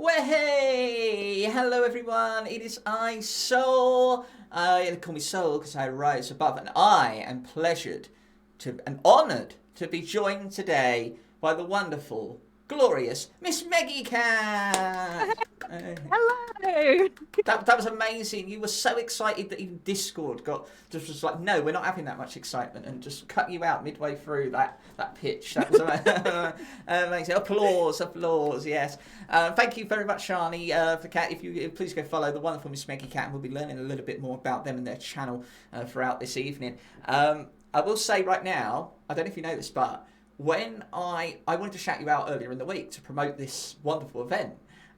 Well, hey! Hello, everyone. It is I, Soul. They call me Soul because I rise above, and I am and honoured to be joined today by the wonderful, glorious MissMeggieCat. Hello. That was amazing. You were so excited that even Discord was like, no, we're not having that much excitement, and just cut you out midway through that pitch. That was amazing. Applause, yes. Thank you very much, Shani, for Cat. If you please go follow the wonderful MissMeggieCat, and we'll be learning a little bit more about them and their channel throughout this evening. I will say right now, I don't know if you know this, but when I wanted to shout you out earlier in the week to promote this wonderful event.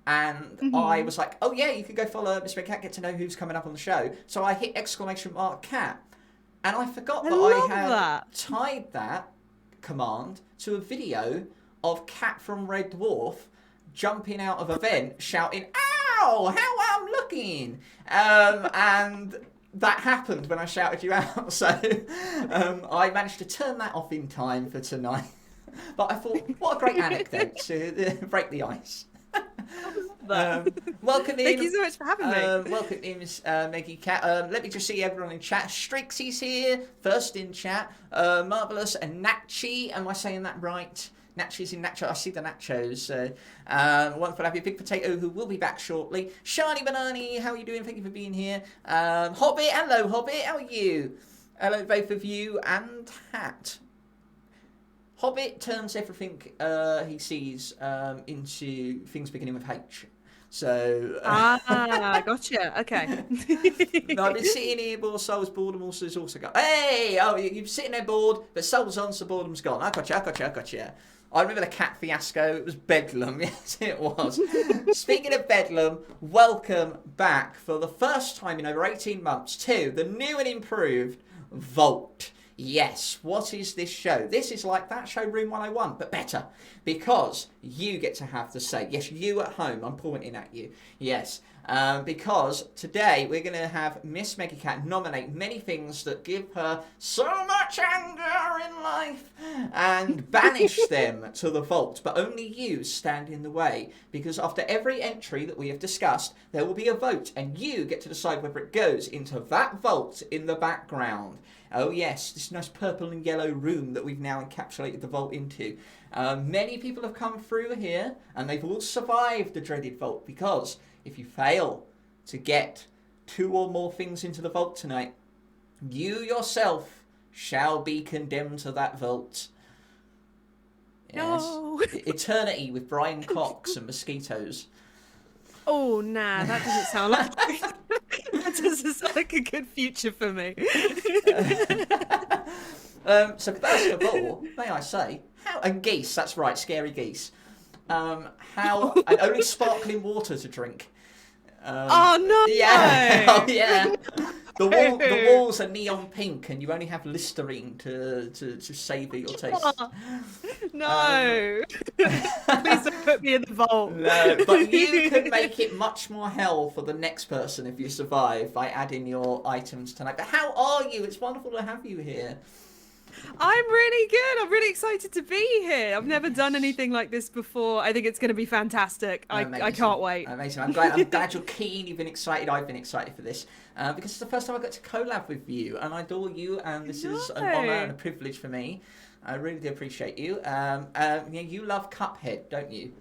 And I was like, oh yeah, you can go follow MissMeggieCat, get to know who's coming up on the show. So I hit !cat. And I forgot that I had tied that command to a video of Cat from Red Dwarf jumping out of a vent, shouting, ow, how I'm looking. And that happened when I shouted you out. So I managed to turn that off in time for tonight. But I thought, what a great anecdote to break the ice. Welcome in. Thank you so much for having me. Welcome in, Miss MeggieCat. Let me just see everyone in chat. Strixie's here, first in chat. Marvelous and Nachi. Am I saying that right? Nachi's in Nacho. I see the Nachos. Wonderful to have you. Big Potato, who will be back shortly. Shiny Banani, how are you doing? Thank you for being here. Hobbit, hello Hobbit. How are you? Hello both of you and Hat. Hobbit turns everything he sees into things beginning with H. So Gotcha. Okay. No, I've been sitting here, but Soul's boredom also has also got. Hey, oh, you're sitting there bored, but Soul's on, so boredom's gone. I gotcha. I remember the cat fiasco. It was bedlam. Yes, it was. Speaking of bedlam, welcome back for the first time in over 18 months to the new and improved Vault. Yes, what is this show? This is like that show Room 101, but better. Because you get to have the say. Yes, you at home, I'm pointing at you. Yes, because today we're going to have MissMeggieCat nominate many things that give her so much anger in life and banish them to the vault. But only you stand in the way. Because after every entry that we have discussed, there will be a vote. And you get to decide whether it goes into that vault in the background. Oh yes, this nice purple and yellow room that we've now encapsulated the vault into. Many people have come through here and they've all survived the dreaded vault, because if you fail to get 2 or more things into the vault tonight, you yourself shall be condemned to that vault. Yes. No. Eternity with Brian Cox and mosquitoes. Oh, nah, that doesn't sound like that doesn't sound like a good future for me. So first of all, may I say, and geese, that's right, scary geese. And only sparkling water to drink. Oh no! Yeah, oh yeah. The walls are neon pink, and you only have Listerine to savour your taste. Oh, no! Please don't put me in the vault. No, but you can make it much more hell for the next person if you survive by adding your items tonight. But how are you? It's wonderful to have you here. I'm really good. I'm really excited to be here. I've never done anything like this before. I think it's going to be fantastic. I can't wait. Amazing. I'm glad you're keen. You've been excited. I've been excited for this because it's the first time I got to collab with you, and I adore you. And this is an honour and a privilege for me. I really do appreciate you. You love Cuphead, don't you?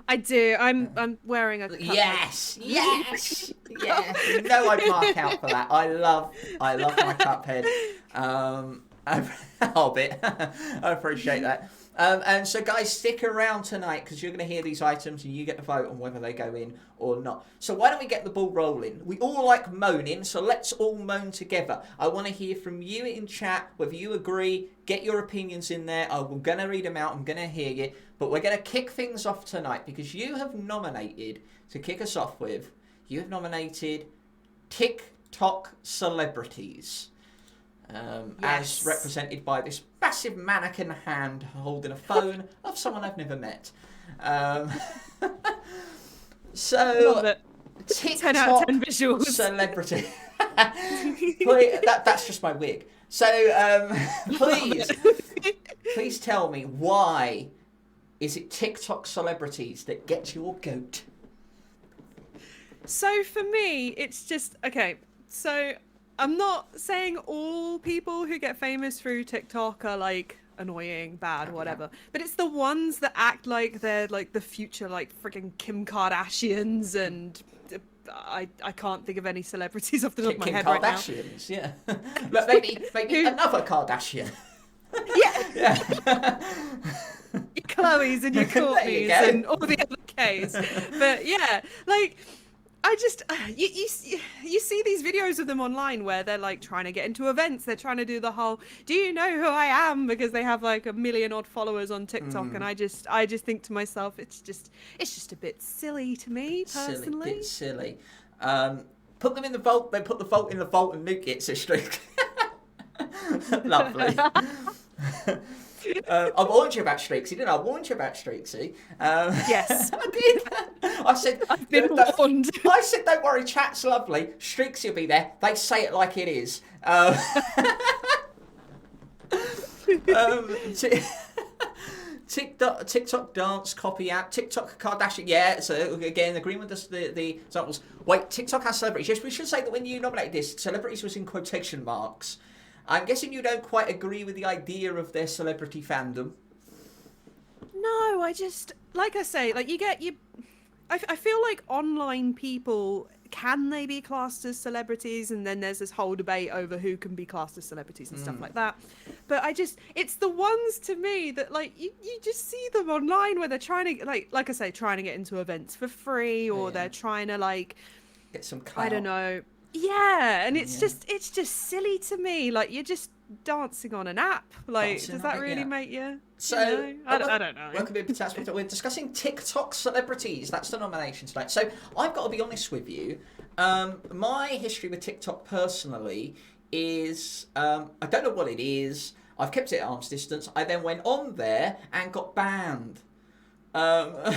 I do. I'm wearing a Cuphead. Yes. You know I'd mark out for that. I love my Cuphead. Hobbit. I appreciate that. And so guys, stick around tonight because you're going to hear these items and you get to vote on whether they go in or not. So why don't we get the ball rolling? We all like moaning, so let's all moan together. I want to hear from you in chat, whether you agree, get your opinions in there. I'm going to read them out, I'm going to hear you. But we're going to kick things off tonight because you have nominated, to kick us off with, you have nominated TikTok celebrities. As represented by this massive mannequin hand holding a phone of someone I've never met. So, TikTok 10 out of 10 visuals. Celebrity. That's just my wig. So, please tell me, why is it TikTok celebrities that get your goat? So for me, it's just okay. So I'm not saying all people who get famous through TikTok are like annoying, bad, whatever. But it's the ones that act like they're like the future, like freaking Kim Kardashians, and I can't think of any celebrities off the top of my head right now. Kardashians, yeah. But maybe another Kardashian. Yeah. Yeah. Your Chloe's and your Courtney's and all the other K's. But yeah, like I just you see these videos of them online where they're like trying to get into events. They're trying to do the whole "Do you know who I am?" because they have like 1 million odd followers on TikTok, and I just think to myself, it's just a bit silly to me personally. It's silly. Put them in the vault. They put the vault in the vault and nuke it. So straight. Lovely. I warned you about Streaksy, didn't I? I warned you about Streaksy. Yes. I did. I said, I've been warned. I said, don't worry, chat's lovely. Streaksy will be there. They say it like it is. TikTok dance copy app, TikTok Kardashian, yeah. So again, agreeing with the examples. Wait, TikTok has celebrities. Yes, we should say that when you nominated this, celebrities was in quotation marks. I'm guessing you don't quite agree with the idea of their celebrity fandom. No, I just, like I say, like I feel like online people, can they be classed as celebrities? And then there's this whole debate over who can be classed as celebrities and stuff like that. But it's the ones to me that like, you just see them online where they're trying to, like I say, trying to get into events for free, or they're trying to like, get some clout. I don't know. Yeah, and it's just silly to me. Like, you're just dancing on an app. Like, does that really make you? So I don't know. Welcome to Fantastic. We're discussing TikTok celebrities. That's the nomination tonight. So I've got to be honest with you. My history with TikTok personally is I don't know what it is. I've kept it at arm's distance. I then went on there and got banned. What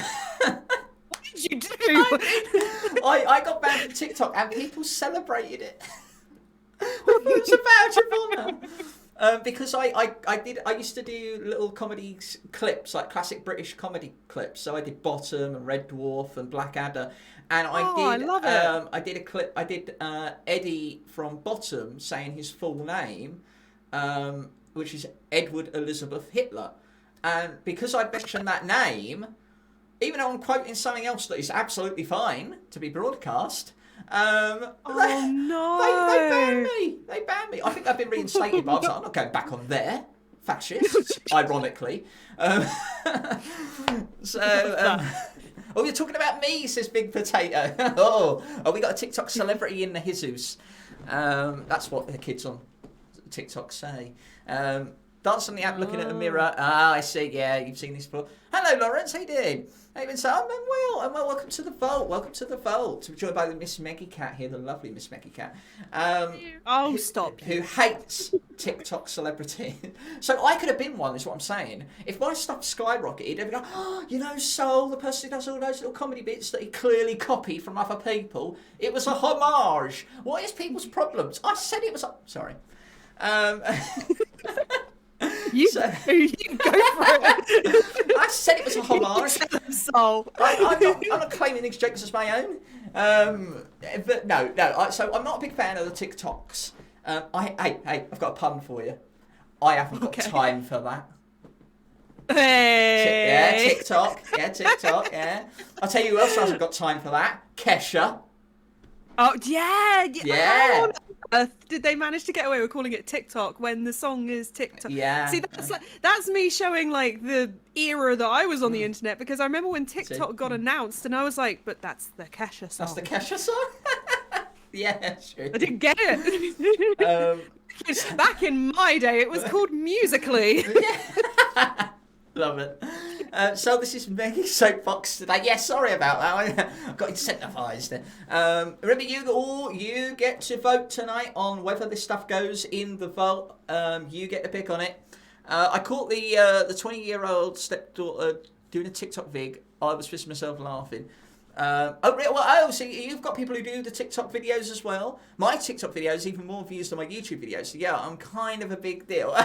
did you do? I got banned from TikTok and people celebrated it. It was a badge of honour. Because I used to do little comedy clips, like classic British comedy clips. So I did Bottom and Red Dwarf and Blackadder, and I love it. I did a clip. I did Eddie from Bottom saying his full name, which is Edward Elizabeth Hitler, and because I mentioned that name, even though I'm quoting something else that is absolutely fine to be broadcast. No! They banned me. I think I've been reinstated, but I was like, I'm not going back on there. Fascists, ironically. Oh, you're talking about me, says Big Potato. oh, we got a TikTok celebrity in the Jesus. That's what the kids on TikTok say. Dance on the app, looking at a mirror. I see. Yeah, you've seen this before. Hello, Lawrence. How you doing? I'm well. Welcome to the vault. Welcome to the vault. We're joined by the MissMeggieCat here, the lovely MissMeggieCat. Stop. Who hates TikTok celebrity. So I could have been one, is what I'm saying. If my stuff skyrocketed, they'd be like, oh, you know, Soul, the person who does all those little comedy bits that he clearly copied from other people. It was a homage. What is people's problems? I said it was... Sorry. You go for it. I said it was a homage. I'm not claiming these jokes as my own. But no. So I'm not a big fan of the TikToks. Hey, I've got a pun for you. I haven't got time for that. Hey. TikTok. Yeah. I'll tell you who else hasn't got time for that. Kesha. Oh, yeah. Yeah. Did they manage to get away with calling it TikTok when the song is TikTok? Yeah. See, that's me showing like the era that I was on the internet, because I remember when TikTok got announced and I was like, but that's the Kesha song. That's the Kesha song? Yeah, sure. I didn't get it. Back in my day, it was called Musical.ly. Yeah. Love it. So this is Maggie's Soapbox today. Yeah, sorry about that. I got incentivised. Remember, you get to vote tonight on whether this stuff goes in the vote. You get to pick on it. I caught the 20-year-old stepdaughter doing a TikTok vig. I was pissing myself laughing. So you've got people who do the TikTok videos as well. My TikTok videos even more views than my YouTube videos. So yeah, I'm kind of a big deal.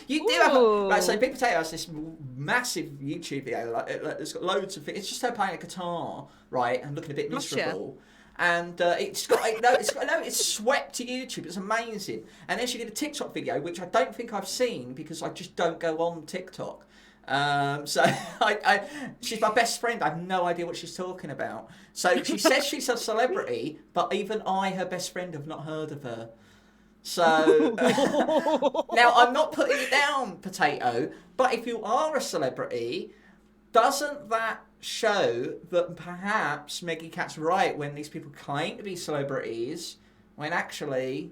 You do have right. So Big Potato has this massive YouTube video. Like it's got loads of. It's just her playing a guitar, right, and looking a bit miserable. and it's swept to YouTube. It's amazing. And then she did a TikTok video, which I don't think I've seen because I just don't go on TikTok. So she's my best friend. I have no idea what she's talking about. So she says she's a celebrity, but even I, her best friend, have not heard of her. So now I'm not putting it down, Potato, but if you are a celebrity, doesn't that show that perhaps MissMeggieCat's right when these people claim to be celebrities, when actually,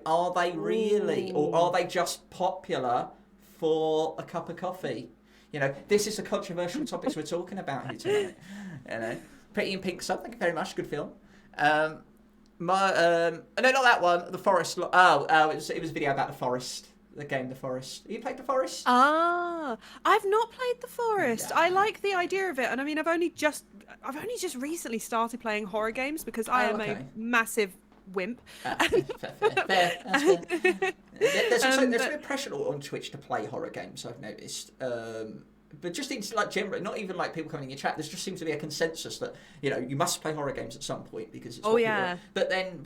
are they really, or are they just popular for a cup of coffee? This is the controversial topics we're talking about here tonight. Pretty in Pink Sun, thank you very much, good film. No, not that one, The Forest. It was a video about The Forest. The game The Forest. Have you played The Forest? I've not played The Forest. Yeah. I like the idea of it, and I mean, I've only just recently started playing horror games because I am a massive wimp. Fair. That's fair. There's a bit of pressure on Twitch to play horror games, I've noticed. But just in generally, not even people coming in your chat. There just seems to be a consensus that you must play horror games at some point because it's popular. Yeah. But then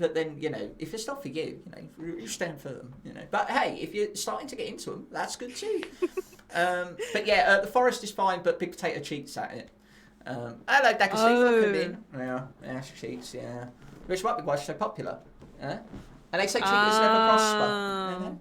if it's not for you, you stand for them. But hey, if you're starting to get into them, that's good too. But yeah, The Forest is fine, but Big Potato cheats at it. Hello, Dagger Steve, welcome in. Yeah, she cheats. Yeah, which might be why she's so popular. Yeah, and they say cheaters never prosper.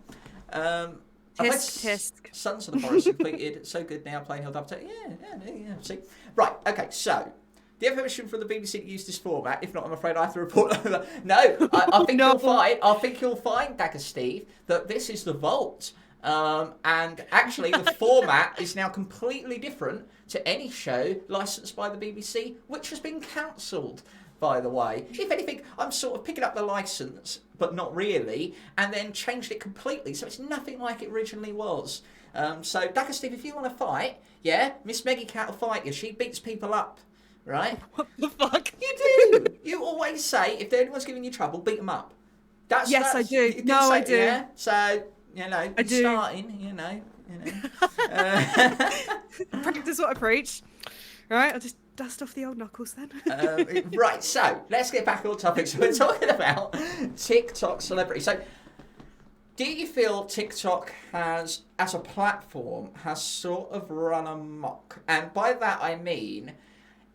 Tisk. Sons of the Forest completed. So good now playing Held Up. Yeah. See, right. Okay. So the information from the BBC to use this format. If not, I'm afraid I have to report over. No, I think you'll find. I think you'll find, Dagger Steve, that this is the vault. And actually, the format is now completely different to any show licensed by the BBC, which has been cancelled. By the way, if anything, I'm sort of picking up the license, but not really, and then changed it completely, so it's nothing like it originally was. So, Dagger Steve, if you want to fight, MissMeggieCat will fight you. She beats people up, right? What the fuck? You do. You always say if anyone's giving you trouble, beat them up. Yes, I do. I do. Yeah? So, I do. Starting, Practice what I preach. Right, I'll just dust off the old knuckles then. Right, so let's get back on topic. So we're talking about TikTok celebrity. So do you feel TikTok as a platform, has sort of run amok? And by that I mean,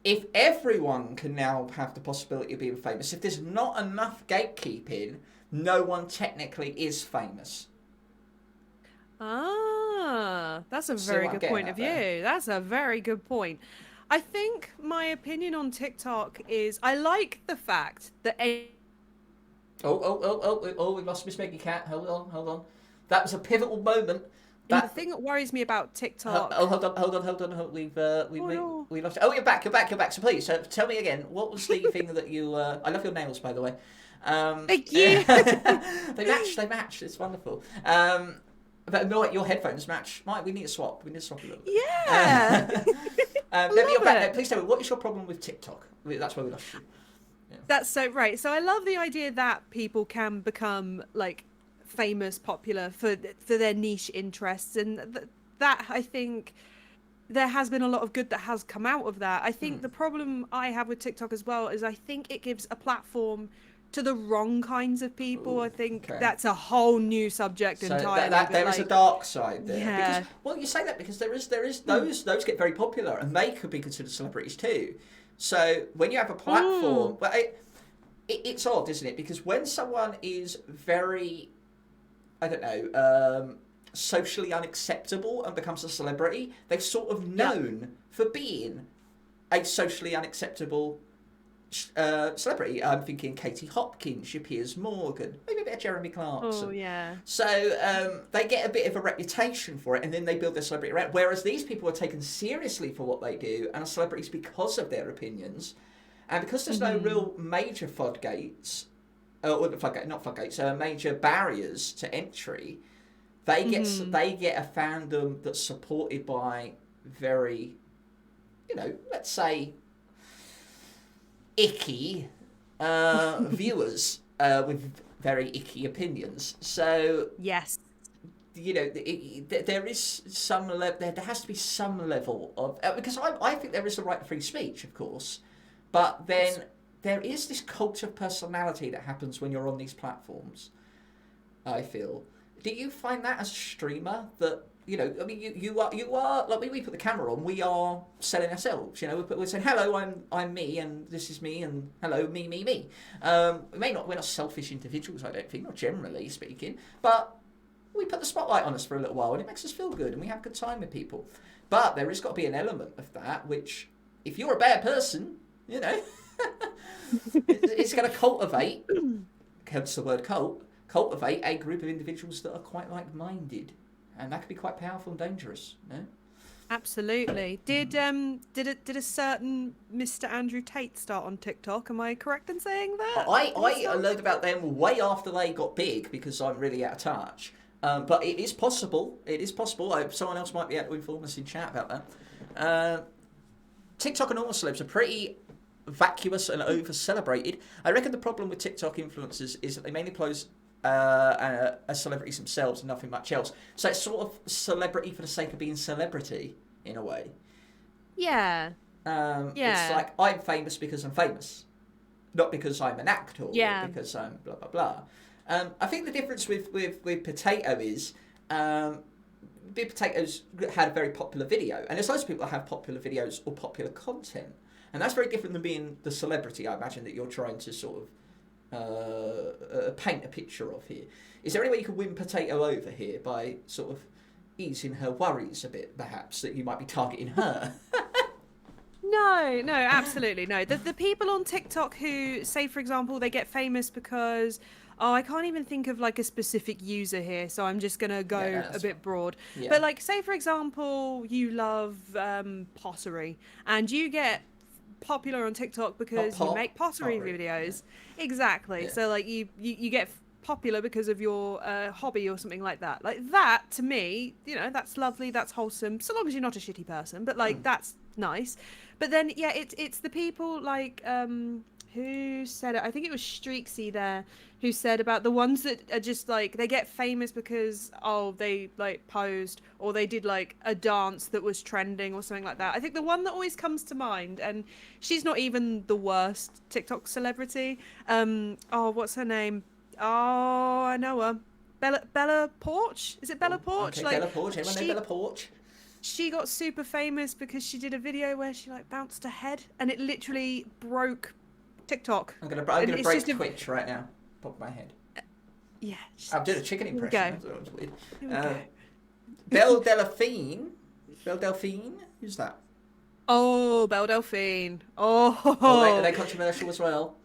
if everyone can now have the possibility of being famous, if there's not enough gatekeeping, no one technically is famous. That's a very good point of view. That's a very good point. I think my opinion on TikTok is I like the fact that we lost MissMeggieCat. Hold on. That was a pivotal moment. The thing that worries me about TikTok. Hold on. We lost. Oh, you're back. So please, tell me again. What was the thing that you? I love your nails, by the way. Thank you. They match. It's wonderful. But no, your headphones match. Mike, we need to swap. A little bit. Yeah. Please tell me, what is your problem with TikTok? That's where we lost you. Yeah. That's so right. So I love the idea that people can become famous, popular for their niche interests, and that I think there has been a lot of good that has come out of that. I think the problem I have with TikTok as well is I think it gives a platform to the wrong kinds of people. I think that's a whole new subject entirely. There is a dark side there. Yeah. Because, you say that because there is those get very popular and they could be considered celebrities too. So when you have a platform, it's odd, isn't it? Because when someone is very, socially unacceptable and becomes a celebrity, they're sort of known for being a socially unacceptable celebrity. I'm thinking Katie Hopkins, Piers Morgan, maybe a bit of Jeremy Clarkson. Oh yeah. So they get a bit of a reputation for it, and then they build their celebrity around. Whereas these people are taken seriously for what they do and are celebrities because of their opinions, and because there's no real major floodgates, major barriers to entry. They get a fandom that's supported by very, let's say, icky viewers with very icky opinions. So yes, there is some level. There has to be some level of because I think there is a right to free speech, of course, But then there is this cult of personality that happens when you're on these platforms, I feel. Do you find that as a streamer that, you know, I mean, you are like, we put the camera on, we are selling ourselves, you know, we're saying, hello, I'm me, and this is me, and hello, me. We're not selfish individuals, I don't think, not generally speaking, but we put the spotlight on us for a little while, and it makes us feel good, and we have a good time with people. But there has got to be an element of that, which, if you're a bad person, you know, it's going to cultivate, hence the word cultivate a group of individuals that are quite like-minded. And that could be quite powerful and dangerous, no? Absolutely. Did a certain Mr. Andrew Tate start on TikTok? Am I correct in saying that? I learned about them way after they got big because I'm really out of touch. But it is possible. It is possible. Someone else might be able to inform us in chat about that. TikTok and all celebs are pretty vacuous and over-celebrated. I reckon the problem with TikTok influencers is that they mainly pose as celebrities themselves and nothing much else. So it's sort of celebrity for the sake of being celebrity, in a way. Yeah. It's like, I'm famous because I'm famous, not because I'm an actor, or because I'm blah, blah, blah. I think the difference with Potato is Big Potato's had a very popular video, and there's loads of people that have popular videos or popular content, and that's very different than being the celebrity, I imagine, that you're trying to sort of paint a picture of here. Is there any way you could win Potato over here by sort of easing her worries a bit, perhaps, that you might be targeting her? No, absolutely no. The people on TikTok who say, for example, they get famous because, I can't even think of like a specific user here, so I'm just gonna go a bit broad. Yeah. But like, say for example, you love pottery, and you get popular on TikTok because you make pottery videos. Yeah. Exactly. Yeah. So like you get popular because of your hobby or something like that. Like that, to me, you know, that's lovely, that's wholesome, so long as you're not a shitty person. But like that's nice. But then it's the people like who said it? I think it was Streaksy there who said about the ones that are just like, they get famous because they like posed or they did like a dance that was trending or something like that. I think the one that always comes to mind, and she's not even the worst TikTok celebrity. What's her name? Oh, I know her. Bella Porch? Is it Bella Porch? Okay, like, Bella Porch. Everyone know Bella Porch. She got super famous because she did a video where she like bounced her head and it literally broke TikTok. I'm gonna break Twitch right now. Pop my head. Yeah. I'm doing a chicken impression. That was weird. Belle Delphine. Belle Delphine? Who's that? Oh, Belle Delphine. Oh. Are they controversial as well?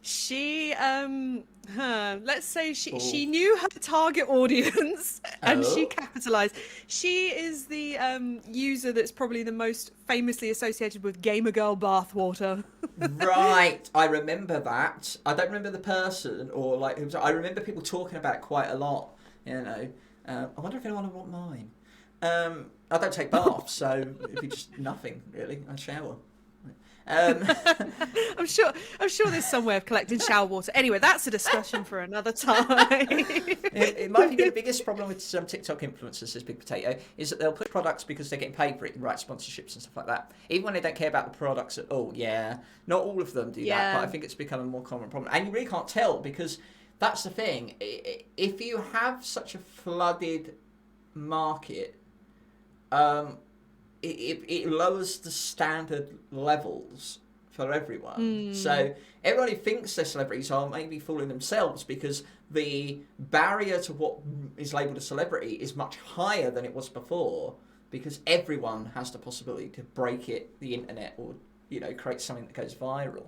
She, let's say she knew her target audience and she capitalized. She is the user that's probably the most famously associated with Gamer Girl bathwater. Right, I remember that. I don't remember the person or like who was. I remember people talking about it quite a lot. You know, I wonder if anyone would want mine. I don't take baths, so it'd be just nothing really. I shower. I'm sure there's some way of collecting shower water. Anyway, that's a discussion for another time. It might be the biggest problem with some TikTok influencers, as Big Potato, is that they'll put products because they're getting paid for it and write sponsorships and stuff like that. Even when they don't care about the products at all. Yeah, not all of them do that, but I think it's become a more common problem. And you really can't tell because that's the thing. If you have such a flooded market, it lowers the standard levels for everyone. So everyone who thinks they're celebrities are maybe fooling themselves because the barrier to what is labelled a celebrity is much higher than it was before because everyone has the possibility to break the internet or, you know, create something that goes viral.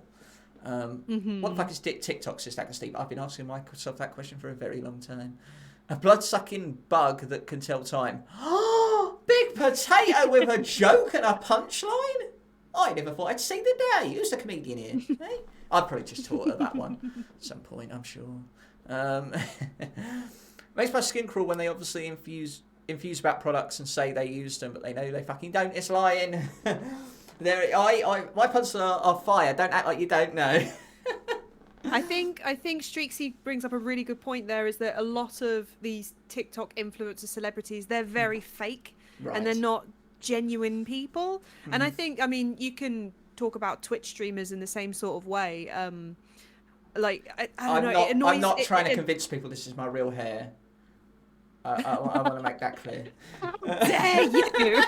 What the fuck is TikTok, Sister and Steve? I've been asking myself that question for a very long time. A blood-sucking bug that can tell time. Big Potato with a joke and a punchline? I never thought I'd see the day. Who's the comedian here? Hey? I'd probably just taught her that one at some point, I'm sure. Makes my skin crawl when they obviously infuse about products and say they used them, but they know they fucking don't. It's lying. My puns are fire. Don't act like you don't know. I think Streaksy brings up a really good point there, is that a lot of these TikTok influencer celebrities, they're very fake and they're not genuine people. And I think, I mean, you can talk about Twitch streamers in the same sort of way. Like I don't know. It annoys, I'm not trying to convince people this is my real hair. I want to make that clear. Dare you?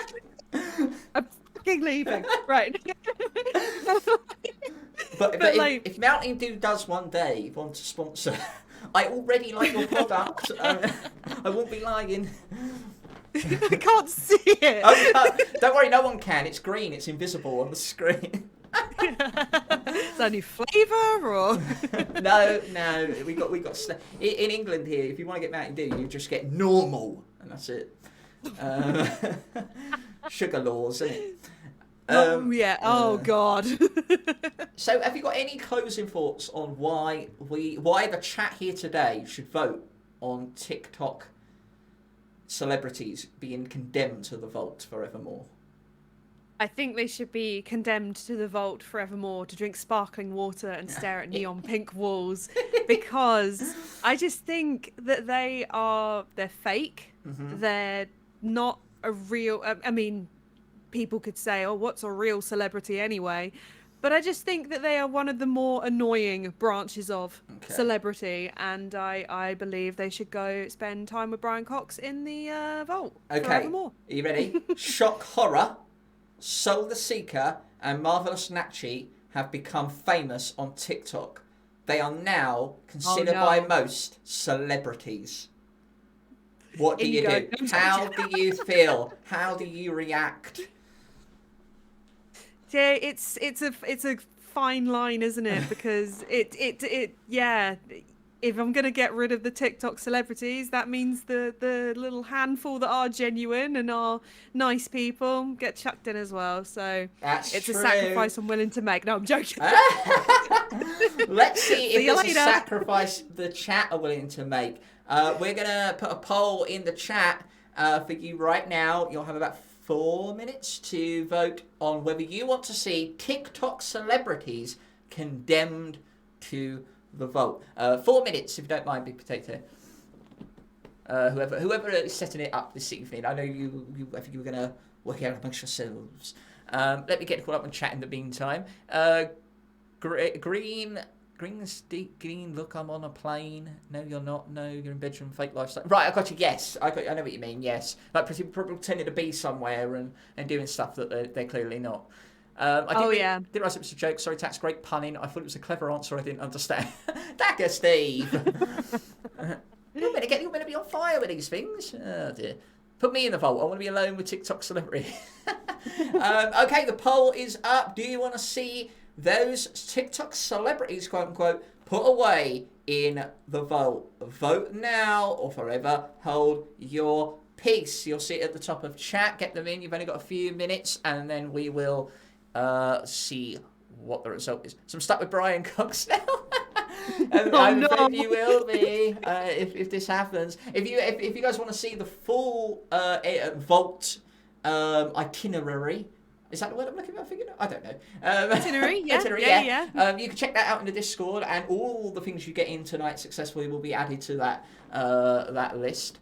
I'm fucking leaving. Right. But like, if Mountain Dew does one day want to sponsor, I already like your product. I won't be lying. I can't see it. Oh, don't worry, no one can. It's green. It's invisible on the screen. Is there any flavour or? No. We got. In England here, if you want to get Mountain Dew, you just get normal, and that's it. Sugar laws, isn't it? Yeah. Oh God. So, have you got any closing thoughts on why the chat here today should vote on TikTok celebrities being condemned to the vault forevermore? I think they should be condemned to the vault forevermore to drink sparkling water and stare at neon pink walls, because I just think that they're fake. Mm-hmm. They're not a real. I mean, people could say, "Oh, what's a real celebrity anyway?" But I just think that they are one of the more annoying branches of celebrity, and I believe they should go spend time with Brian Cox in the vault forevermore. Are you ready? Shock Horror, Soul the Seeker, and Marvelous Natchi have become famous on TikTok. They are now considered by most celebrities. What do you do? How do you feel? How do you react? Yeah, it's a fine line, isn't it? Because yeah. If I'm gonna get rid of the TikTok celebrities, that means the little handful that are genuine and are nice people get chucked in as well. So it's true. A sacrifice I'm willing to make. No, I'm joking. Let's see if it's a sacrifice the chat are willing to make. We're gonna put a poll in the chat for you right now. You'll have about 4 minutes to vote on whether you want to see TikTok celebrities condemned to the vote. 4 minutes, if you don't mind, Big Potato. Whoever is setting it up this evening, I know I think you were going to work out amongst yourselves. Let me get caught up and chat in the meantime. Green, look, I'm on a plane. No, you're not. No, you're in bedroom, fake lifestyle. Right, I got you. Yes, I know what you mean. Yes, like people pretending to be somewhere and doing stuff that they're clearly not. Didn't realize it was a joke. Sorry, Tax, great punning. I thought it was a clever answer. I didn't understand. Dagger, Steve. You're meant to be on fire with these things. Oh dear. Put me in the vault. I want to be alone with TikTok celebrity. Okay, the poll is up. Do you want to see those TikTok celebrities, quote unquote, put away in the vault? Vote now or forever hold your peace. You'll see it at the top of chat. Get them in. You've only got a few minutes, and then we will see what the result is. So I'm stuck with Brian Cox now. And you will be if this happens. If you guys want to see the full vault itinerary. Is that the word I'm looking for? I don't know. Itinerary, yeah. Yeah. You can check that out in the Discord, and all the things you get in tonight successfully will be added to that list.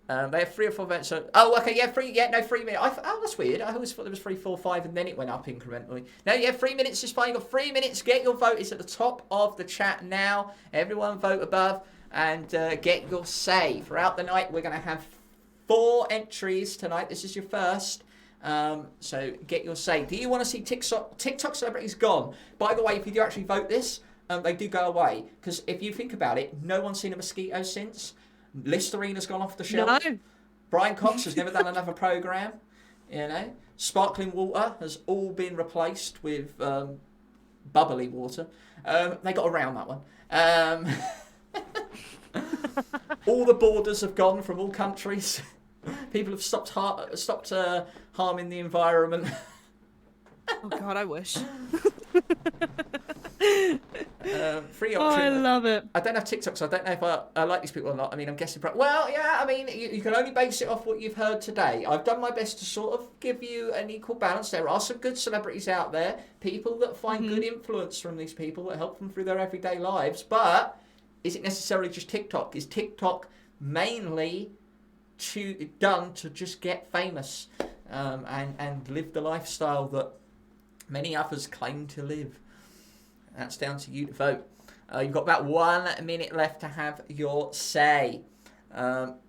They have 3 or 4 votes. So, 3 minutes. That's weird. I always thought there was 3, 4, 5, and then it went up incrementally. No, 3 minutes is fine. You've got 3 minutes. Get your vote. It's at the top of the chat now. Everyone vote above and get your say. Throughout the night, we're going to have 4 entries tonight. This is your first. So get your say. Do you want to see TikTok celebrities gone? By the way, if you do actually vote this, they do go away. Because if you think about it, no one's seen a mosquito since. Listerine gone off the shelf. No. Brian Cox has never done another programme. You know, sparkling water has all been replaced with bubbly water. They got around that one. All the borders have gone from all countries. People have stopped harming the environment. Oh God, I wish. Free option. I love it. I don't have TikTok, so I don't know if I like these people or not. I mean, I'm guessing. Well, yeah. I mean, you can only base it off what you've heard today. I've done my best to sort of give you an equal balance. There are some good celebrities out there, people that find good influence from these people that help them through their everyday lives. But is it necessarily just TikTok? Is TikTok mainly done to just get famous and live the lifestyle that Many others claim to live. That's down to you to vote. You've got about 1 minute left to have your say.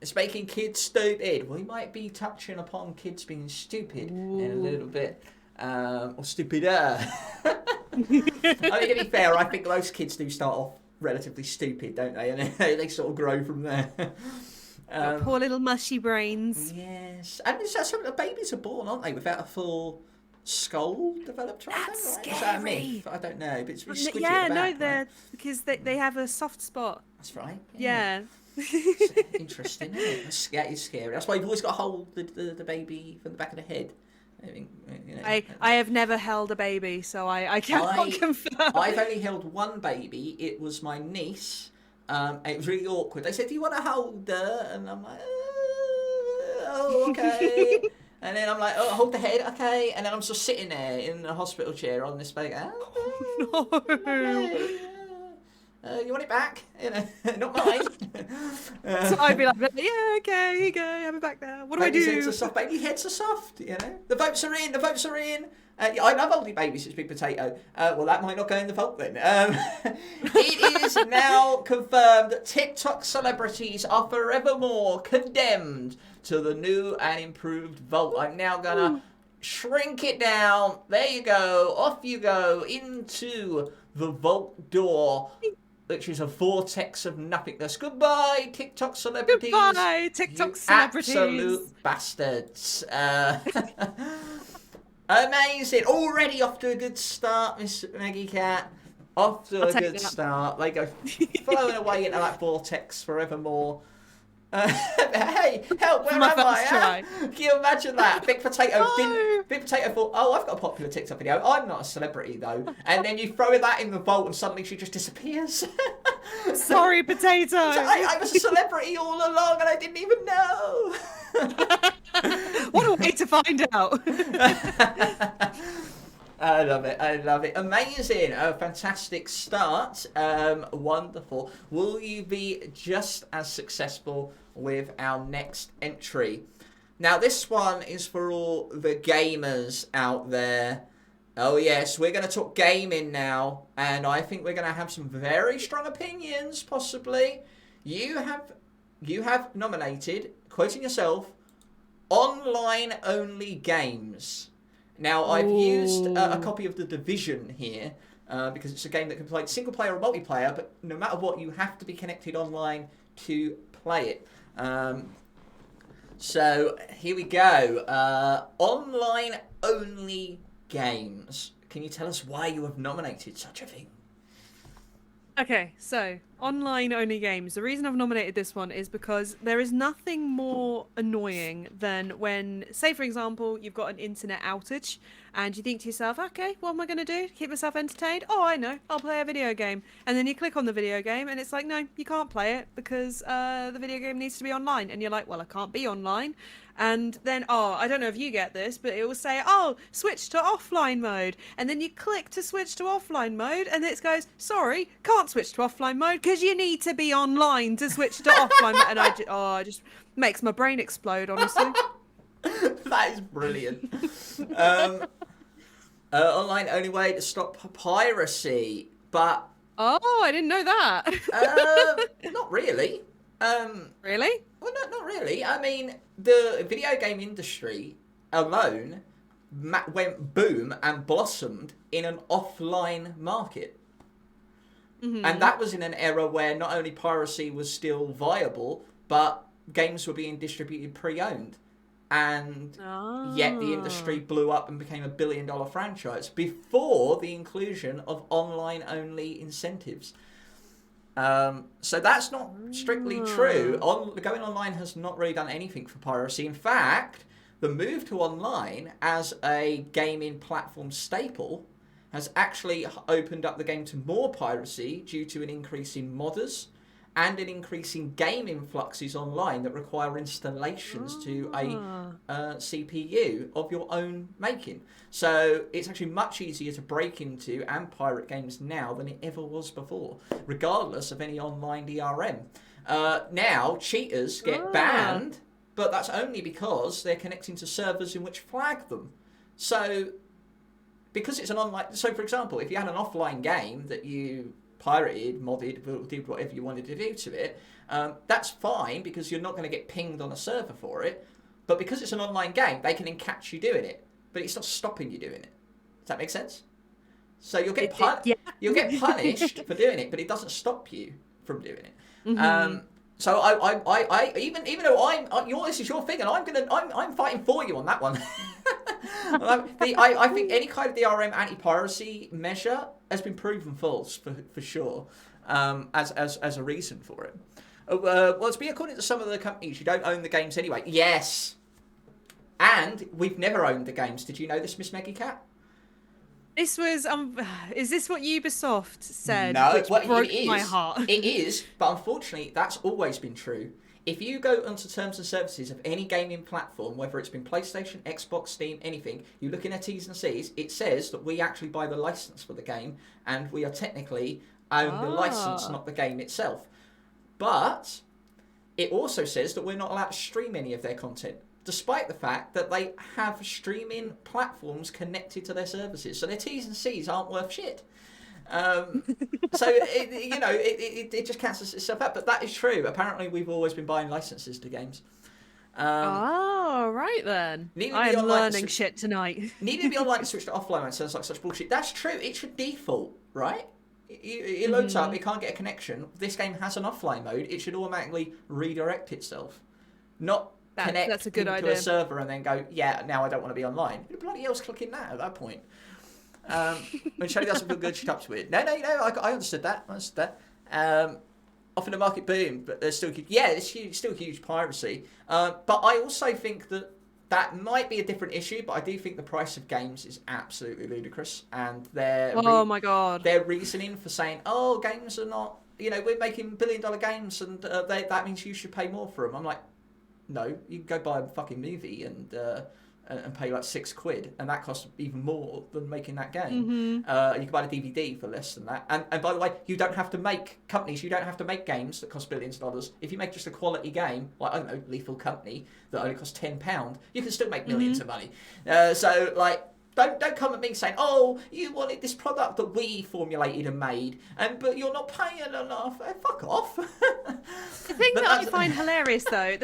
It's making kids stupid. We might be touching upon kids being stupid in a little bit. Or stupider. I mean, to be fair, I think most kids do start off relatively stupid, don't they? And they sort of grow from there. Poor little mushy brains. Yes. And is that something that babies are born, aren't they, without a full skull developed? That's right? scary. Is that a myth? I don't know, but it's really squidgy Yeah, at the back, no, they're right? because they have a soft spot. That's right. Yeah. It's interesting, isn't it? That is scary. That's why you've always got to hold the baby from the back of the head. I mean, you know. I have never held a baby, so I cannot confirm. I've only held one baby. It was my niece. It was really awkward. They said, "Do you want to hold her?" And I'm like, "Oh, okay." And then I'm like, "Oh, hold the head, okay." And then I'm just sitting there in the hospital chair on this baby. No. You want it back? You know, not mine. So I'd be like, yeah, okay, here you go, have it back now. What do I do? Heads are soft. Baby heads are soft, you know. The votes are in, the votes are in. Yeah, I love oldie babies, it's Big Potato. Well, that might not go in the vote then. It is now confirmed that TikTok celebrities are forevermore condemned to the new and improved vote. I'm now going to shrink it down. There you go. Off you go into the vault door, which is a vortex of nothingness. Goodbye, TikTok celebrities. Goodbye, TikTok celebrities. Absolute bastards. Amazing. Already off to a good start, MissMeggieCat. Off to a good start. They go flowing away into that vortex forevermore. Hey, help, where am I? Can you imagine that? Big Potato Big Potato thought, oh, I've got a popular TikTok video. I'm not a celebrity, though. And then you throw that in the vault and suddenly she just disappears. Sorry, Potato. So I was a celebrity all along and I didn't even know. What a way to find out. I love it. I love it. Amazing. A fantastic start. Wonderful. Will you be just as successful with our next entry? Now, this one is for all the gamers out there. Oh, yes. We're going to talk gaming now. And I think we're going to have some very strong opinions, possibly. You have nominated, quoting yourself, online-only games. Now, I've used a copy of The Division here, because it's a game that can be played single player or multiplayer, but no matter what, you have to be connected online to play it. So, here we go. Online-only games. Can you tell us why you have nominated such a thing? Okay, so online only games. The reason I've nominated this one is because there is nothing more annoying than when, say for example, you've got an internet outage and you think to yourself, okay, what am I going to do to keep myself entertained? Oh, I know, I'll play a video game. And then you click on the video game and it's like, no, you can't play it because the video game needs to be online. And you're like, well, I can't be online. And then, oh, I don't know if you get this, but it will say, oh, switch to offline mode. And then you click to switch to offline mode, and it goes, sorry, can't switch to offline mode because you need to be online to switch to offline mode. And it just makes my brain explode, honestly. That is brilliant. Online only way to stop piracy, but... Oh, I didn't know that. Not really. Really? Well, not really. I mean, the video game industry alone went boom and blossomed in an offline market. Mm-hmm. And that was in an era where not only piracy was still viable, but games were being distributed pre-owned. And yet the industry blew up and became $1 billion franchise before the inclusion of online-only incentives. So that's not strictly true. Going online has not really done anything for piracy. In fact, the move to online as a gaming platform staple has actually opened up the game to more piracy due to an increase in modders and an increase in game influxes online that require installations to a CPU of your own making. So it's actually much easier to break into and pirate games now than it ever was before, regardless of any online DRM. Now, cheaters get banned, but that's only because they're connecting to servers in which flag them. So because it's an online. So, for example, if you had an offline game that you pirated, modded, did whatever you wanted to do to it, that's fine because you're not going to get pinged on a server for it. But because it's an online game, they can catch you doing it, but it's not stopping you doing it. Does that make sense? So you'll get you'll get punished for doing it, but it doesn't stop you from doing it. Mm-hmm. So I even though this is your thing, and I'm fighting for you on that one. I think any kind of DRM anti-piracy measure has been proven false for sure, as a reason for it. Well, to be according to some of the companies, you don't own the games anyway. Yes, and we've never owned the games. Did you know this, MissMeggieCat? This was is this what Ubisoft said? No, which well, broke it is. My heart. It is, but unfortunately, that's always been true. If you go onto terms and services of any gaming platform, whether it's been PlayStation, Xbox, Steam, anything, you look in their T's and C's, it says that we actually buy the license for the game, and we are technically own the license, not the game itself. But it also says that we're not allowed to stream any of their content, despite the fact that they have streaming platforms connected to their services. So their T's and C's aren't worth shit. So it just cancels itself out. But that is true. Apparently, we've always been buying licenses to games. Right then. I am learning shit tonight. Needed to be online to switch to offline mode sounds like such bullshit. That's true. It should default, right? It loads up. It can't get a connection. This game has an offline mode. It should automatically redirect itself, not connect to a server and then go, yeah, now I don't want to be online. Who the bloody hell's clicking that at that point? When Shelley doesn't feel good, she taps weird. No, I understood that. Often the market boom, but there's still still huge piracy. But I also think that might be a different issue, but I do think the price of games is absolutely ludicrous. And my God. Their reasoning for saying, games are not, we're making billion-dollar games and that means you should pay more for them. I'm like, no, you can go buy a fucking movie and pay like £6, and that costs even more than making that game. You can buy the DVD for less than that. And by the way, you don't have to make games that cost billions of dollars. If you make just a quality game, like, I don't know, Lethal Company, that only costs £10, you can still make millions of money. So, like, don't come at me saying, you wanted this product that we formulated and made, but you're not paying enough. Fuck off. The thing that I find hilarious, though,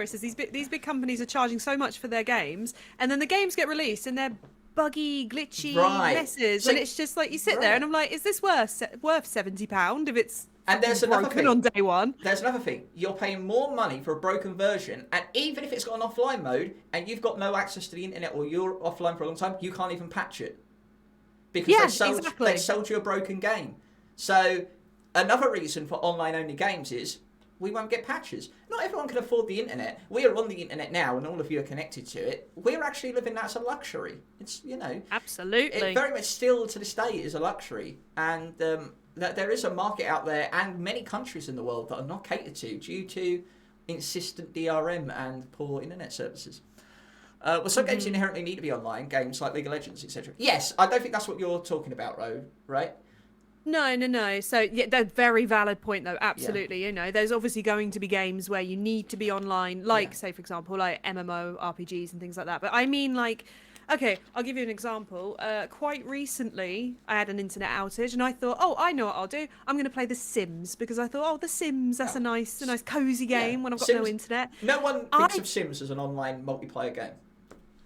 is these big companies are charging so much for their games, and then the games get released and they're buggy, glitchy messes, and it's just like you sit there and I'm like, is this worth £70 if it's broken on day one? There's another thing. You're paying more money for a broken version, and even if it's got an offline mode and you've got no access to the internet or you're offline for a long time, you can't even patch it because they sold you a broken game. So another reason for online-only games is we won't get patches. Not everyone can afford the internet. We are on the internet now, and all of you are connected to it. We're actually living that as a luxury. It's absolutely. It very much still to this day is a luxury, and that there is a market out there and many countries in the world that are not catered to due to insistent DRM and poor internet services. Some games inherently need to be online, games like League of Legends, etc. Yes, I don't think that's what you're talking about, Ro, right? No. So, yeah, that's a very valid point, though. Absolutely. Yeah. There's obviously going to be games where you need to be online, like, say, for example, like MMO, RPGs and things like that. But I mean, like, okay, I'll give you an example. Quite recently, I had an internet outage, and I thought, I know what I'll do. I'm going to play The Sims, because I thought, The Sims, that's a nice cozy game when I've got no internet. No one thinks of Sims as an online multiplayer game.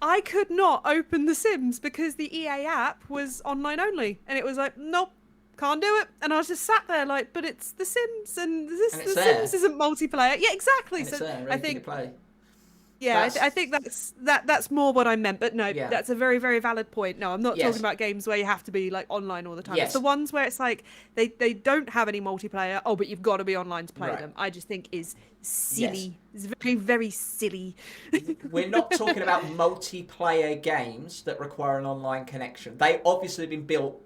I could not open The Sims because the EA app was online only, and it was like, nope. Can't do it. And I was just sat there like, but it's The Sims, and The Sims isn't multiplayer. Yeah, exactly. And so ready I think to play. Yeah, I think that's more what I meant. But no, that's a very, very valid point. No, I'm not talking about games where you have to be like online all the time. Yes. It's the ones where it's like they don't have any multiplayer. But you've got to be online to play them. I just think is silly. Yes. It's very, very silly. We're not talking about multiplayer games that require an online connection. They obviously have been built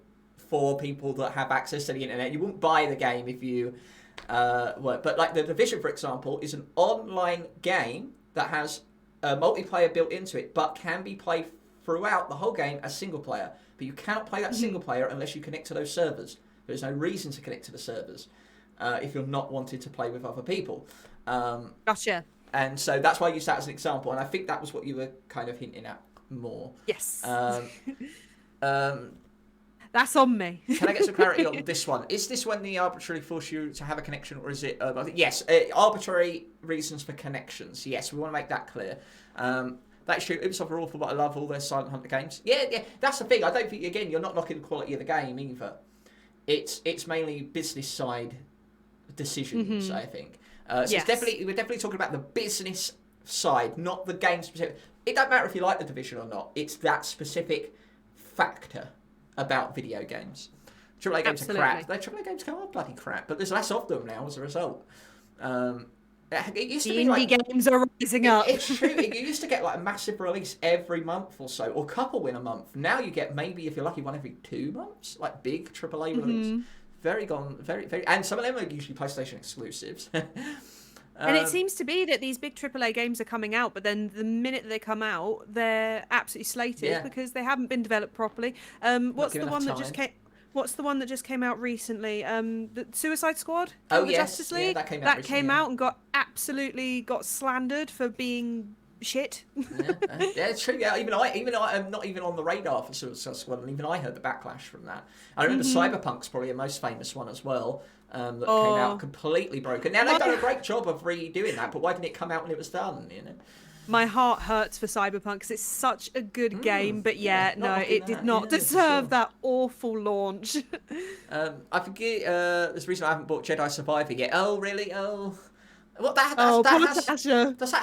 for people that have access to the internet. You wouldn't buy the game if you but like The Division, for example, is an online game that has a multiplayer built into it, but can be played throughout the whole game as single player. But you cannot play that single player unless you connect to those servers. There's no reason to connect to the servers if you're not wanted to play with other people. Gotcha. And so that's why I used that as an example, and I think that was what you were kind of hinting at more. Yes. That's on me. Can I get some clarity on this one? Is this when they arbitrarily force you to have a connection, or is it? Yes, arbitrary reasons for connections. Yes, we want to make that clear. That's true. Ubisoft are awful, but I love all their Silent Hunter games. Yeah, that's the thing. I don't think, again, you're not knocking the quality of the game either. It's mainly business side decisions, I think. So yes. We're definitely talking about the business side, not the game specific. It don't matter if you like the Division or not. It's that specific factor about video games. AAA games are crap. AAA games are bloody crap, but there's less of them now as a result. It used to be indie games are rising up. It's true. You used to get like a massive release every month or so, or a couple in a month. Now you get maybe, if you're lucky, one every 2 months, like big AAA release. Very, and some of them are usually PlayStation exclusives. And it seems to be that these big AAA games are coming out, but then the minute they come out, they're absolutely slated because they haven't been developed properly. What's the one that just came out recently? The Suicide Squad? Oh, the yes. Justice League? Yeah, that came out and got slandered for being shit. Yeah, it's true. Yeah, even I am not even on the radar for Suicide Squad, and even I heard the backlash from that. I remember Cyberpunk's probably the most famous one as well. That came out completely broken. Now they've done a great job of redoing that, but why didn't it come out when it was done? You know, my heart hurts for Cyberpunk because it's such a good game, but it did not deserve that awful launch. I forget. There's a reason I haven't bought Jedi Survivor yet. Oh really? Oh, what does that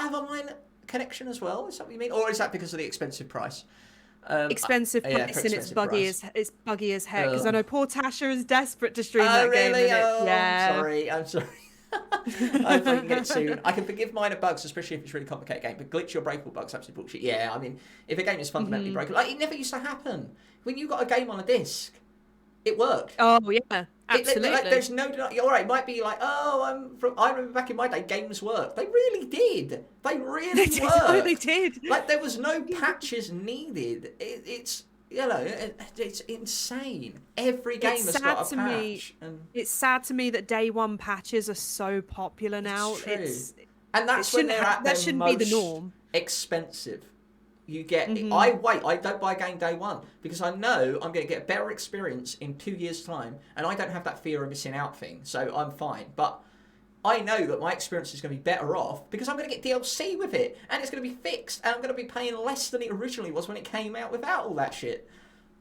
have online connection as well? Is that what you mean, or is that because of the expensive price? Expensive price, and it's buggy as heck. Because I know poor Tasha is desperate to stream that game. Really? I'm sorry. I hope I can get it soon. I can forgive minor bugs, especially if it's a really complicated game. But glitchy or breakable bugs, absolutely bullshit. Yeah, I mean, if a game is fundamentally broken, like it never used to happen. When you got a game on a disc, it worked. Oh yeah, absolutely. There's no. All right, it might be like, I remember back in my day, games worked. They really did. They really worked. They did. Like there was no patches needed. It's it's insane. Every game has got a patch. It's sad to me that day one patches are so popular now. It's true. And that's when they're at their most be the norm. Expensive. You get. I don't buy a game day one because I know I'm going to get a better experience in 2 years' time, and I don't have that fear of missing out thing. So I'm fine. But I know that my experience is going to be better off because I'm going to get DLC with it, and it's going to be fixed, and I'm going to be paying less than it originally was when it came out without all that shit.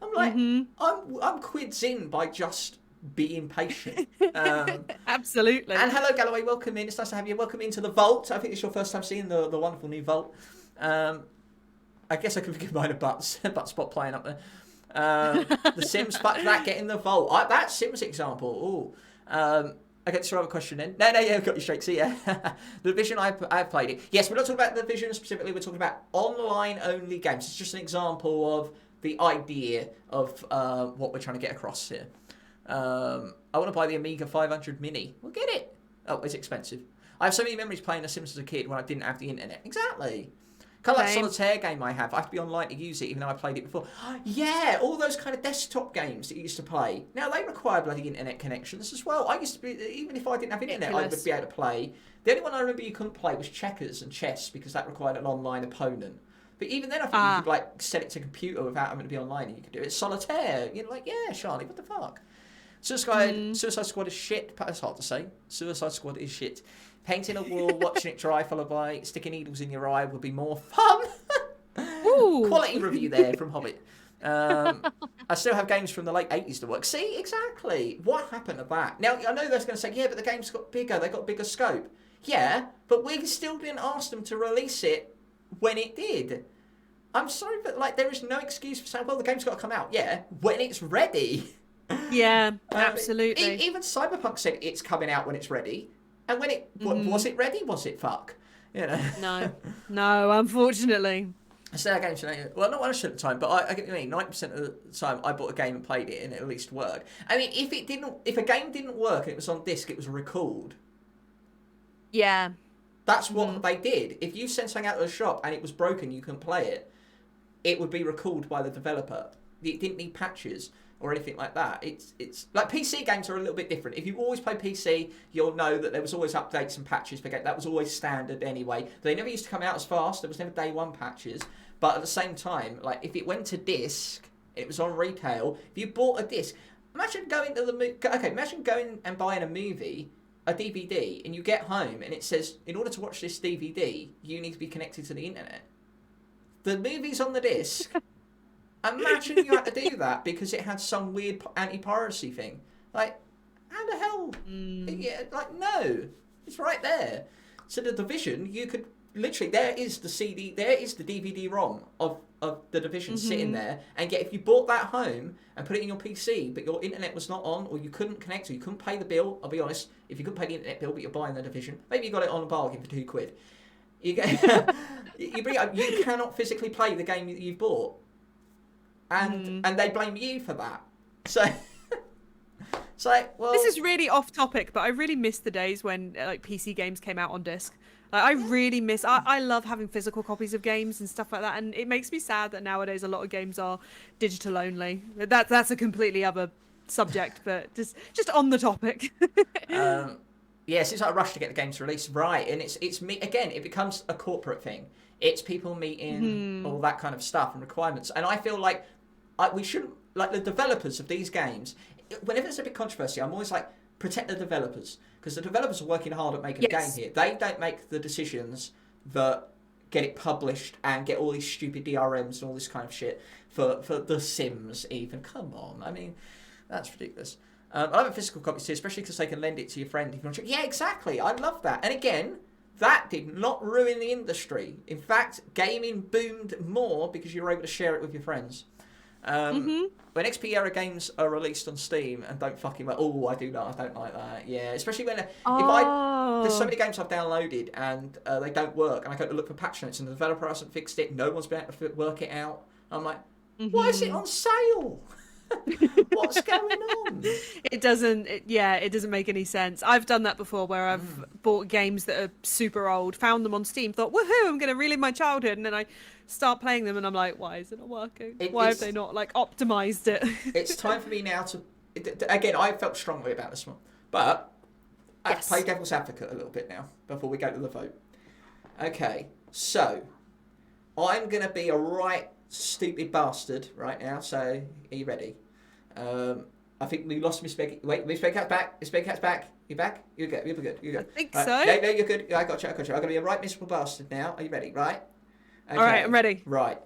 I'm like, I'm quids in by just being patient. Absolutely. And hello, Galloway. Welcome in. It's nice to have you. Welcome into the Vault. I think it's your first time seeing the wonderful new Vault. I guess I can forgive mine a butt spot playing up there. The Sims, fuck that, get in the Vault. That Sims example. I get to throw a question in. No, yeah, I've got you straight. So yeah, the Division, I've played it. Yes, we're not talking about the Division specifically. We're talking about online-only games. It's just an example of the idea of what we're trying to get across here. I want to buy the Amiga 500 Mini. We'll get it. Oh, it's expensive. I have so many memories playing The Sims as a kid when I didn't have the internet. Exactly. Kind of like solitaire game I have. I have to be online to use it, even though I played it before. Yeah, all those kind of desktop games that you used to play. Now, they require bloody internet connections as well. I used to be, even if I didn't have internet, I would be able to play. The only one I remember you couldn't play was checkers and chess, because that required an online opponent. But even then, I think you could like set it to computer without having to be online, and you could do it. Solitaire, you're like, yeah, Charlie, what the fuck? Suicide Squad is shit. That's hard to say. Suicide Squad is shit. Painting a wall, watching it dry, followed by sticking needles in your eye would be more fun. Ooh. Quality review there from Hobbit. I still have games from the late 80s to work. See, exactly. What happened to that? Now, I know they're going to say, yeah, but the games got bigger. They got bigger scope. Yeah, but we still didn't ask them to release it when it did. I'm sorry, but like there is no excuse for saying, well, the game's got to come out. Yeah, when it's ready. Yeah, absolutely. Even Cyberpunk said it's coming out when it's ready. And when it was it ready? Was it fuck? You know. No, unfortunately. So that game should, well, not 100% of the time, but I get what you mean. 90% of the time, I bought a game and played it, and it at least worked. I mean, if a game didn't work and it was on disc, it was recalled. Yeah. That's what they did. If you sent something out of the shop and it was broken, you couldn't play it, it would be recalled by the developer. It didn't need patches or anything like that. It's like PC games are a little bit different. If you've always played PC, you'll know that there was always updates and patches per game. That was always standard anyway. They never used to come out as fast. There was never day one patches. But at the same time, like if it went to disc, it was on retail, if you bought a disc, imagine going to imagine going and buying a movie, a DVD, and you get home and it says, in order to watch this DVD, you need to be connected to the internet. The movie's on the disc. Imagine you had to do that because it had some weird anti-piracy thing. Like, how the hell? Yeah, like, no, it's right there. So the Division, you could literally, there is the DVD-ROM of the Division sitting there, and yet if you bought that home and put it in your PC, but your internet was not on, or you couldn't connect, or you couldn't pay the bill, I'll be honest, if you couldn't pay the internet bill, but you're buying the Division, maybe you got it on a bargain for £2. You get, you bring it up, you cannot physically play the game that you've bought, and they blame you for that. So. It's like, well, this is really off topic, but I really miss the days when like PC games came out on disc. Like, I really miss. I love having physical copies of games and stuff like that, and it makes me sad that nowadays a lot of games are digital only. That's a completely other subject, but just on the topic. Yes, it's like a rush to get the games released, right? And it's me again. It becomes a corporate thing. It's people meeting all that kind of stuff and requirements, and I feel like we shouldn't, like, the developers of these games. Whenever there's a big controversy, I'm always like, protect the developers, because the developers are working hard at making a game here. They don't make the decisions that get it published and get all these stupid DRMs and all this kind of shit for The Sims even. Come on, I mean, that's ridiculous. I have a physical copy too, especially because they can lend it to your friend if you want to. Yeah, exactly. I love that. And again, that did not ruin the industry. In fact, gaming boomed more because you were able to share it with your friends. When XP era games are released on Steam and don't fucking like, I don't like that. Yeah, especially when there's so many games I've downloaded and they don't work, and I go to look for patch notes and the developer hasn't fixed it. No one's been able to work it out. I'm like, why is it on sale? What's going on? It doesn't make any sense. I've done that before, where I've bought games that are super old, found them on Steam, thought, woohoo, I'm going to relive my childhood, and then I start playing them and I'm like, why is it not working? Why have they not like optimized it? It's time for me now to, again, I felt strongly about this one, but I play devil's advocate a little bit now before we go to the vote. Okay, so I'm going to be a right stupid bastard right now, so are you ready? I think we lost Miss Meggie. Wait, Miss MissMeggieCat's back. Miss MissMeggieCat's back. You back? You're good. You're good. You're good. I think right. so. No, you're good. I got you. I'm going to be a right miserable bastard now. Are you ready? Right? Okay. All right, I'm ready. Right.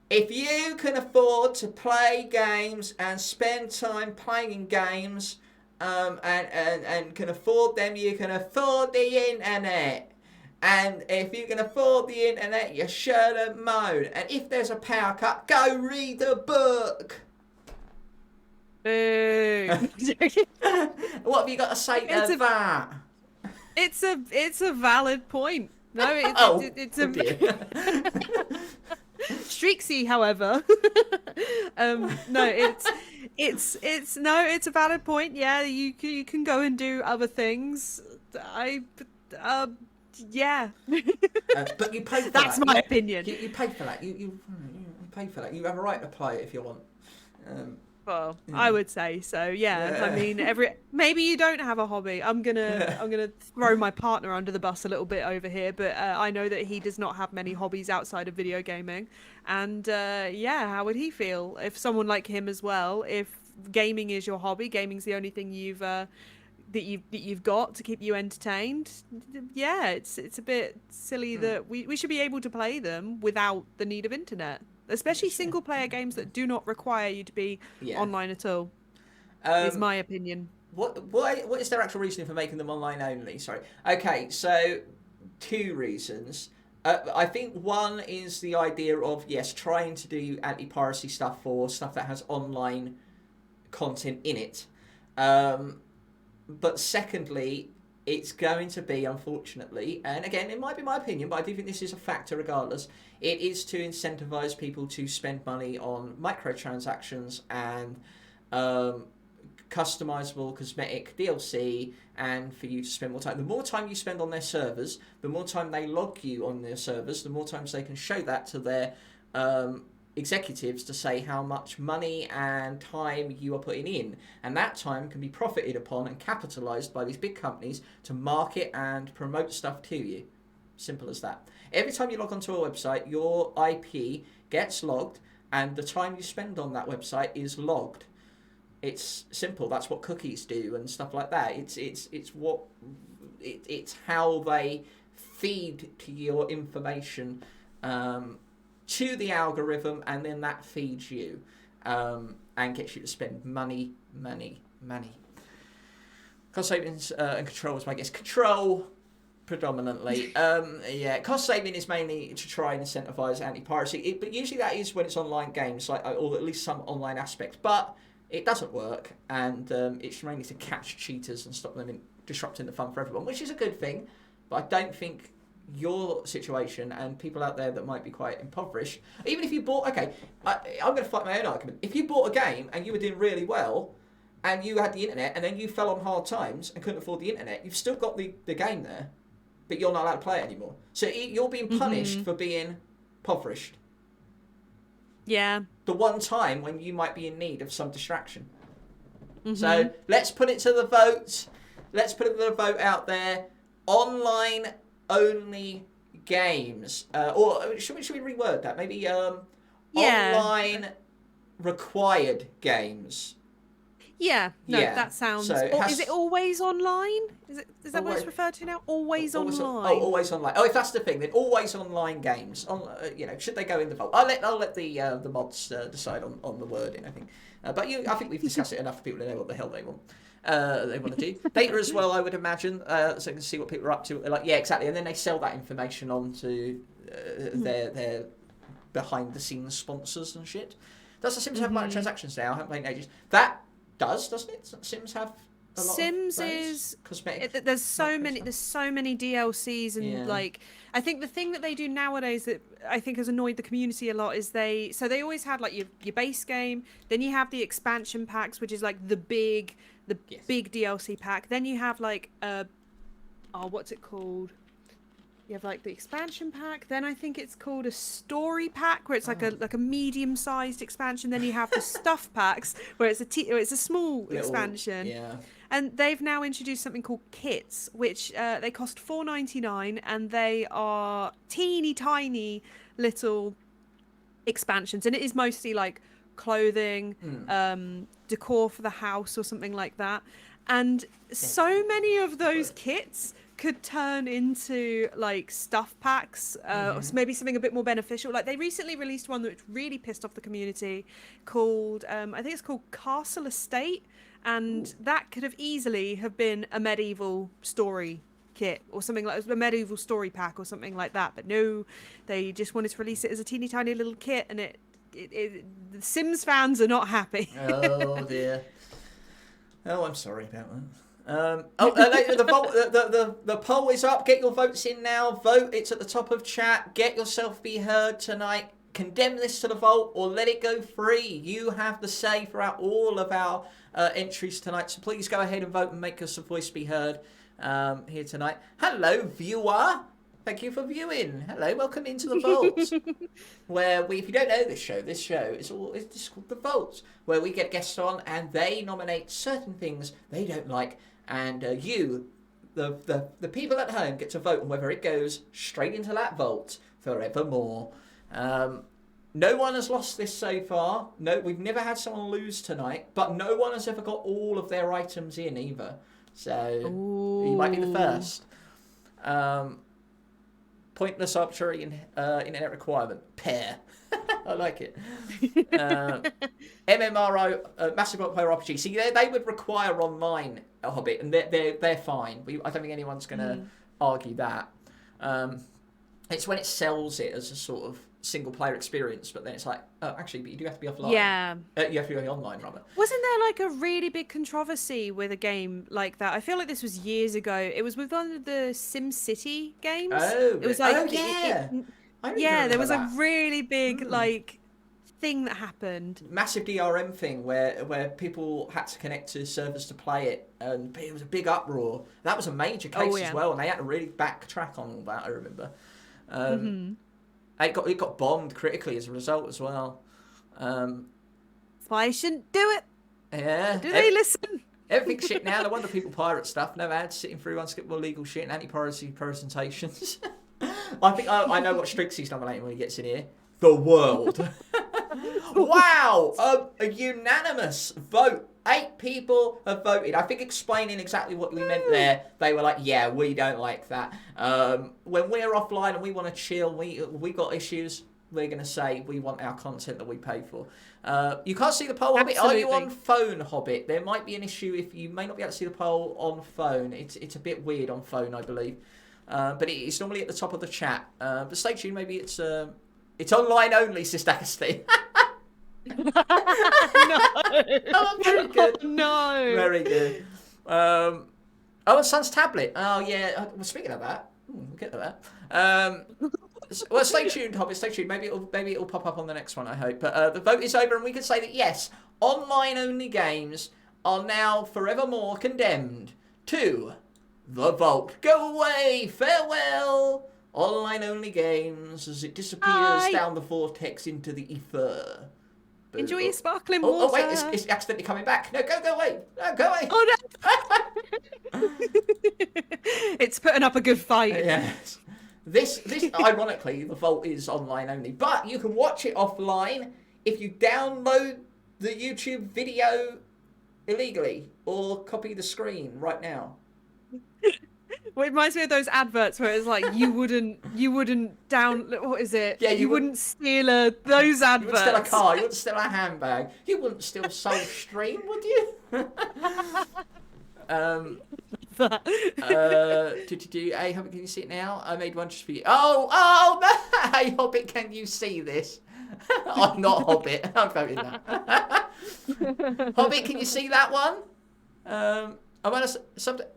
If you can afford to play games and spend time playing games, and can afford them, you can afford the internet. And if you can afford the internet, you shouldn't moan. And if there's a power cut, go read a book. Boo. What have you got to say to that? It's a valid point. No, it's a Streaksy, however. No, it's a valid point. Yeah, you can go and do other things. Yeah. But you pay for that. That's my opinion. You pay for that. You pay for that. You have a right to play it if you want. Well, I would say so. Yeah. I mean, maybe you don't have a hobby. I'm gonna throw my partner under the bus a little bit over here, but I know that he does not have many hobbies outside of video gaming. And how would he feel if someone like him as well? If gaming is your hobby, gaming's the only thing you've got to keep you entertained. Yeah, it's a bit silly that we should be able to play them without the need of internet. Especially single player games that do not require you to be online at all. Is my opinion. What is their actual reasoning for making them online only? Sorry. Okay, so 2 reasons. I think one is the idea of, trying to do anti-piracy stuff for stuff that has online content in it. But secondly, it's going to be, unfortunately, and again, it might be my opinion, but I do think this is a factor regardless, it is to incentivize people to spend money on microtransactions and customizable cosmetic DLC, and for you to spend more time. The more time you spend on their servers, the more time they log you on their servers, the more times they can show that to their executives to say how much money and time you are putting in, and that time can be profited upon and capitalized by these big companies to market and promote stuff to you. Simple as that. Every time you log onto a website, your IP gets logged and the time you spend on that website is logged. It's simple. That's what cookies do and stuff like that. It's how they feed to your information to the algorithm, and then that feeds you and gets you to spend money. Cost savings and control is my guess. Control predominantly. Cost saving is mainly to try and incentivize anti-piracy, but usually that is when it's online games, or at least some online aspects. But it doesn't work, and it's mainly to catch cheaters and stop them disrupting the fun for everyone, which is a good thing. But I don't think your situation and people out there that might be quite impoverished, even if you bought, I'm going to fight my own argument. If you bought a game and you were doing really well, and you had the internet, and then you fell on hard times and couldn't afford the internet, you've still got the game there, but you're not allowed to play it anymore. So you're being punished for being impoverished. Yeah. The one time when you might be in need of some distraction. So let's put it to the vote. Let's put it to the vote out there. Online only games. Or should we reword that? Maybe online required games. Yeah, that sounds... So is it always online? Is that what it's referred to now? Always online? Always online. Oh, if that's the thing, then always online games. Should they go in the vote? I'll let the mods decide on the wording, I think. But I think we've discussed it enough for people to know what the hell they want. They want to do. Data as well, I would imagine, so you can see what people are up to. Like, yeah, exactly. And then they sell that information on to their behind-the-scenes sponsors and shit. Does The Sims have microtransactions now? I haven't played in ages. That doesn't it? Sims have a lot Sims of is cosmetic. There's so many DLCs and I think the thing that they do nowadays that I think has annoyed the community a lot is they always had like your base game, then you have the expansion packs, which is like the big DLC pack. Then you have like what's it called? You have like the expansion pack. Then I think it's called a story pack, where it's like a medium-sized expansion. Then you have the stuff packs, where it's a small expansion. Yeah. And they've now introduced something called kits, which they cost $4.99, and they are teeny tiny little expansions, and it is mostly like clothing, decor for the house, or something like that. And so many of those kits could turn into like stuff packs, or maybe something a bit more beneficial. Like they recently released one that really pissed off the community called I think it's called Castle Estate, and that could have easily have been a medieval story kit or something, like a medieval story pack or something like that. But no, they just wanted to release it as a teeny tiny little kit, and the Sims fans are not happy. Oh dear. Oh, I'm sorry about that. The poll is up. Get your votes in now. Vote. It's at the top of chat. Get yourself be heard tonight. Condemn this to the vote or let it go free. You have the say throughout all of our entries tonight. So please go ahead and vote and make us a voice be heard here tonight. Hello, viewer. Thank you for viewing. Hello, welcome into the Vault, where if you don't know this show is it's called the Vault, where we get guests on and they nominate certain things they don't like, and you, the people at home, get to vote on whether it goes straight into that vault forevermore. No one has lost this so far. No, we've never had someone lose tonight, but no one has ever got all of their items in either. So you might be the first. Pointless, arbitrary internet requirement. Pair. I like it. MMRO, massive multiplayer RPG. See, they would require online a Hobbit, and they're fine. I don't think anyone's going to argue that. It's when it sells it as a sort of single player experience, but then it's like, oh, actually, but you do have to be offline. Yeah. You have to be online, rather. Wasn't there like a really big controversy with a game like that? I feel like this was years ago. It was with one of the SimCity games. Oh, it was like, there was that. A really big like thing that happened. Massive DRM thing where people had to connect to servers to play it, and it was a big uproar. That was a major case as well, and they had to really backtrack on all that. I remember. It got bombed critically as a result as well. That's why I shouldn't do it. Yeah. Do they listen? Everything's shit now. No wonder people pirate stuff. No ads sitting through unskippable legal shit and anti-piracy presentations. I think I know what Strixie's nominating when he gets in here. The world. Wow! A unanimous vote. 8 people have voted. I think explaining exactly what we meant there, they were like, yeah, we don't like that. When we're offline and we want to chill, we got issues, we're going to say we want our content that we pay for. You can't see the poll, Hobbit. Absolutely. Are you on phone, Hobbit? There might be an issue if you may not be able to see the poll on phone. It's a bit weird on phone, I believe. But it's normally at the top of the chat. But stay tuned, maybe it's online only, Sister Agustin. No. Oh, very good. No. Very good. And Son's tablet. Oh, yeah. Well, speaking of that, we'll get to that. Well, stay tuned, Hobbit. Stay tuned. Maybe it'll pop up on the next one, I hope. But the vote is over, and we can say that, yes, online-only games are now forevermore condemned to the vault. Go away. Farewell. Online-only games as it disappears down the vortex into the ether. Enjoy your sparkling water. Oh, wait, it's accidentally coming back. No, go away. No, go away. Oh, no. It's putting up a good fight. Yes. This, ironically, the vault is online only. But you can watch it offline if you download the YouTube video illegally or copy the screen right now. Well, it reminds me of those adverts where it's like you wouldn't what is it? Yeah, you wouldn't steal those adverts. You wouldn't steal a car, you wouldn't steal a handbag, you wouldn't steal Soul Stream, would you? Hey, Hobbit, can you see it now? I made one just for you. Oh, no! Hey, Hobbit, can you see this? I'm not Hobbit. I'm voting that. Hobbit, can you see that one? I'm on something.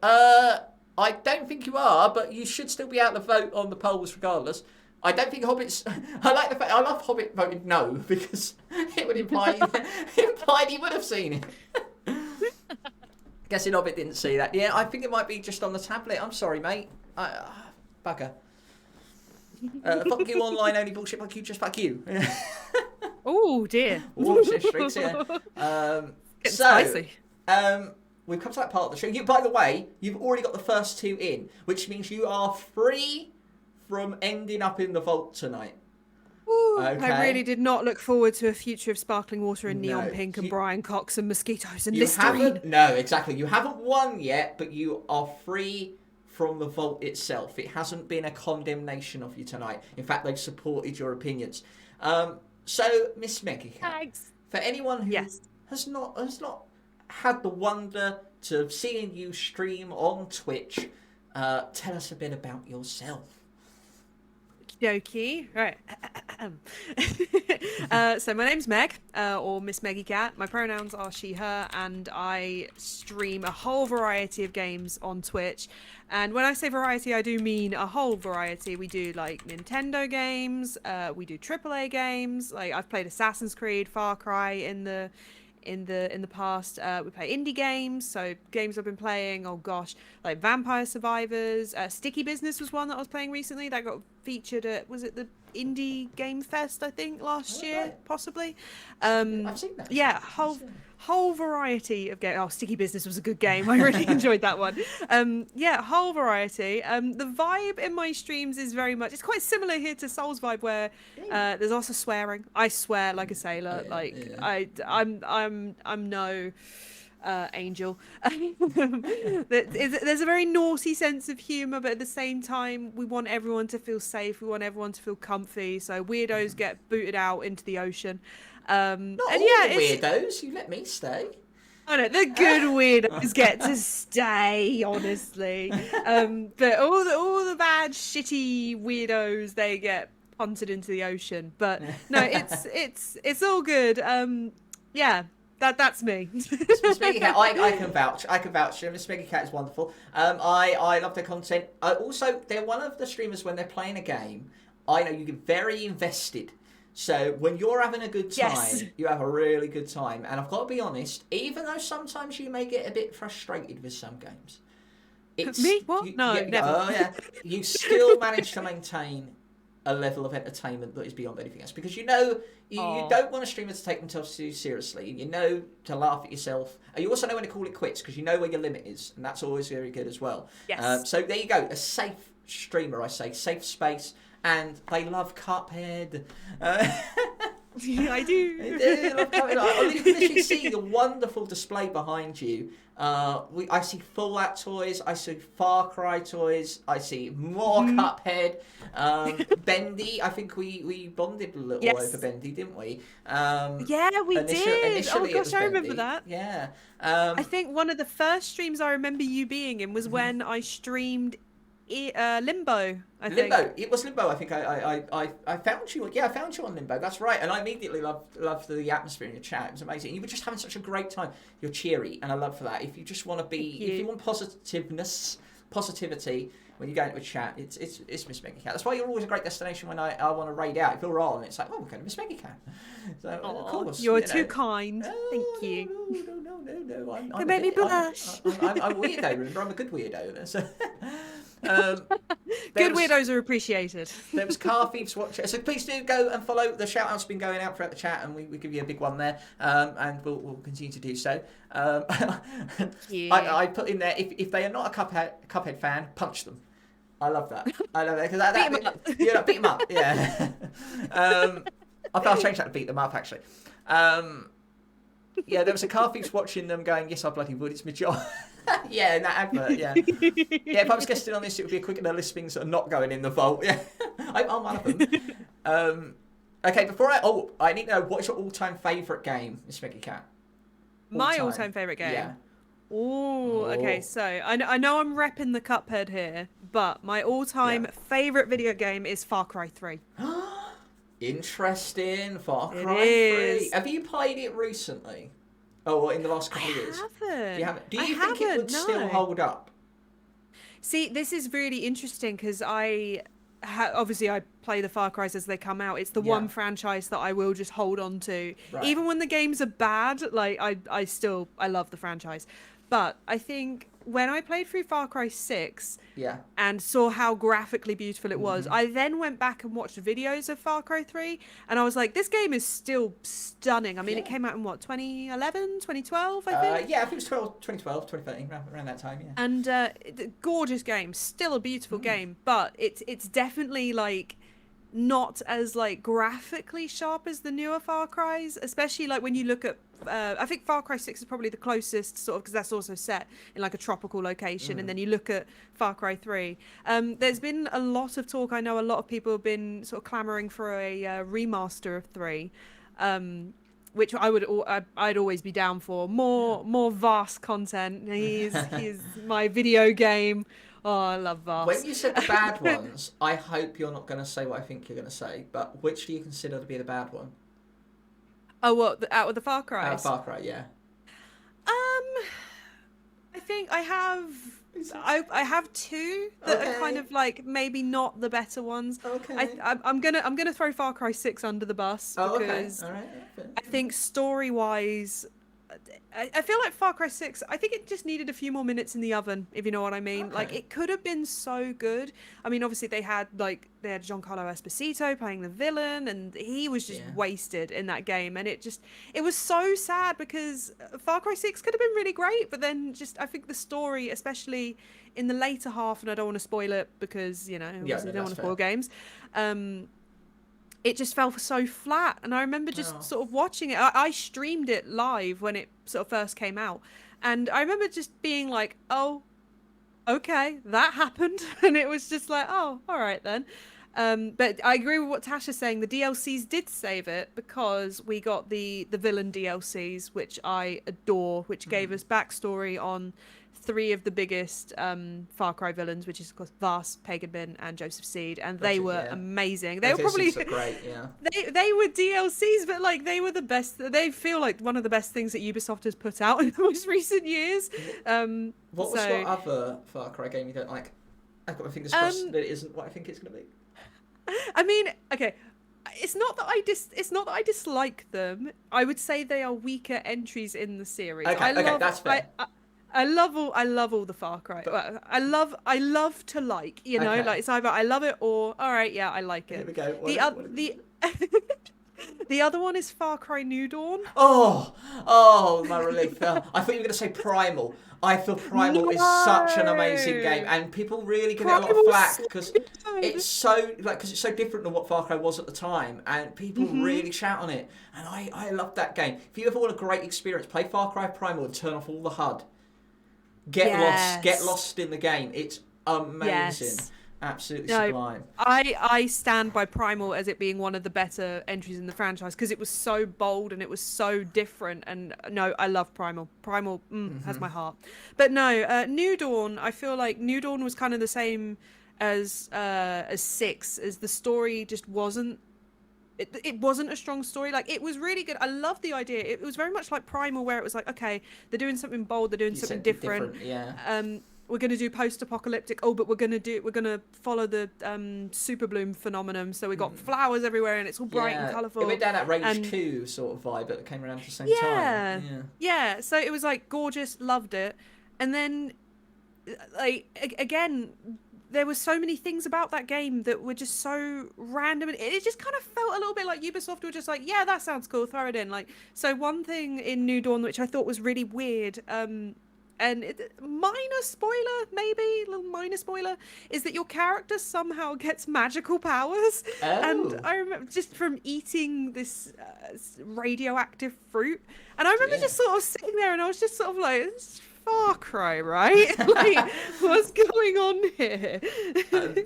I don't think you are, but you should still be able to vote on the polls regardless. I don't think Hobbit's. I like the fact. I love Hobbit voting no because it would imply he would have seen it. Guessing Hobbit didn't see that. Yeah, I think it might be just on the tablet. I'm sorry, mate. Bugger. Fuck you, online only bullshit. Fuck you, just fuck you. Oh dear. Oh, shit, streaks, yeah. Spicy. We've come to that part of the show. By the way, you've already got the first 2 in, which means you are free from ending up in the vault tonight. Ooh, Okay. I really did not look forward to a future of sparkling water and neon pink and Brian Cox and mosquitoes and Listerine. No, exactly. You haven't won yet, but you are free from the vault itself. It hasn't been a condemnation of you tonight. In fact, they've supported your opinions. So, MissMeggieCat, Thanks. for anyone who has not had the wonder to seeing you stream on Twitch, tell us a bit about yourself. Okie dokie. Right. So my name's Meg, or MissMeggieCat. My pronouns are she, her, and I stream a whole variety of games on Twitch. And when I say variety, I do mean a whole variety. We do like Nintendo games, we do AAA games. Like I've played Assassin's Creed, Far Cry in the past. We play indie games, so games I've been playing, oh gosh, like Vampire Survivors. Sticky Business was one that I was playing recently that got featured at, was it the Indie Game Fest, I think, last year, possibly? I've seen that. Yeah, whole variety of games. Oh, Sticky Business was a good game. I really enjoyed that one. Yeah, whole variety. The vibe in my streams is very much, it's quite similar here to Soul's vibe, where there's also swearing. I swear like a sailor. I'm no angel. There's a very naughty sense of humour, but at the same time, we want everyone to feel safe. We want everyone to feel comfy. So weirdos get booted out into the ocean. Not and all yeah, the weirdos. You let me stay. I know the good weirdos get to stay, honestly. But all the bad, shitty weirdos, they get punted into the ocean. But no, it's all good. Yeah. That's me. MissMeggieCat, I can vouch. MissMeggieCat is wonderful. I love their content. Also, they're one of the streamers when they're playing a game. I know you get very invested. So when you're having a good time, you have a really good time. And I've got to be honest, even though sometimes you may get a bit frustrated with some games, me? What? Never. Oh yeah, you still manage to maintain a level of entertainment that is beyond anything else, because you know you don't want a streamer to take themselves too seriously. You know to laugh at yourself. You also know when to call it quits, because you know where your limit is, and that's always very good as well. Yes. So there you go, a safe streamer, I say, safe space, and they love Cuphead. I do. I do love coming up. You can literally see the wonderful display behind you. I see Fallout toys, I see Far Cry toys, I see more Cuphead. Bendy, I think we bonded a little over Bendy, didn't we? Yeah, we did. Initially Oh gosh, I remember that. Yeah. I think one of the first streams I remember you being in was when I streamed Limbo. Limbo. It was Limbo. I think I found you. Yeah, I found you on Limbo. That's right. And I immediately loved the atmosphere in your chat. It was amazing. And you were just having such a great time. You're cheery, and I love for that. If you just want to be, if you want positivity when you go into a chat, it's MissMeggieCat. That's why you're always a great destination when I want to raid out. If you're on, it's like, oh, we're going to MissMeggieCat. So of course, you're too kind. Thank you. No. I'm you make me blush. I'm a weirdo. Remember, I'm a good weirdo. So, good weirdos are appreciated. There was Car Thieves watching. So please do go and follow. The shout outs have been going out throughout the chat, and we give you a big one there. And we'll continue to do so. I put in there, if they are not a Cuphead fan, punch them. I love that. I love that because beat them up. Yeah. I'll change that to beat them up actually. Yeah, there was a Car Thieves watching them going, yes, I bloody would. It's my job. Yeah, in that advert. Yeah. Yeah, if I was guesting on this, it would be a quick and list things that are not going in the vault. Yeah, I'm one of them. Okay, before I need to know, what's your all-time favourite game, MissMeggieCat? My all-time favourite game. Yeah. Ooh, okay, so I know I'm repping the Cuphead here, but my all-time favourite video game is Far Cry 3. Interesting. Far Cry 3. Have you played it recently? Oh, in the last couple of years? You haven't? Do you think it would still hold up? See, this is really interesting because obviously I play the Far Cry's as they come out. It's the one franchise that I will just hold on to. Right. Even when the games are bad, like I love the franchise. But I think when I played through Far Cry 6 and saw how graphically beautiful it was, I then went back and watched videos of Far Cry 3 and I was like, this game is still stunning. I mean, it came out in what, 2011, 2012, I think? Yeah, I think it was 2012, 2013, around that time, yeah. And gorgeous game, still a beautiful game, but it's definitely like not as like graphically sharp as the newer Far Cry's, especially like when you look at I think Far Cry 6 is probably the closest sort of, because that's also set in like a tropical location, and then you look at Far Cry 3. There's been a lot of talk. I know a lot of people have been sort of clamoring for a remaster of 3, which I'd always be down for. More vast content. He's my video game. Oh, I love vast. When you said the bad ones, I hope you're not going to say what I think you're going to say, but which do you consider to be the bad one? Oh, what, out of the Far Cry? Far Cry, yeah. I think I have two that are kind of like maybe not the better ones. Okay. I'm gonna throw Far Cry 6 under the bus because all right. I think story-wise, I feel like Far Cry 6, I think it just needed a few more minutes in the oven, if you know what I mean. Okay. Like, it could have been so good. I mean, obviously, they had Giancarlo Esposito playing the villain, and he was just wasted in that game. And it was so sad because Far Cry 6 could have been really great, but then I think the story, especially in the later half, and I don't want to spoil it because, you know, I don't want to spoil games, it just fell so flat. And I remember just sort of watching it. I streamed it live when it sort of first came out. And I remember just being like, oh, okay, that happened. And it was just like, oh, all right then. But I agree with what Tasha's saying. The DLCs did save it because we got the villain DLCs, which I adore, which gave us backstory on 3 of the biggest Far Cry villains, which is of course Vast, Pagan Min, and Joseph Seed, and they were amazing. They were probably great, yeah. They were DLCs, but like they were the best. They feel like one of the best things that Ubisoft has put out in the most recent years. What was your other Far Cry game you don't like? I've got my fingers crossed that it isn't what I think it's going to be. I mean, okay. It's not that I dislike them. I would say they are weaker entries in the series. Okay, that's fair. I love all the Far Cry. But, I love to like, you know, like it's either I love it or all right, yeah, I like it. Here we go. The other one is Far Cry New Dawn. Oh, my relief. I thought you were going to say Primal. I feel Primal is such an amazing game, and people really give it a lot of flack because it's so because it's so different than what Far Cry was at the time, and people really shout on it. And I love that game. If you ever want a great experience, play Far Cry Primal and turn off all the HUD. Get lost in the game. It's amazing. Yes. Absolutely sublime. I stand by Primal as it being one of the better entries in the franchise because it was so bold and it was so different. And no, I love Primal. Primal has my heart. But no, New Dawn. I feel like New Dawn was kind of the same as 6, as the story just wasn't. It wasn't a strong story. Like, it was really good. I love the idea. It was very much like Primal, where it was like, okay, they're doing something bold, they're doing something different. Yeah. We're going to do post-apocalyptic. Oh, but we're going to follow the super bloom phenomenon. So we got flowers everywhere, and it's all bright and colourful. It went down that Rage 2 sort of vibe, but it came around at the same time. Yeah. So it was like gorgeous, loved it, and then like again, there were so many things about that game that were just so random, and it just kind of felt a little bit like Ubisoft were just like, yeah, that sounds cool, throw it in. Like, so one thing in New Dawn which I thought was really weird, and minor spoiler, maybe a little minor spoiler, is that your character somehow gets magical powers. And I remember just from eating this radioactive fruit, and I remember just sort of sitting there, and I was just sort of like, it's Far Cry, right? Like, what's going on here?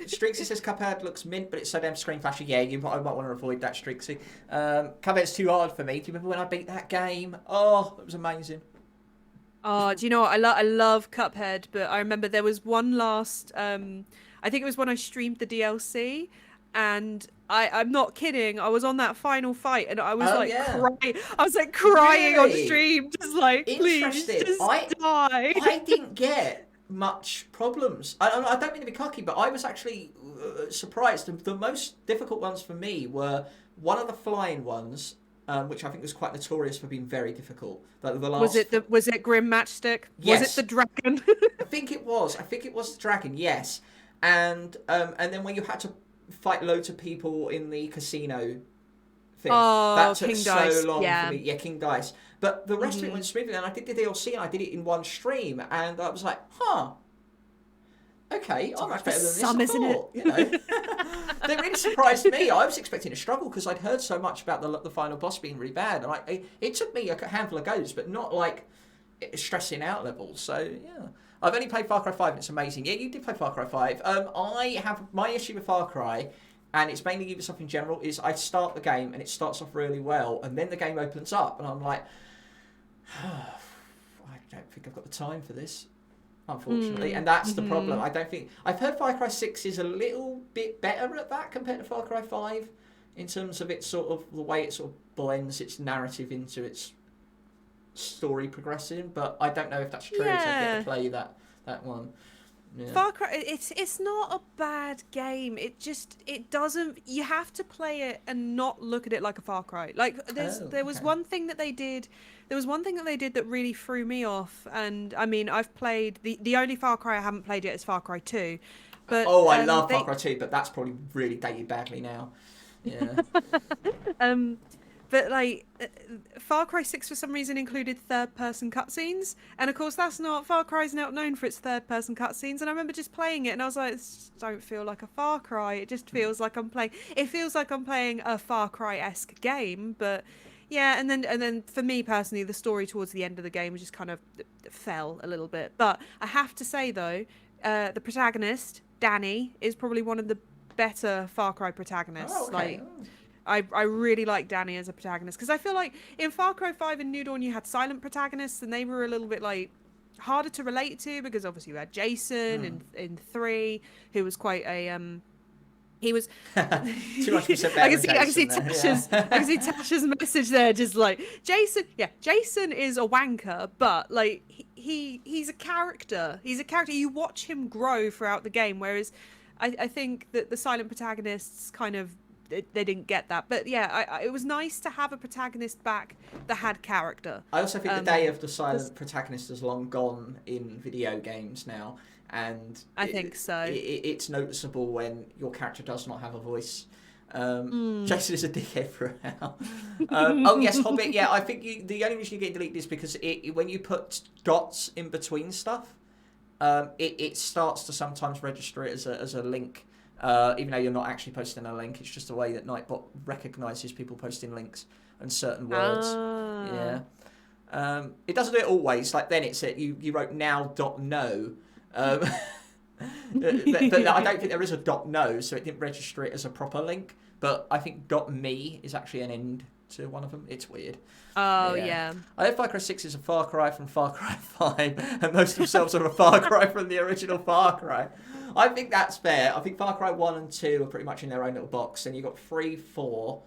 Strixie says Cuphead looks mint, but it's so damn screen flashy. Yeah, I might want to avoid that, Strixie. Cuphead's too hard for me. Do you remember when I beat that game? Oh, it was amazing. Oh, do you know what? I love Cuphead, but I remember there was one last, I think it was when I streamed the DLC, and I'm not kidding, I was on that final fight, and I was crying. I was like crying on stream, just like, please, just die. I didn't get much problems. I don't mean to be cocky, but I was actually surprised. The most difficult ones for me were one of the flying ones, which I think was quite notorious for being very difficult. Like the last... Was it Grim Matchstick? Yes. Was it the dragon? I think it was the dragon. Yes, and then when you had to fight loads of people in the casino thing, that took King Dice. so long for me. Yeah, King Dice. But the rest of it went smoothly, and I did the DLC, and I did it in one stream, and I was like, okay, I'm much better than this. Isn't it? You know, they really surprised me. I was expecting a struggle because I'd heard so much about the final boss being really bad, and it took me a handful of goes, but not like stressing out levels. So yeah, I've only played Far Cry 5, and it's amazing. Yeah, you did play Far Cry 5. I have my issue with Far Cry, and it's mainly Ubisoft in general. Is I start the game and it starts off really well, and then the game opens up, and I'm like, I don't think I've got the time for this. Unfortunately, and that's the problem. I don't think I've heard Far Cry 6 is a little bit better at that compared to Far Cry 5 in terms of its sort of the way it sort of blends its narrative into its story progressing. But I don't know if that's true. So I get to play that one. Yeah. Far Cry, it's not a bad game. It doesn't. You have to play it and not look at it like a Far Cry. Like there was one thing that they did. There was one thing that they did that really threw me off. And I mean, I've played the only Far Cry I haven't played yet is Far Cry 2. But I love Far Cry 2, but that's probably really dated badly now. Yeah. But like Far Cry 6 for some reason included third-person cutscenes, and of course that's not Far Cry's not known for its third-person cutscenes. And I remember just playing it, and I was like, this don't feel like a Far Cry. It just feels like I'm playing. It feels like I'm playing a Far Cry-esque game, but yeah. And then for me personally, the story towards the end of the game just kind of fell a little bit. But I have to say though, the protagonist Danny is probably one of the better Far Cry protagonists. Oh, okay. I really like Danny as a protagonist, because I feel like in Far Cry 5 and New Dawn you had silent protagonists, and they were a little bit like harder to relate to, because obviously you had Jason in 3, who was quite a he was 200% better. I can see Tasha's message there, just like Jason is a wanker, but like he's a character. He's a character. You watch him grow throughout the game, whereas I think that the silent protagonists kind of they didn't get that. But yeah, it was nice to have a protagonist back that had character. I also think the day of the silent protagonist is long gone in video games now, and I think so. It's noticeable when your character does not have a voice. Jason is a dickhead for now. Oh yes, Hobbit. Yeah, I think the only reason you get deleted is because when you put dots in between stuff, it starts to sometimes register it as a link. even though you're not actually posting a link. It's just a way that Nightbot recognises people posting links and certain words. Yeah. It doesn't do it always. Like then it's you wrote now.no. But I don't think there is a .no, so it didn't register it as a proper link. But I think .me is actually an end to one of them. It's weird. Oh, yeah. I know Far Cry 6 is a Far Cry from Far Cry 5, and most themselves are a Far Cry from the original Far Cry. I think that's fair. I think Far Cry 1 and 2 are pretty much in their own little box, and you've got 3, 4,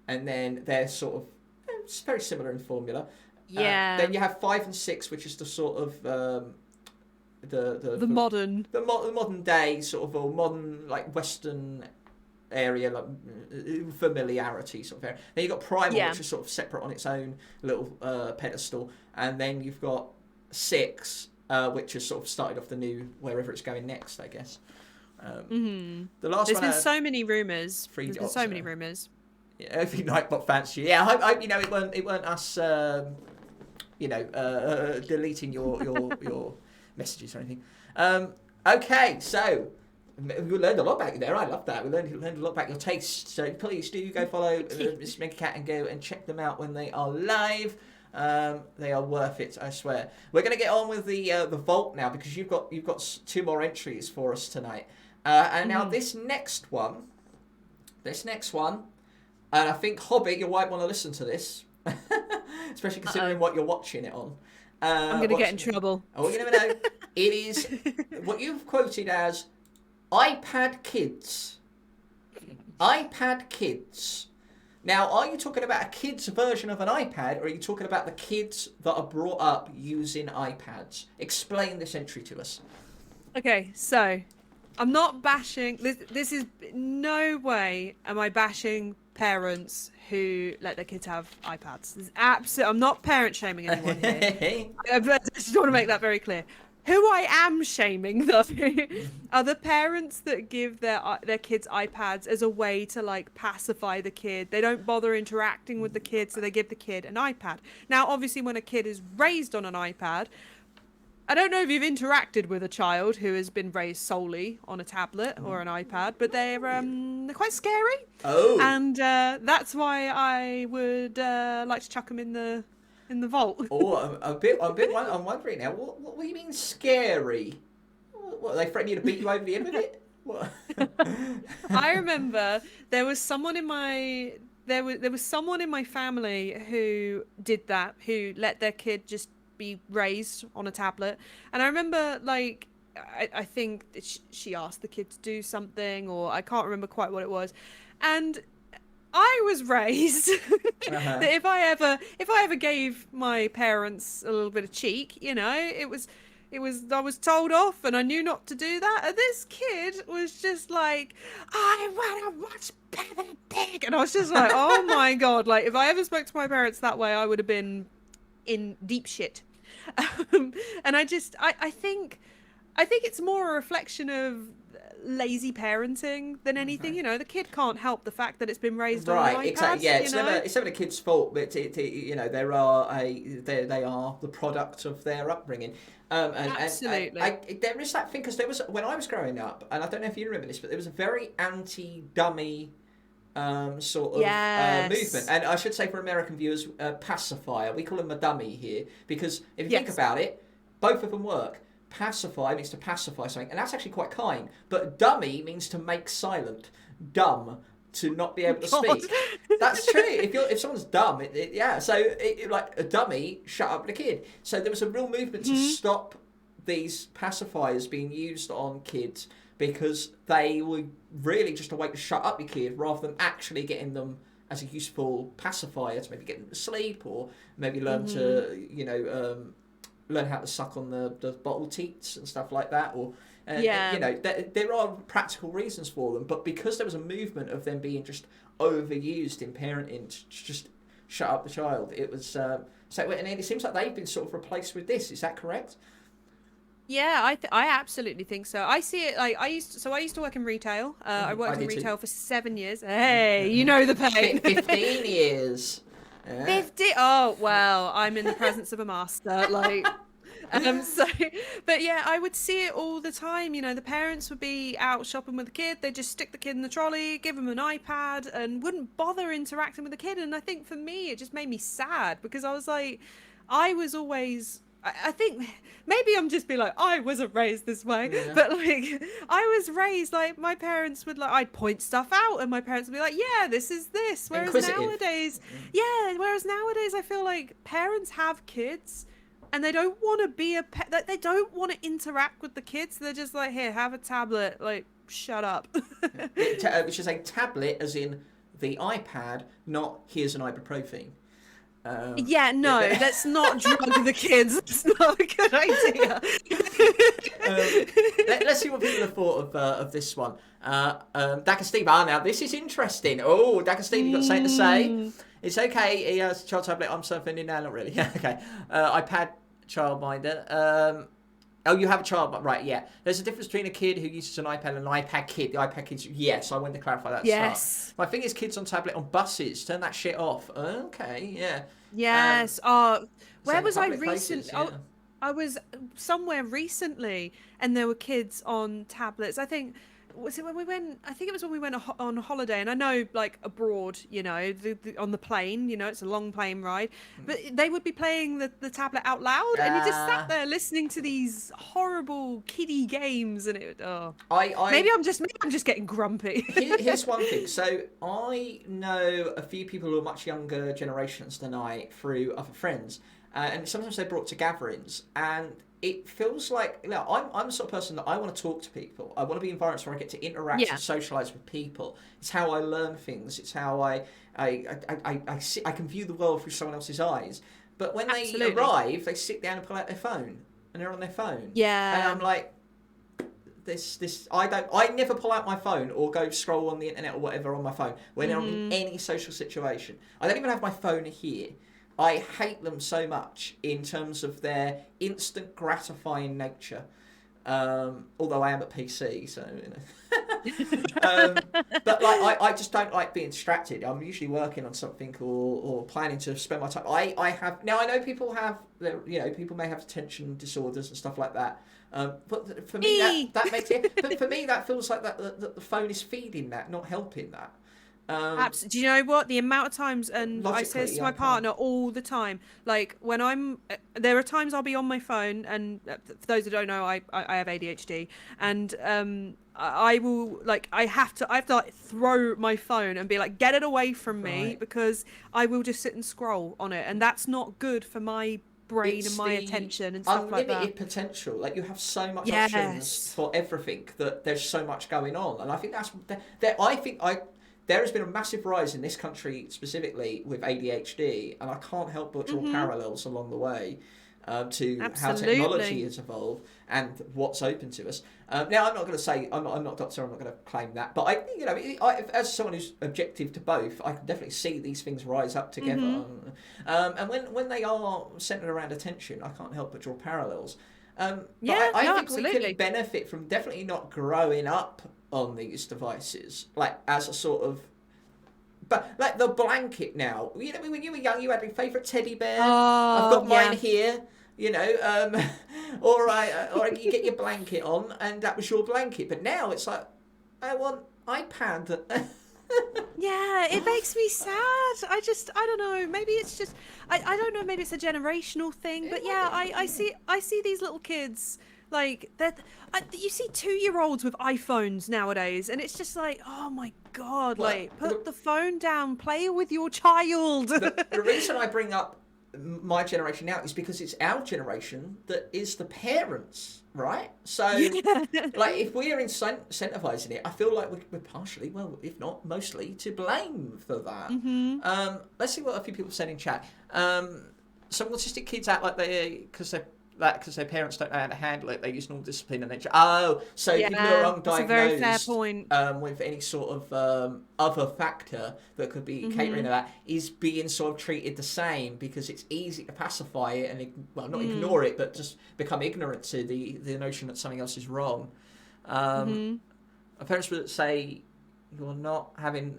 and then they're sort of it's very similar in formula. Yeah. Then you have 5 and 6, which is the sort of the modern day sort of, or modern like Western area, like familiarity sort of area. Then you've got Primal, which is sort of separate on its own little pedestal, and then you've got 6, which has sort of started off the new wherever it's going next, I guess. The last There's one. Been so many rumours. There's been so many rumours. Yeah, every Nightbot fancy. Yeah, I hope it weren't us. Deleting your messages or anything. Okay, so we learned a lot back there. I love that. We learned a lot about your taste. So please do go follow MissMeggieCat and go and check them out when they are live. They are worth it, I swear. We're going to get on with the vault now because you've got 2 more entries for us tonight. And now this next one, and I think Hobbit, you might want to listen to this, especially considering what you're watching it on. I'm going to get in trouble. Oh, you never know. It is what you've quoted as iPad Kids. iPad Kids. Now, are you talking about a kid's version of an iPad, or are you talking about the kids that are brought up using iPads? Explain this entry to us. Okay, so I'm not bashing. This is no way am I bashing parents who let their kids have iPads. I'm not parent shaming anyone here. I just want to make that very clear. Who I am shaming, though, are the parents that give their kids iPads as a way to, like, pacify the kid. They don't bother interacting with the kid, so they give the kid an iPad. Now, obviously, when a kid is raised on an iPad, I don't know if you've interacted with a child who has been raised solely on a tablet or an iPad, but they're quite scary. Oh. And that's why I would like to chuck them in the vault. Oh, I'm wondering now. What do you mean scary? What, are they threatening you to beat you over the head with it? What? I remember there was someone in my family who did that, who let their kid just be raised on a tablet. And I remember, like, I think she asked the kid to do something, or I can't remember quite what it was. And I was raised that if I ever gave my parents a little bit of cheek, you know, it was I was told off, and I knew not to do that. And this kid was just like, I want to watch Peppa Pig, and I was just like, oh my god! Like, if I ever spoke to my parents that way, I would have been in deep shit. And I think it's more a reflection of lazy parenting than anything. You know, the kid can't help the fact that it's been raised on an iPad. Exactly. Yeah, it's never the kid's fault, but you know, they are the product of their upbringing. Absolutely. And there is that thing, because there was, when I was growing up, and I don't know if you remember this, but there was a very anti-dummy sort of movement. And I should say, for American viewers, pacifier. We call him a dummy here, because if you think about it, both of them work. Pacify means to pacify something, and that's actually quite kind. But dummy means to make silent. Dumb, to not be able to speak. That's true. If someone's dumb, So like a dummy, shut up the kid. So there was a real movement to stop these pacifiers being used on kids, because they were really just a way to shut up your kid rather than actually getting them as a useful pacifier to maybe get them to sleep, or maybe learn to learn how to suck on the bottle teats and stuff like that, or you know, there are practical reasons for them, but because there was a movement of them being just overused in parenting to just shut up the child, it was and it seems like they've been sort of replaced with this. Is that correct? Yeah, I absolutely think so. I see it like I used to work in retail. I worked in retail for 7 years. Hey, you know the pain. 15 years. 50. Oh well, I'm in the presence of a master. Like, So, but yeah, I would see it all the time. You know, the parents would be out shopping with the kid. They'd just stick the kid in the trolley, give him an iPad, and wouldn't bother interacting with the kid. And I think for me, it just made me sad because I was like, I was always. I think maybe I'm just being like, I wasn't raised this way, but like I was raised like my parents would like, I'd point stuff out and my parents would be like, yeah, this is this. Whereas nowadays, whereas nowadays I feel like parents have kids and they don't want to be they don't want to interact with the kids. They're just like, here, have a tablet, like shut up. Which is a tablet as in the iPad, not here's an ibuprofen. Let's not drug the kids. It's not a good idea. Let's see what people have thought of this one. Daka Steve, now this is interesting. Oh, Daka Steve, you've got something to say? It's okay. He has a child tablet. I'm surfing in now, not really. Okay. iPad childminder. Oh, you have a child, right? Yeah. There's a difference between a kid who uses an iPad and an iPad kid. The iPad kids, yes, I wanted to clarify that. Yes. My thing is kids on tablet on buses. Turn that shit off. Okay, yeah. Yes. Where was I recently? I was somewhere recently, and there were kids on tablets. I think. Was it when we went? I think it was when we went on holiday, and I know, like abroad, you know, on the plane, you know, it's a long plane ride, but they would be playing the tablet out loud, and you just sat there listening to these horrible kiddie games, and it. Maybe I'm just getting grumpy. Here's one thing. So I know a few people who are much younger generations than I through other friends, and sometimes they're brought to gatherings, and it feels like, you know, I'm the sort of person that I want to talk to people. I want to be in environments where I get to interact and socialise with people. It's how I learn things. It's how I can view the world through someone else's eyes. But when they arrive, they sit down and pull out their phone, and they're on their phone. Yeah. And I'm like, I never pull out my phone or go scroll on the internet or whatever on my phone when I'm in any social situation. I don't even have my phone here. I hate them so much in terms of their instant gratifying nature. Although I am at PC, so you know. But like I just don't like being distracted. I'm usually working on something or planning to spend my time. I have now. I know people have, you know, people may have attention disorders and stuff like that. But for me, that makes it. But for me, that feels like that the phone is feeding that, not helping that. Absolutely. Do you know what? The amount of times, and I say this to my partner all the time, like when there are times I'll be on my phone, and for those who don't know, I have ADHD, and I will, like, I have to like, throw my phone and be like, get it away from me, because I will just sit and scroll on it, and that's not good for my brain and my attention and stuff like that. Unlimited potential. Like, you have so much options for everything that there's so much going on, and I think there has been a massive rise in this country specifically with ADHD, and I can't help but draw parallels along the way to how technology has evolved and what's open to us. Now, I'm not going to say I'm not a doctor. I'm not going to claim that, but as someone who's objective to both, I can definitely see these things rise up together. And when they are centered around attention, I can't help but draw parallels. I think we can benefit from definitely not growing up on these devices, like as a sort of, but like the blanket now. You know, when you were young, you had your favourite teddy bear. I've got mine here. You know, or you get your blanket on, and that was your blanket. But now it's like, I want iPad. Yeah, it makes me sad. I don't know. Maybe it's just, I don't know. Maybe it's a generational thing. But yeah, I see these little kids. Like, you see 2-year-olds with iPhones nowadays, and it's just like, oh my God, like, put the phone down, play with your child. The reason I bring up my generation now is because it's our generation that is the parents, right? So, like, if we're incentivizing it, I feel like we're partially, well, if not mostly, to blame for that. Let's see what a few people said in chat. Some autistic kids act like because their parents don't know how to handle it, they use normal discipline and they people who are undiagnosed, that's a very fair point. With any sort of other factor that could be catering to that, is being sort of treated the same because it's easy to pacify it and not ignore it, but just become ignorant to the notion that something else is wrong. Parents would say you're not having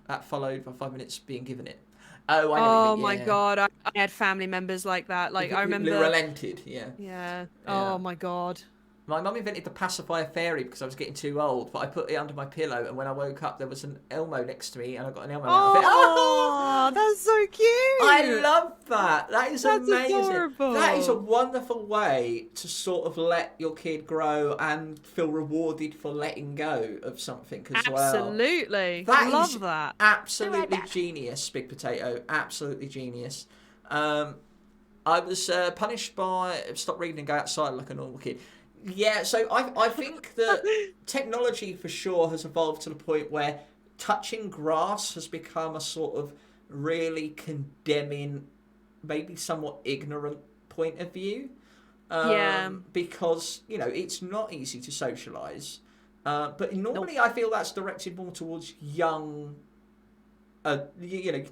that followed by 5 minutes being given it. Oh, I know what Oh you my mean, yeah. God, I had family members like that. Like I Who remember. relented, yeah. Yeah. Yeah. Oh my God. My mum invented the pacifier fairy because I was getting too old, but I put it under my pillow, and when I woke up, there was an Elmo next to me, and I got an Elmo out of it. Oh, that's so I cute. love that. That is That's amazing. That is a adorable. wonderful way to sort of let your kid grow and feel rewarded for letting go of something as well. Absolutely. That is Love that. absolutely genius, Big Potato. Absolutely genius. I was punished by stop reading and go outside like a normal kid. Yeah, so I think that technology for sure has evolved to the point where touching grass has become a sort of really condemning, maybe somewhat ignorant point of view. Yeah. Because, it's not easy to socialise. But Nope. normally I feel that's directed more towards young,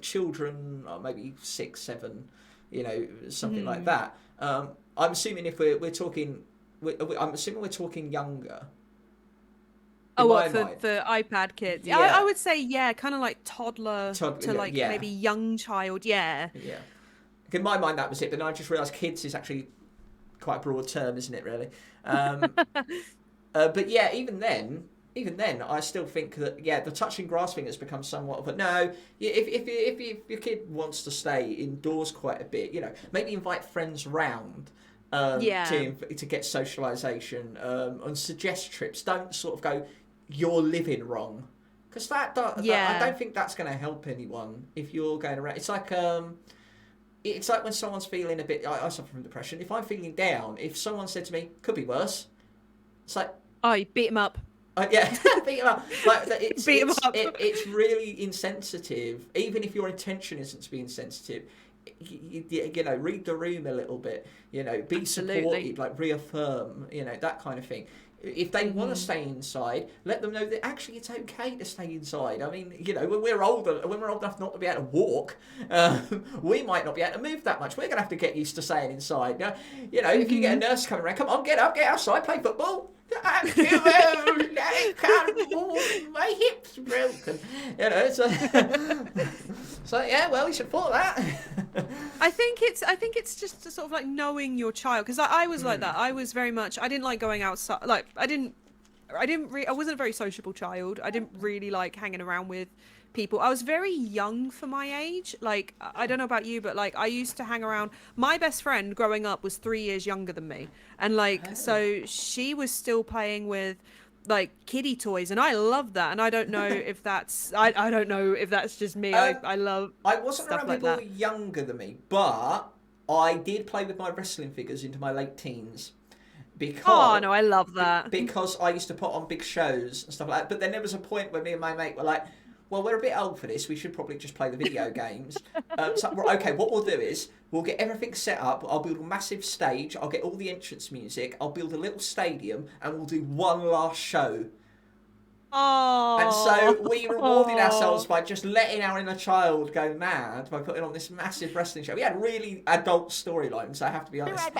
children, maybe 6, 7, something like that. I'm assuming if we're talking, I'm assuming we're talking younger. In Oh, my what for mind, for iPad kids? Yeah, I yeah, would say yeah, kind of like toddler to toddler, like yeah, maybe young child. Yeah. yeah. In my mind, that was it. But then I just realised kids is actually quite a broad term, isn't it? Really. Um, but yeah, even then, I still think that the touching grass thing has become somewhat of a no. If your kid wants to stay indoors quite a bit, maybe invite friends round. Yeah. To get socialisation and suggest trips. Don't sort of go, you're living wrong, because that I Yeah. don't think that's going to help anyone if you're going around. It's like when someone's feeling a bit. I suffer from depression. If I'm feeling down, if someone said to me, "Could be worse," it's like, Oh, you beat him up. yeah, beat 'em up. Like Beat him up. it's really insensitive. Even if your intention isn't to be insensitive, read the room a little bit. Be Absolutely. supported, like reaffirm. That kind of thing. If they want to stay inside, let them know that actually it's okay to stay inside. I mean, when we're old enough not to be able to walk, we might not be able to move that much. We're going to have to get used to staying inside. Now, if you get a nurse coming around, come on, get up, get outside, play football. I can't move, my hips broken. So yeah, well, we should thought that. I think it's just sort of like knowing your child, because I was like that. I was very much, I didn't like going outside. Like I wasn't a very sociable child. I didn't really like hanging around with people. I was very young for my age. Like I don't know about you, but like I used to hang around. My best friend growing up was 3 years younger than me, and like so she was still playing with like kiddie toys, and I love that. And I don't know if that's I don't know if that's just me. I love I wasn't stuff around like people that. younger than me, but I did play with my wrestling figures into my late teens. Oh Because no, I love that. because I used to put on big shows and stuff like that. But then there was a point where me and my mate were like, well, we're a bit old for this. We should probably just play the video games. Okay, what we'll do is we'll get everything set up. I'll build a massive stage. I'll get all the entrance music. I'll build a little stadium, and we'll do one last show. Oh. And so we rewarded ourselves by just letting our inner child go mad by putting on this massive wrestling show. We had really adult storylines, I have to be honest.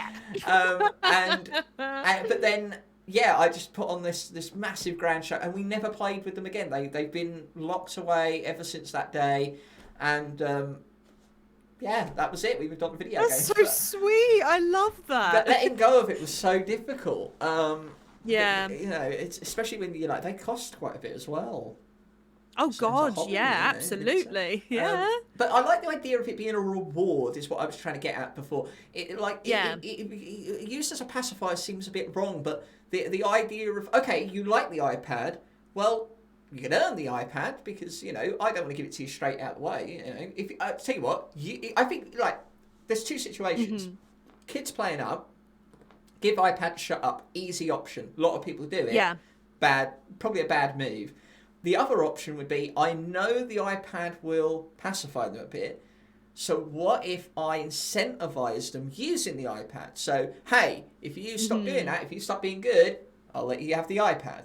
But then, I just put on this massive grand show, and we never played with them again. They've been locked away ever since that day, and that was it. We moved on to video That's games. so sweet. I love that. But letting go of it was so difficult. Yeah. It's especially when they cost quite a bit as well. Oh So it's a God, hobby, yeah, absolutely. Yeah. But I like the idea of it being a reward. Is what I was trying to get at before. Used as a pacifier seems a bit wrong, but the idea of you like the iPad, well, you can earn the iPad because I don't want to give it to you straight out the way. If I tell you what, I think there's two situations: kids playing up. Give iPad shut up. Easy option. A lot of people do it. Yeah. Probably a bad move. The other option would be, I know the iPad will pacify them a bit. So what if I incentivize them using the iPad? So, hey, if you stop doing that, if you stop being good, I'll let you have the iPad.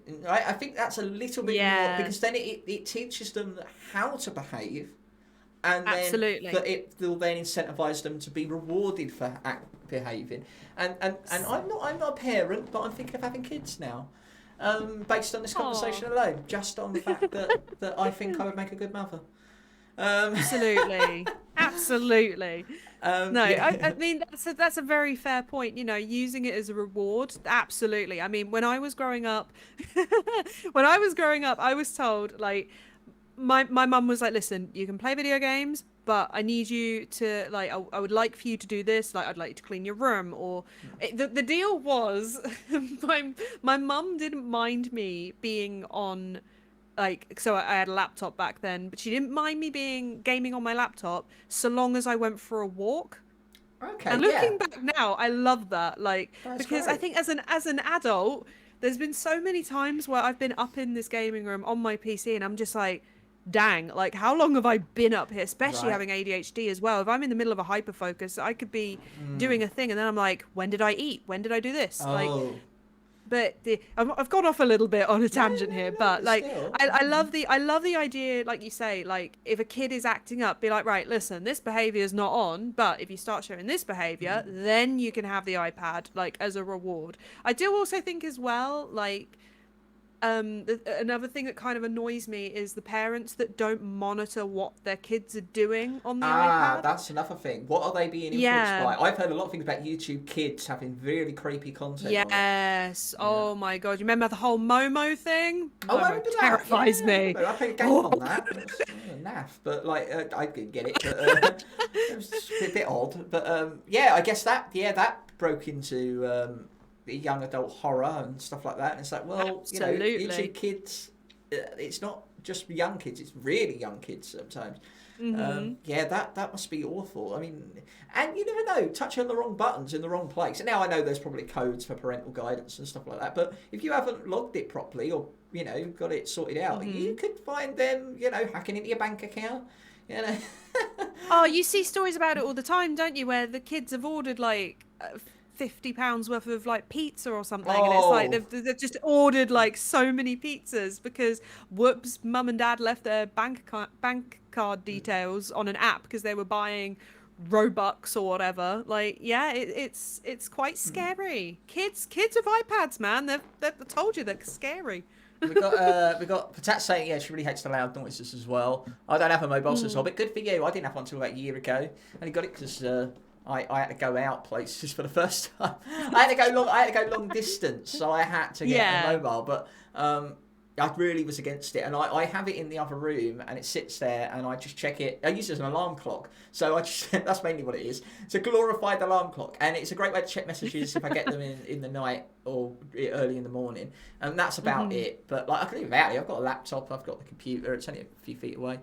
Right? I think that's a little bit more, because then it teaches them how to behave. And absolutely. then it will then incentivize them to be rewarded for behaving. And I'm not a parent, but I'm thinking of having kids now, based on this conversation alone, just on the fact that I think I would make a good mother. Absolutely. Absolutely. No, I mean that's a very fair point. You know, using it as a reward. Absolutely. I mean, when I was growing up, I was told like my mum was like, listen, you can play video games, but I need you to like I would like for you to do this. Like I'd like you to clean your room, or the deal was my mum didn't mind me being on. Like, so I had a laptop back then, but she didn't mind me being gaming on my laptop so long as I went for a walk. Okay, And looking back now, I love that. Like, That's because great. I think as an adult, there's been so many times where I've been up in this gaming room on my PC and I'm just like, dang, like how long have I been up here? Especially Right. having ADHD as well. If I'm in the middle of a hyper focus, I could be doing a thing and then I'm like, when did I eat? When did I do this? Like, Oh. but I've gone off a little bit on a tangent here, but like still. I love the idea, like you say, like if a kid is acting up, be like, right, listen, this behavior is not on, but if you start showing this behavior, then you can have the iPad like as a reward. I do also think as well, like another thing that kind of annoys me is the parents that don't monitor what their kids are doing on the iPad. That's another thing. What are they being influenced by? I've heard a lot of things about YouTube kids having really creepy content on it. Yes. Oh my god. You remember the whole Momo thing? Oh, I Momo remember that. terrifies Yeah, me. I played a game on that. It was naff, but like I didn't get it. But, it was a bit odd. But yeah, I guess that broke into young adult horror and stuff like that. And it's like, well, Absolutely. you know, YouTube kids. It's not just young kids; it's really young kids sometimes. Yeah, that must be awful. I mean, and you never know, touching the wrong buttons in the wrong place. And now I know there's probably codes for parental guidance and stuff like that, but if you haven't logged it properly or, you know, got it sorted out, you could find them, you know, hacking into your bank account, you know. Oh, you see stories about it all the time, don't you? Where the kids have ordered like £50 worth of like pizza or something, and it's like they've just ordered like so many pizzas because whoops, mum and dad left their bank card details on an app because they were buying Robux or whatever. Like, yeah, it's quite scary. Kids with iPads, man, they've told you they're scary. we got Patat saying, yeah, she really hates the loud noises as well. I don't have a mobile system, but good for you. I didn't have one until about a year ago. I only got it because I had to go out places for the first time. I had to go long distance, so I had to get a mobile. But I really was against it, and I have it in the other room, and it sits there, and I just check it. I use it as an alarm clock, so that's mainly what it is. It's a glorified alarm clock, and it's a great way to check messages if I get them in the night or early in the morning, and that's about it. But like I can do without it. I've got a laptop, I've got the computer. It's only a few feet away.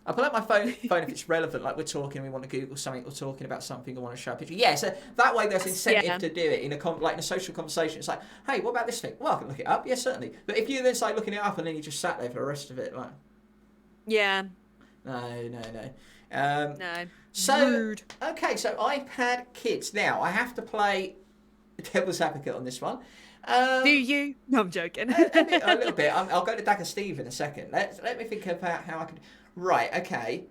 I pull out my phone if it's relevant, like we're talking, we want to Google something, we're talking about something, I want to show a picture. Yeah, so that way there's incentive to do it in a social conversation. It's like, hey, what about this thing? Well, I can look it up. Yeah, certainly. But if you then start looking it up and then you just sat there for the rest of it, like, yeah, no. No. So Rude. okay, so iPad kids. Now I have to play devil's advocate on this one. Do you? No, I'm joking. a little bit. I'll go to Dagger Steve in a second. Let me think about how I could. Right, okay.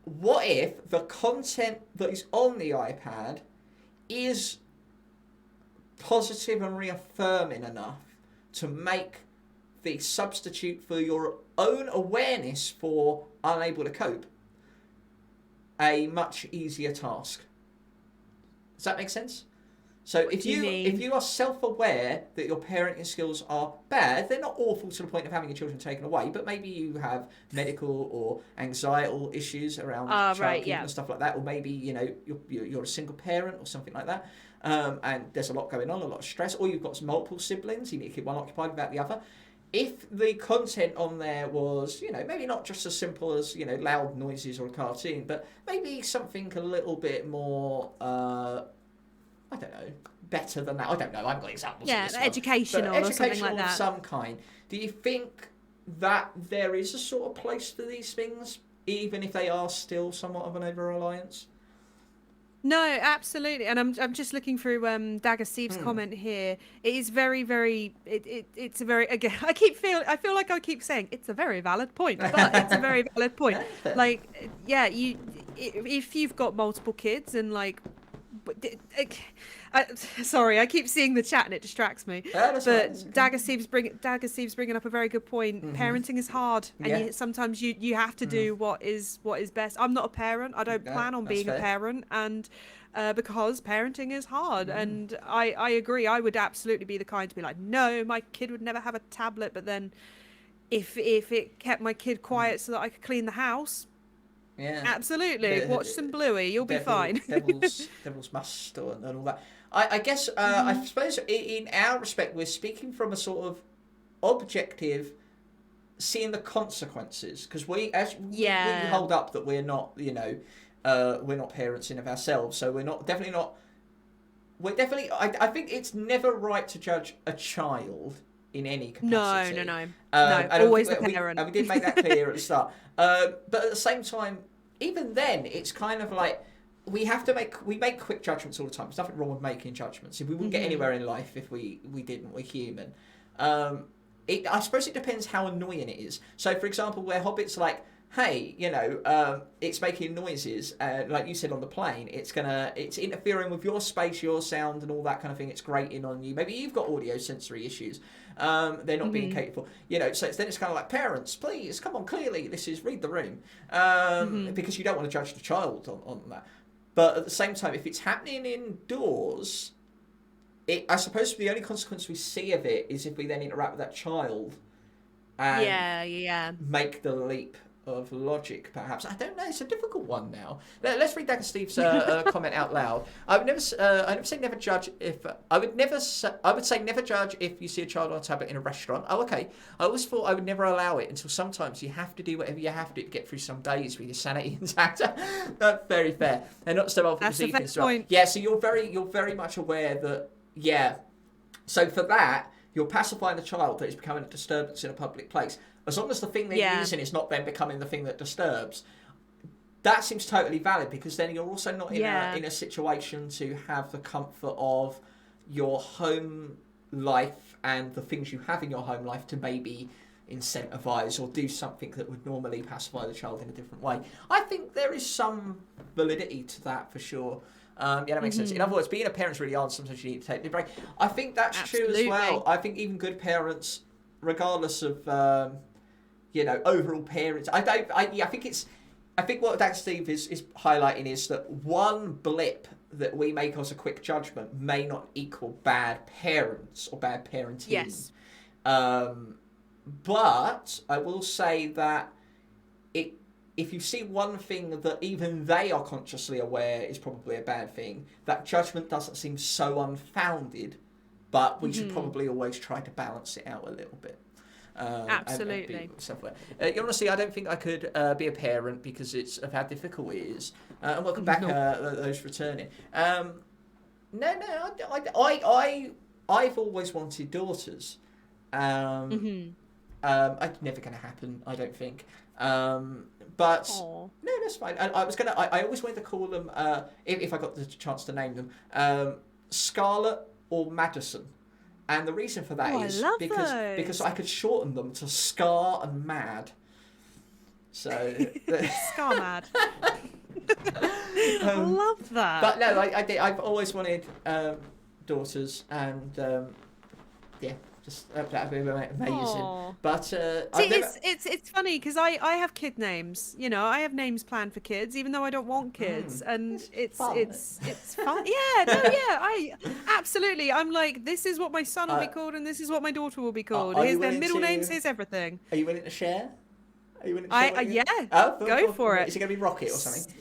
What if the content that is on the iPad is positive and reaffirming enough to make the substitute for your own awareness for unable to cope a much easier task? Does that make sense? So if you are self-aware that your parenting skills are bad, they're not awful to the point of having your children taken away, but maybe you have medical or anxietal issues around childcare and stuff like that, or maybe you're a single parent or something like that, and there's a lot going on, a lot of stress, or you've got multiple siblings, you need to keep one occupied without the other. If the content on there was, maybe not just as simple as, loud noises or a cartoon, but maybe something a little bit more, I don't know, better than that. I don't know. I haven't got examples. Yeah, of this educational or something like that. Of some kind. Do you think that there is a sort of place for these things, even if they are still somewhat of an over-reliance? No, absolutely. And I'm just looking through Dagger Steve's comment here. It is very, very. It's a very. Again, I feel like I keep saying it's a very valid point, but it's a very valid point. Like, yeah, if you've got multiple kids and like Sorry, I keep seeing the chat and it distracts me. Yeah, that's But right. Dagger Steve's bringing up a very good point. Parenting is hard, and sometimes you have to do what is best. I'm not a parent. I don't plan on being a parent, and because parenting is hard, and I agree. I would absolutely be the kind to be like, no, my kid would never have a tablet. But then, if it kept my kid quiet so that I could clean the house. Yeah, absolutely. Watch some Bluey, you'll be fine. Devil's Must and all that. I guess I suppose in our respect we're speaking from a sort of objective, seeing the consequences, because we hold up that we're not we're not parents in of ourselves, so we're definitely not. I think it's never right to judge a child in any capacity. No. Always the parent. And we did make that clear at the start. But at the same time, even then, it's kind of like we make quick judgments all the time. There's nothing wrong with making judgments. If we wouldn't get anywhere in life if we didn't, we're human. I suppose it depends how annoying it is. So, for example, where Hobbit's like, hey, it's making noises, like you said on the plane, it's interfering with your space, your sound, and all that kind of thing. It's grating on you. Maybe you've got audio sensory issues. They're not being capable. So then it's kind of like, parents, please, come on, clearly, this is read the room. Because you don't want to judge the child on that. But at the same time, if it's happening indoors, I suppose the only consequence we see of it is if we then interact with that child and make the leap of logic, perhaps. I don't know. It's a difficult one now. Let's read Dagger Steve's comment out loud. I would never say never judge if I would say never judge if you see a child on a tablet in a restaurant. Oh, okay. I always thought I would never allow it until sometimes you have to do whatever you have to get through some days with your sanity intact. That's very fair. And not so often That's a fair well. point. Yeah. So you're very much aware that. Yeah. So for that, you're pacifying the child that is becoming a disturbance in a public place. As long as the thing they're using is not then becoming the thing that disturbs, that seems totally valid, because then you're also not in a situation to have the comfort of your home life and the things you have in your home life to maybe incentivize or do something that would normally pacify the child in a different way. I think there is some validity to that for sure. That makes sense. In other words, being a parent's really hard. Sometimes you need to take the break. I think that's true as well. I think even good parents, regardless of overall parents, I think what Dagger Steve is highlighting is that one blip that we make as a quick judgment may not equal bad parents or bad parenting. Yes. But I will say that if you see one thing that even they are consciously aware is probably a bad thing, that judgment doesn't seem so unfounded, but we should probably always try to balance it out a little bit. Absolutely. Honestly, I don't think I could be a parent because of how difficult it is. And welcome back, those returning. I've always wanted daughters. It's never going to happen, I don't think. But no, that's fine. I always wanted to call them, if I got the chance to name them, Scarlet or Madison. And the reason for that is because I could shorten them to Scar and Mad. So Scar Mad. I love that. But no, I've always wanted daughters, and that'd be amazing. Aww. But it's funny because I have kid names. I have names planned for kids, even though I don't want kids, and it's fun. Yeah, I absolutely. I'm like, this is what my son will be called, and this is what my daughter will be called. Here's their middle names. Here's everything. Are you willing to share? Go for it. Is it going to be Rocket or something?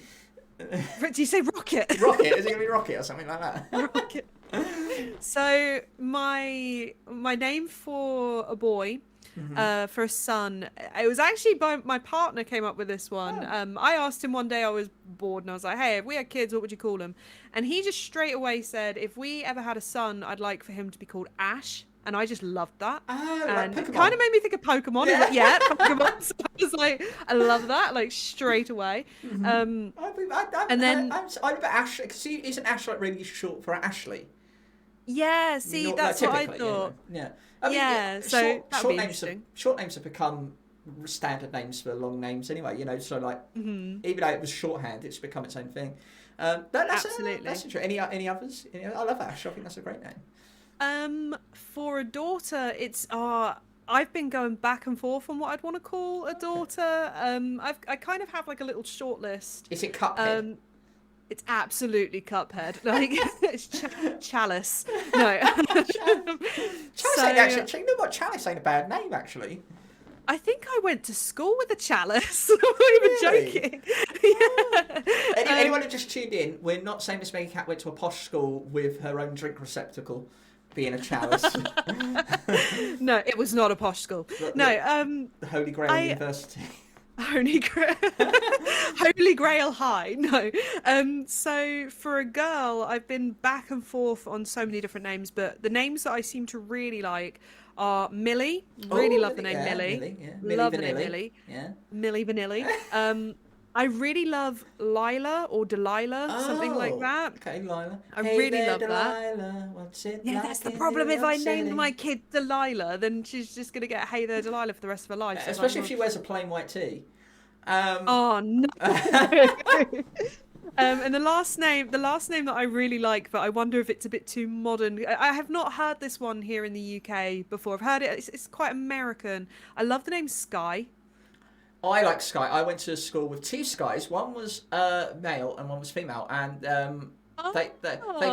Do you say Rocket? Rocket? Is it going to be Rocket or something like that? Rocket. So my name for a boy, for a son, it was actually my partner came up with this one. I asked him one day, I was bored, and I was like, hey, if we had kids, what would you call them? And he just straight away said, if we ever had a son, I'd like for him to be called Ash. And I just loved that. Oh, and like it kind of made me think of Pokemon. Yeah, Pokemon. So I was like, I love that, like straight away. And then I remember Ash, because isn't Ash like really short for Ashley? Yeah, see, that's what I thought. Yeah. So short names have become standard names for long names anyway. So like, even though it was shorthand, it's become its own thing. Absolutely. That's interesting. Any others? I love Ash. I think that's a great name. For a daughter, it's I've been going back and forth on what I'd want to call a daughter. I kind of have like a little short list. Is it Cuphead? It's absolutely Cuphead. Like it's Chalice. No. Chalice ain't actually. You know what? Chalice ain't a bad name actually. I think I went to school with a chalice. I'm not even joking. Yeah. Anyone who just tuned in, we're not saying MissMeggieCat went to a posh school with her own drink receptacle being a chalice. No, it was not a posh school. The Holy Grail University. Holy Grail High. No. So for a girl, I've been back and forth on so many different names, but the names that I seem to really like are Millie. Really love the name Millie. Love the name Millie. Yeah. Millie Vanilli. I really love Lila or Delilah, something like that. Okay, Lila. I really love Delilah, that. What's it Yeah, like that's the problem. If I named city? my kid Delilah, then she's just going to get Hey There Delilah for the rest of her life. So Especially if she wears a plain white tee. Oh no. And the last name that I really like, but I wonder if it's a bit too modern. I have not heard this one here in the UK before. I've heard it. It's quite American. I love the name Sky. I like Sky. I went to school with two Skys. One was male and one was female, and they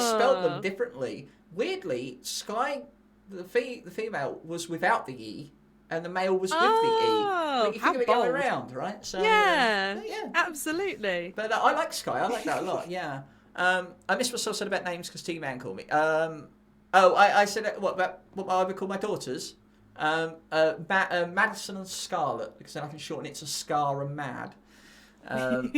spelled them differently. Weirdly, Sky, the female was without the E, and the male was with the E. But you think of it the other way around, right? So yeah, absolutely. But I like Sky. I like that a lot. Yeah. I missed what I said about names because T-Man called me. I said what I would call my daughters. Madison and Scarlet, because then I can shorten it to Scar and Mad. I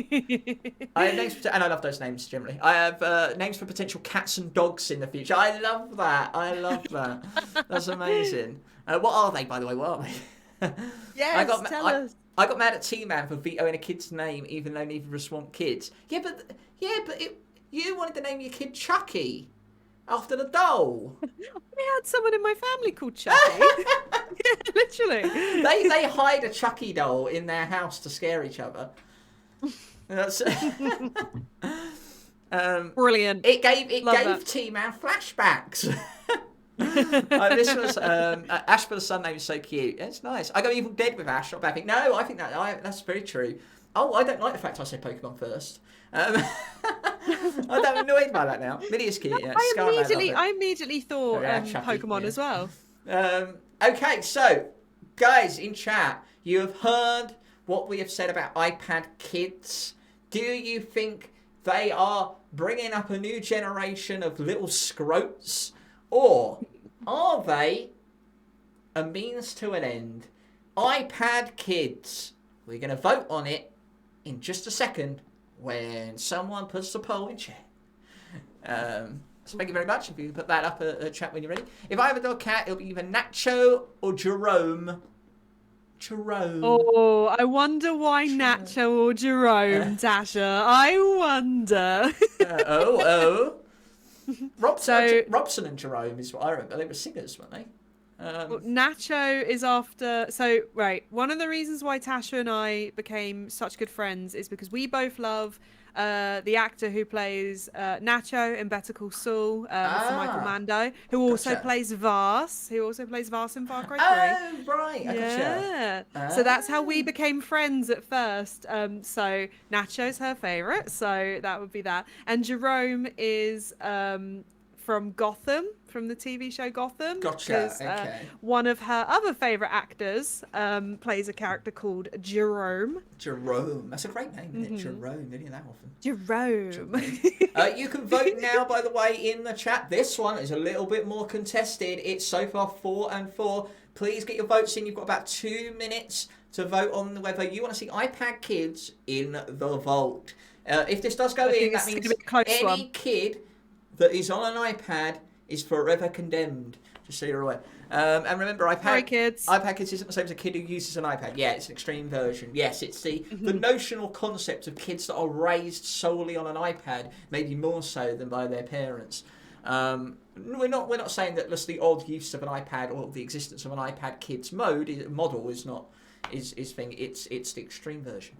have names for, and I love those names generally. I have names for potential cats and dogs in the future. I love that. That's amazing. What are they, by the way? What are they? Yes, tell us. I got mad at T-Man for vetoing a kid's name, even though neither of us want kids. You wanted to name your kid Chucky. After the doll. We had someone in my family called Chucky. Yeah, literally. They hide a Chucky doll in their house to scare each other. That's brilliant. It gave T-Man flashbacks. This was Ash for the Sun name is so cute. It's nice. I go Evil Dead with Ash. Not bad thing. No, I think that's very true. Oh, I don't like the fact I said Pokemon first. I'm annoyed by that now. Millie is cute. Yeah. I immediately thought Pokemon as well. Okay, so guys in chat, you have heard what we have said about iPad kids. Do you think they are bringing up a new generation of little scrotes, or are they a means to an end? iPad kids. We're going to vote on it in just a second when someone puts the poll in chat. So thank you very much. If you put that up at chat when you're ready. If I have a dog cat, it'll be either Nacho or Jerome. Oh, I wonder why Nacho or Jerome, Tasha. I wonder. Robson and Jerome is what I remember. They were singers, weren't they? Well, Nacho is after. So, right. One of the reasons why Tasha and I became such good friends is because we both love the actor who plays Nacho in Better Call Saul, Mr. Michael Mando, who also plays Vars. Who also plays Vars in Far Cry 3. Oh, right. Yeah. So that's how we became friends at first. So Nacho's her favourite. So that would be that. And Jerome is from Gotham, from the TV show Gotham. Gotcha. Okay. One of her other favourite actors plays a character called Jerome. Jerome. That's a great name, isn't it? Jerome. Didn't hear that often. Jerome. You can vote now, by the way, in the chat. This one is a little bit more contested. It's so far 4-4. Please get your votes in. You've got about 2 minutes to vote on whether you want to see iPad kids in the vault. If this does go in, that means any kid that is on an iPad is forever condemned, just so you're aware. And remember, iPad kids isn't the same as a kid who uses an iPad. Yeah, it's an extreme version. Yes, it's the notional concept of kids that are raised solely on an iPad, maybe more so than by their parents. We're not saying that just the odd use of an iPad or the existence of an iPad kids model is thing. It's the extreme version.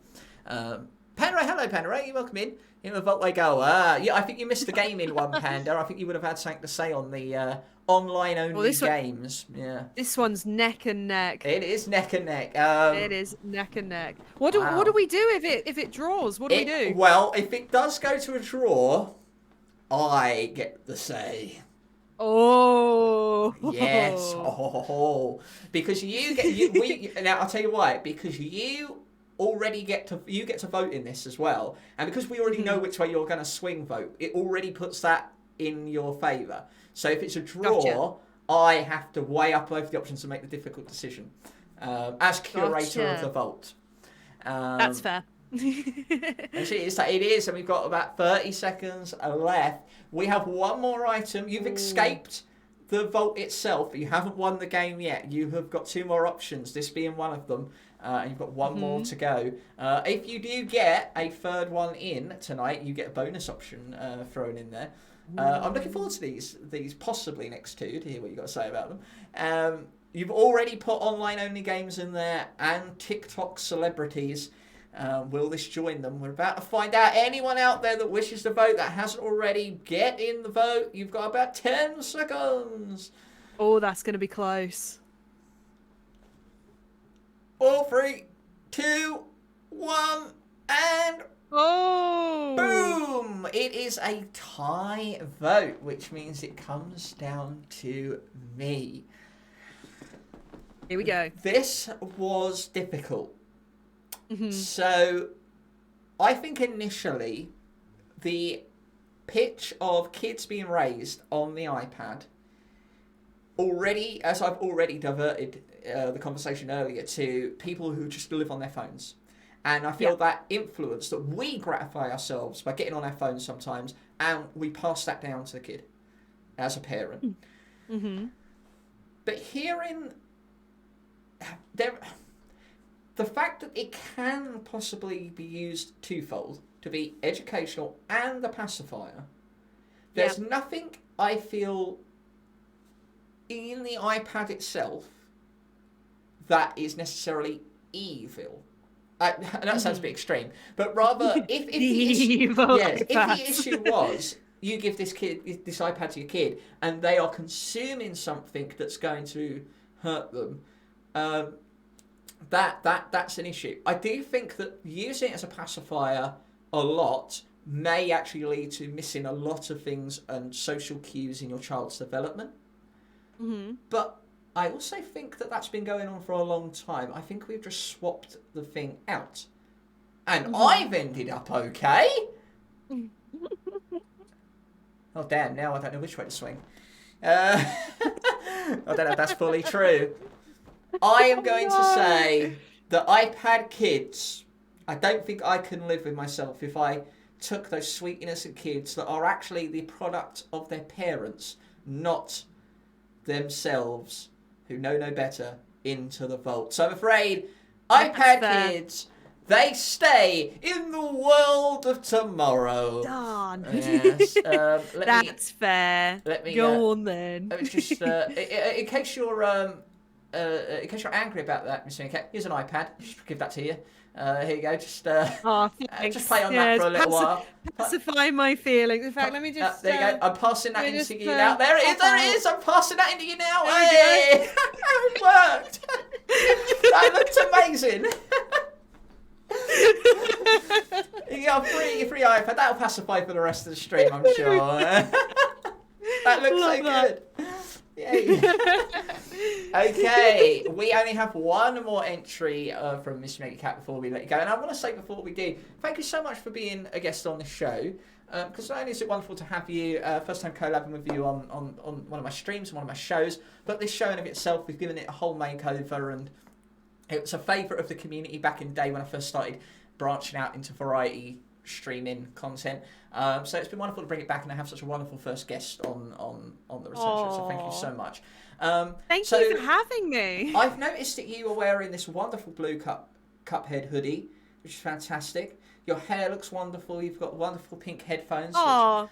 Panda, hello, Panda. You welcome in. In the vault I go. Yeah, I think you missed the game in one, Panda. I think you would have had something to say on the online-only games. Yeah. This one's neck and neck. It is neck and neck. It is neck and neck. What do we do if it draws? What do we do? Well, if it does go to a draw, I get the say. Oh. Yes. Oh. Because now I'll tell you why. Because you already get to vote in this as well, and because we already know which way you're going to swing vote, it already puts that in your favour. So if it's a draw, gotcha. I have to weigh up both the options and make the difficult decision as curator of the vault. That's fair. Actually, it is, and we've got about 30 seconds left. We have one more item. You've escaped the vault itself, but you haven't won the game yet. You have got 2 more options, this being one of them. And you've got one more to go. If you do get a third one in tonight, you get a bonus option thrown in there. I'm looking forward to these possibly next 2 to hear what you've got to say about them. You've already put online-only games in there and TikTok celebrities. Will this join them? We're about to find out. Anyone out there that wishes to vote that hasn't already, get in the vote. You've got about 10 seconds. Oh, that's going to be close. 4, 3, 2, 1, and boom! It is a tie vote, which means it comes down to me. Here we go. This was difficult. So, I think initially, the pitch of kids being raised on the iPad already, as I've already diverted the conversation earlier to people who just live on their phones. And I feel that influence that we gratify ourselves by getting on our phones sometimes, and we pass that down to the kid as a parent. But hearing the fact that it can possibly be used twofold, to be educational and a pacifier, there's nothing I feel in the iPad itself that is necessarily evil. That sounds a bit extreme, but rather if the issue was you give this iPad to your kid and they are consuming something that's going to hurt them, that's an issue. I do think that using it as a pacifier a lot may actually lead to missing a lot of things and social cues in your child's development. But I also think that that's been going on for a long time. I think we've just swapped the thing out. And I've ended up okay. Oh, damn, now I don't know which way to swing. I don't know if that's fully true. I am going to say that iPad kids, I don't think I can live with myself if I took those sweet, innocent kids that are actually the product of their parents, not themselves, who know no better, into the vault. So I'm afraid iPad kids, they stay in the world of tomorrow. Darn. Yes. That's fair. Let me go on then. Let me just in case you're angry about that, MissMeggieCat, here's an iPad. Just give that to you. Here you go. Just just play on that for a little while. Pacify my feelings. In fact, let me just. There you go. I'm passing that into you now. There it is. There it is. I'm passing that into you now. Hey, it worked. That looks amazing. You got a free iPad. That'll pacify for the rest of the stream, I'm sure. That looks so good. Yay. Okay, we only have one more entry from MissMeggieCat before we let you go. And I want to say before we do, thank you so much for being a guest on the show. Because not only is it wonderful to have you, first time collabing with you on one of my streams and one of my shows, but this show in of itself, we've given it a whole makeover, and it was a favourite of the community back in the day when I first started branching out into variety streaming content. So it's been wonderful to bring it back, and I have such a wonderful first guest on the research. So thank you so much. Thank you for having me. I've noticed that you are wearing this wonderful blue Cuphead hoodie, which is fantastic. Your hair looks wonderful. You've got wonderful pink headphones. Oh.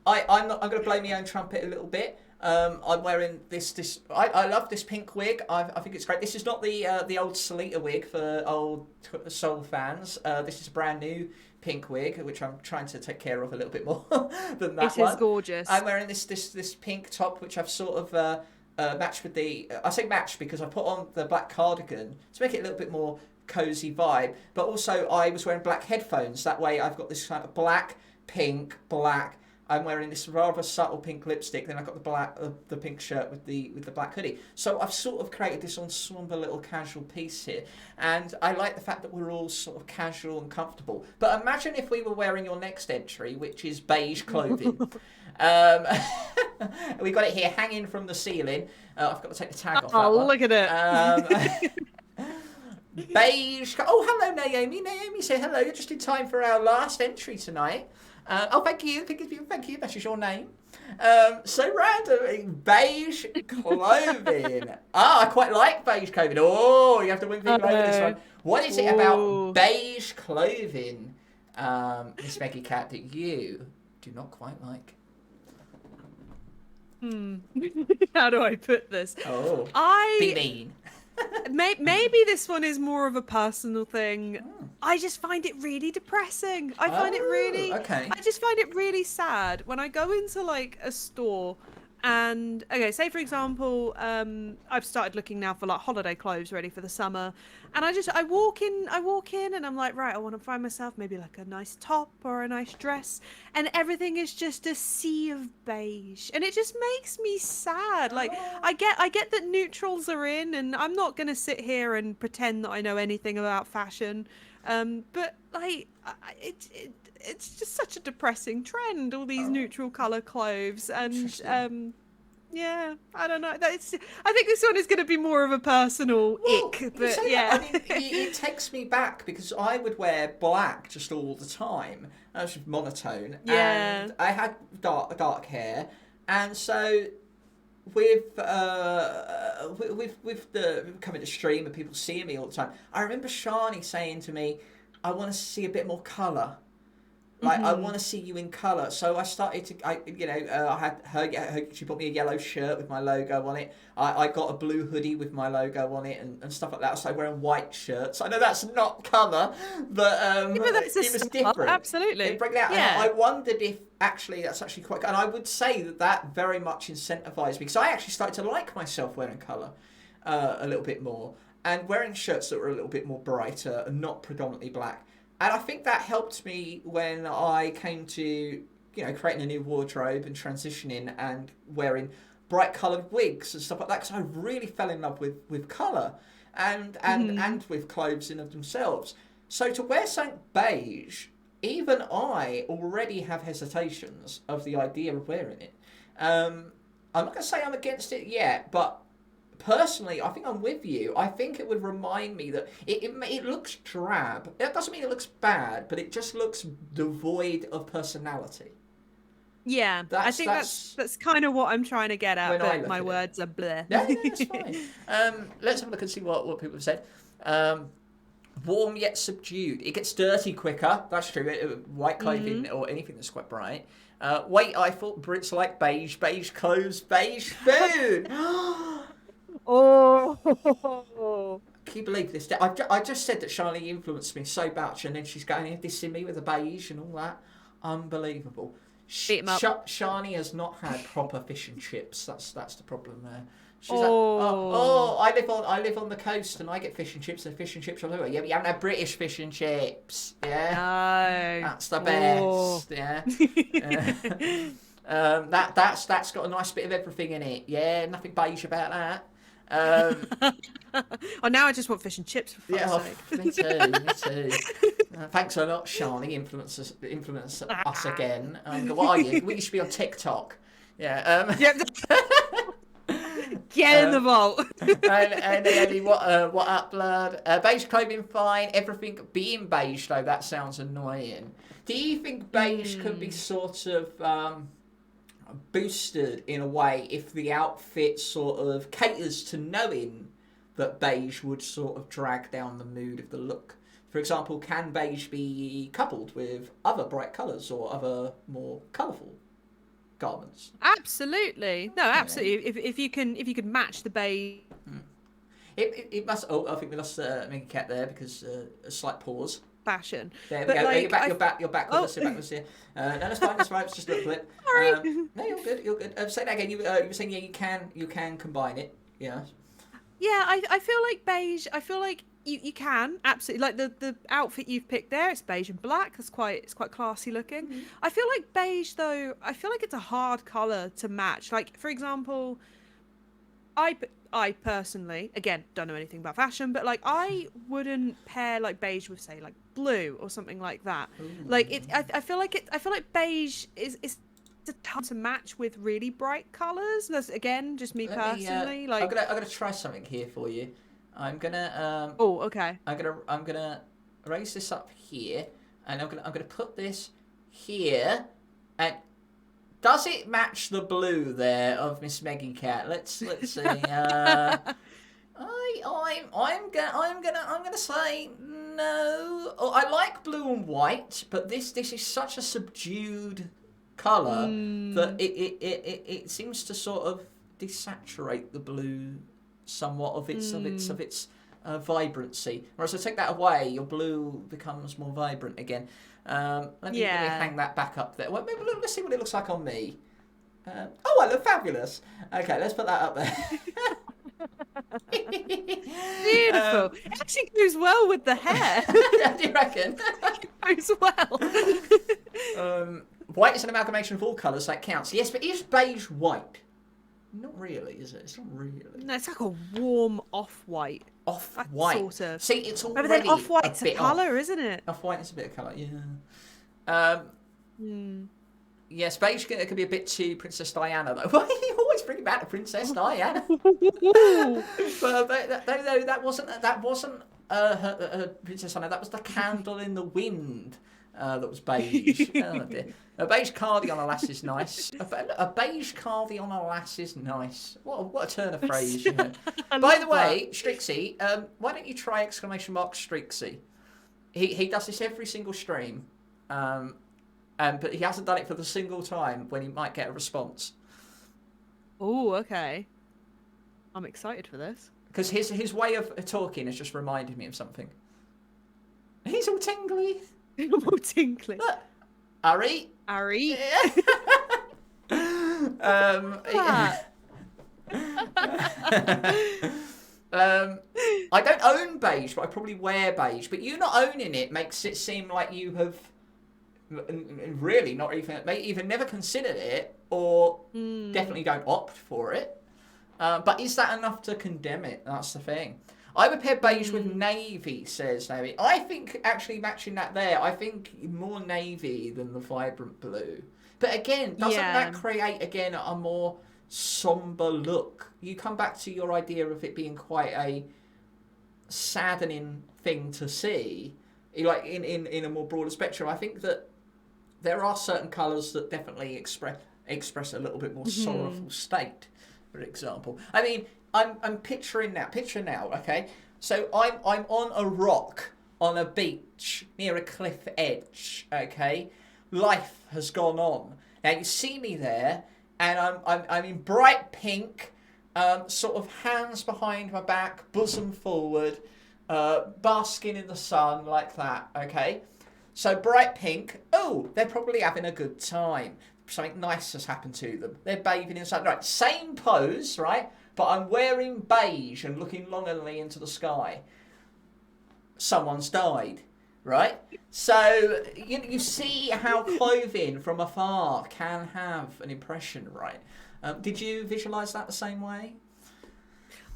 I'm going to blow my own trumpet a little bit. I'm wearing this. I love this pink wig. I think it's great. This is not the old Selita wig for old Soul fans. This is a brand new pink wig, which I'm trying to take care of a little bit more than that It one. is gorgeous. I'm wearing this pink top, which I've sort of matched with the. I say matched because I put on the black cardigan to make it a little bit more cozy vibe. But also, I was wearing black headphones. That way, I've got this kind of black, pink, black. I'm wearing this rather subtle pink lipstick. Then I've got the pink shirt with the black hoodie. So I've sort of created this ensemble little casual piece here, and I like the fact that we're all sort of casual and comfortable. But imagine if we were wearing your next entry, which is beige clothing. We got it here hanging from the ceiling. I've got to take the tag off. Oh, look at it. Beige. Oh, hello, Naomi. Naomi said hello. You're just in time for our last entry tonight. Oh, thank you. Thank you. That is your name. So random. Beige clothing. I quite like beige clothing. Oh, you have to win people over this one. What is it about beige clothing, MissMeggieCat, that you do not quite like? How do I put this? Oh, be mean. Maybe this one is more of a personal thing. I just find it really depressing. I find it really. Okay. I just find it really sad when I go into like a store, and okay, say for example, I've started looking now for like holiday clothes ready for the summer, and I walk in, and I'm like, right, I want to find myself maybe like a nice top or a nice dress, and everything is just a sea of beige, and it just makes me sad. Like I get that neutrals are in, and I'm not gonna sit here and pretend that I know anything about fashion, but like it's just such a depressing trend, all these neutral colour clothes, and yeah, I don't know. I think this one is going to be more of a personal ick, but yeah. I mean, it takes me back because I would wear black just all the time. I was just monotone, and I had dark hair, and so with the coming to stream and people seeing me all the time, I remember Shani saying to me, "I want to see a bit more colour." Like, I want to see you in colour. So I started to, I had her, she bought me a yellow shirt with my logo on it. I got a blue hoodie with my logo on it and stuff like that. I started wearing white shirts. I know that's not colour, but, that's it was different. Absolutely. It brought out, yeah. I wondered if actually that's actually quite, and I would say that very much incentivised me because I actually started to like myself wearing colour a little bit more and wearing shirts that were a little bit more brighter and not predominantly black. And I think that helped me when I came to, creating a new wardrobe and transitioning and wearing bright coloured wigs and stuff like that. Because I really fell in love with colour and with clothes in of themselves. So to wear something beige, even I already have hesitations of the idea of wearing it. I'm not going to say I'm against it yet, but personally, I think I'm with you. I think it would remind me that it looks drab. It doesn't mean it looks bad, but it just looks devoid of personality. Yeah, I think that's kind of what I'm trying to get at, but my words are bleh. Yeah, that's fine. Let's have a look and see what people have said. Warm yet subdued. It gets dirty quicker. That's true. White clothing or anything that's quite bright. Wait, I thought Brits like beige clothes, beige food. Oh, can you believe this? I just said that Charlie influenced me so much, and then she's going here dissing me with the beige and all that. Unbelievable. Beat 'em up. Shani has not had proper fish and chips. That's the problem there. She's I live on the coast and I get fish and chips all over. Yeah, but you haven't had British fish and chips. Yeah, no, that's the best. Yeah. That's got a nice bit of everything in it. Yeah, nothing beige about that. Now I just want fish and chips for fuck's sake. Me too. Thanks a lot, Shani. Influence us again. What are you? We should be on TikTok. Yeah. Get in the vault. and Ellie, what up, blood? Beige clothing fine. Everything being beige though, that sounds annoying. Do you think beige could be sort of boosted in a way if the outfit sort of caters to knowing that beige would sort of drag down the mood of the look? For example, can beige be coupled with other bright colours or other more colourful garments. Absolutely. No, absolutely. If you can match the beige. It must. Oh, I think we lost MissMeggieCat there because a slight pause. Fashion. There we But go. like, You're back with us. You're back with us here. No, that's fine. That's right. It's just a little blip. Sorry. No, you're good. You're good. Say that again. You were saying you can combine it. Yeah. Yeah, I feel like beige. I feel like you can absolutely, like the outfit you've picked there. It's beige and black. It's quite classy looking. Mm-hmm. I feel like beige though. I feel like it's a hard color to match. Like for example, I personally, again, don't know anything about fashion, but like I wouldn't pair like beige with say like blue or something like that. Ooh. Like I feel like beige is tough to match with really bright colors. That's again just me personally. Like I'm gonna try something here for you. I'm gonna oh, okay. I'm gonna raise this up here, and I'm gonna put this here, and does it match the blue there of MissMeggieCat? Let's see. I'm gonna say no. Oh, I like blue and white, but this is such a subdued colour that it seems to sort of desaturate the blue somewhat of its vibrancy. Whereas I take that away, your blue becomes more vibrant again. Let me hang that back up there. Well, maybe, let's see what it looks like on me. Oh, I look fabulous. Okay, let's put that up there. Beautiful. It actually goes well with the hair. Do you reckon? It goes well. White is an amalgamation of all colours, so that counts. Yes, but is beige white? Not really, is it? It's not really. No, it's like a warm off-white. Off-white. Sort of. See, it's already but then off-white's a bit colour, isn't it? Off-white is a bit of colour, yeah. Yes, beige could be a bit too Princess Diana, though. Why you always bring it back to Princess Diana? But that wasn't her Princess Diana. That was the candle in the wind. That was beige. Oh dear. A beige cardi on a lass is nice. A beige cardi on a lass is nice. What a turn of phrase, you know. By the way, Strixie, why don't you try ! Strixie? He does this every single stream, but he hasn't done it for the single time when he might get a response. Oh, okay. I'm excited for this. Because his way of talking has just reminded me of something. He's all tingly. All tinkly. Look, Ari. Ari. I don't own beige, but I probably wear beige. But you not owning it makes it seem like you have really not even never considered it, or definitely don't opt for it. But is that enough to condemn it? That's the thing. I would pair beige with navy, says Naomi. I think actually matching that there, I think more navy than the vibrant blue. But again, doesn't that create, again, a more somber look? You come back to your idea of it being quite a saddening thing to see, like in a more broader spectrum. I think that there are certain colours that definitely express a little bit more sorrowful state, for example. I mean, I'm picturing now, okay? So I'm on a rock on a beach near a cliff edge, okay? Life has gone on. Now you see me there, and I'm in bright pink, sort of hands behind my back, bosom forward, basking in the sun like that, okay? So bright pink. Oh, they're probably having a good time. Something nice has happened to them. They're bathing in the sun. Right, same pose, right? But I'm wearing beige and looking longingly into the sky. Someone's died, right? So you see how clothing from afar can have an impression, right? Did you visualise that the same way?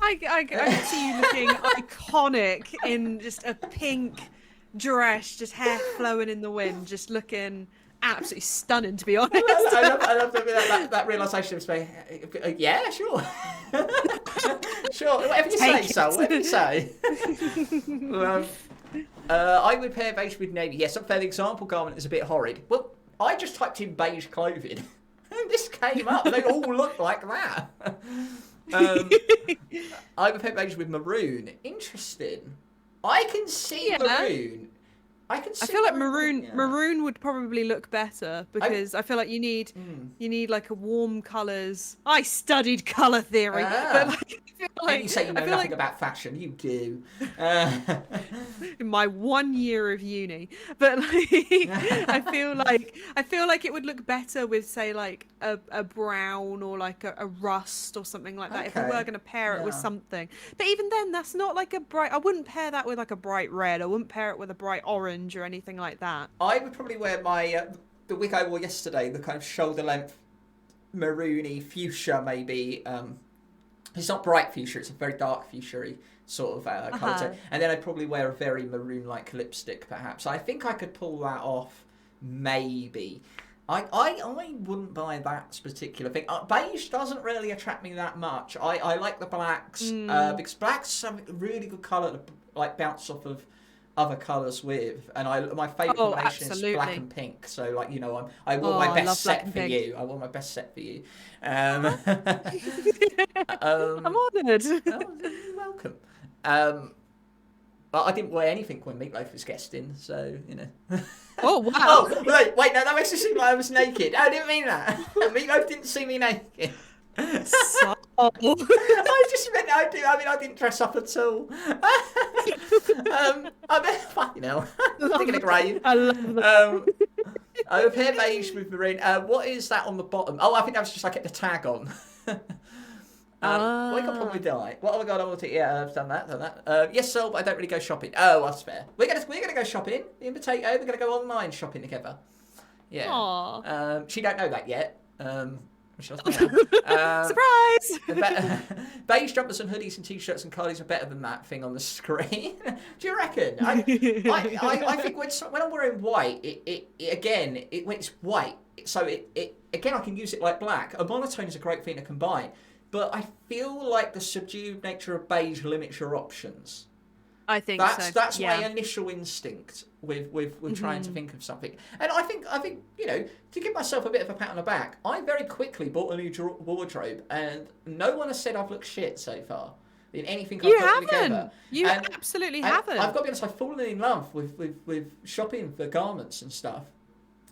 I can see you looking iconic in just a pink dress, just hair flowing in the wind, just looking absolutely stunning, to be honest. I love that realisation of space. Yeah, sure. Sure, whatever you say, so whatever you say. I would pair beige with navy. Yes, for the example garment is a bit horrid. Well, I just typed in beige clothing, and this came up. They all look like that. I would pair beige with maroon. Interesting. I can see maroon. can see I feel like maroon. maroon would probably look better because I feel like you need like a warm colours. I studied colour theory, but like, I feel like and you say you know nothing about fashion. You do. In my 1 year of uni, but like I feel like it would look better with, say, like a brown or like a rust or something like that if we were going to pair it with something. But even then, that's not like a bright. I wouldn't pair that with like a bright red. I wouldn't pair it with a bright orange or anything like that. I would probably wear my the wig I wore yesterday, the kind of shoulder length maroony fuchsia, maybe. It's not bright fuchsia; it's a very dark fuchsia-y sort of colour tone. And then I'd probably wear a very maroon-like lipstick, perhaps. I think I could pull that off, maybe. I wouldn't buy that particular thing. Beige doesn't really attract me that much. I like the blacks because blacks have a really good colour to like bounce off of other colours with, and my favourite combination is black and pink. So like I wore my best set for you. I wore my best set for you. I'm honoured. You're welcome. But I didn't wear anything when Meatloaf was guesting, so you know. Oh wow! Oh wait, no, that makes it seem like I was naked. I didn't mean that. Meatloaf didn't see me naked. So... I just meant I didn't dress up at all. Fucking hell. I'm thinking of grave. I love that. I have hair beige with maroon. What is that on the bottom? Oh, I think that was just like the tag on. Wake up on we die. What have I got on the yeah, I've done that. Yes, so but I don't really go shopping. Oh, that's fair. We're gonna go shopping. Me and Potato, we're gonna go online shopping together. Yeah. Aww. She don't know that yet. Surprise! Beige jumpers and hoodies and t-shirts and cardies are better than that thing on the screen. Do you reckon? I think when I'm wearing white, when it's white, so it again I can use it like black. A monotone is a great thing to combine, but I feel like the subdued nature of beige limits your options. I think that's my initial instinct with trying to think of something, and I think to give myself a bit of a pat on the back, I very quickly bought a new wardrobe, and no one has said I've looked shit so far in anything I've put together. You absolutely haven't. I've got to be honest, I've fallen in love with shopping for garments and stuff,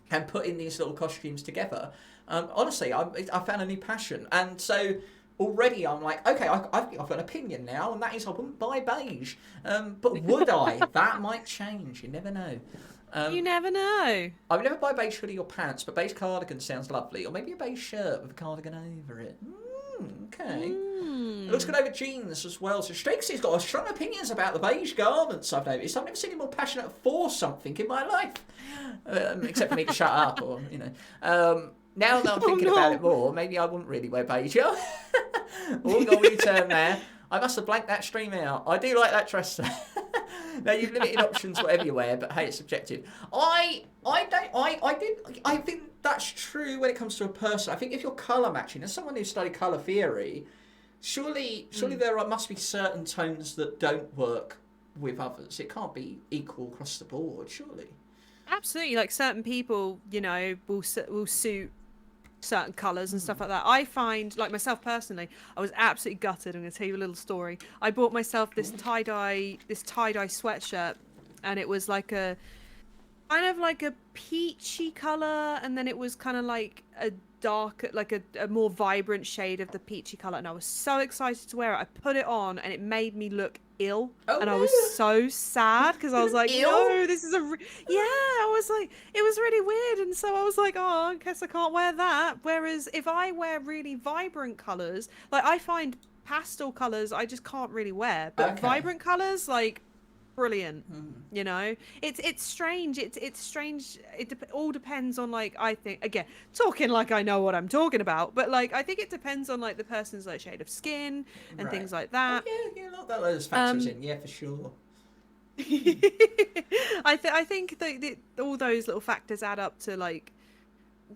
and putting these little costumes together. Honestly, I found a new passion, and so. Already, I'm like, okay, I've got an opinion now, and that is I wouldn't buy beige. But would I? That might change. You never know. You never know. I would never buy beige hoodie or pants, but beige cardigan sounds lovely. Or maybe a beige shirt with a cardigan over it. Okay. It looks good over jeans as well. So Strakey's got strong opinions about the beige garments, I've noticed. I've never seen him more passionate for something in my life. Except for me to shut up or, now that I'm thinking about it more, maybe I wouldn't really wear beige. All got return there. I must have blanked that stream out. I do like that dress. Now you've limited options, whatever you wear, but hey, it's subjective. I think that's true when it comes to a person. I think if you're colour matching, as someone who studied colour theory, surely there must be certain tones that don't work with others. It can't be equal across the board, surely. Absolutely, like certain people, will suit certain colours and stuff like that. I find, like myself personally, I was absolutely gutted. I'm going to tell you a little story. I bought myself this tie-dye sweatshirt, and it was like a kind of like a peachy colour, and then it was kind of like a dark, like a more vibrant shade of the peachy colour, and I was so excited to wear it. I put it on, and it made me look ill, and I was so sad because I was like, no, this is I was like, it was really weird, and so I was like, oh, I guess I can't wear that. Whereas if I wear really vibrant colours, like I find pastel colours I just can't really wear, but vibrant colours, like, brilliant. It's strange. It's strange. It all depends on, like, I think, again, talking like I know what I'm talking about, but like I think it depends on like the person's like shade of skin and things like that. Yeah, a lot of those factors in, for sure. I think that all those little factors add up to like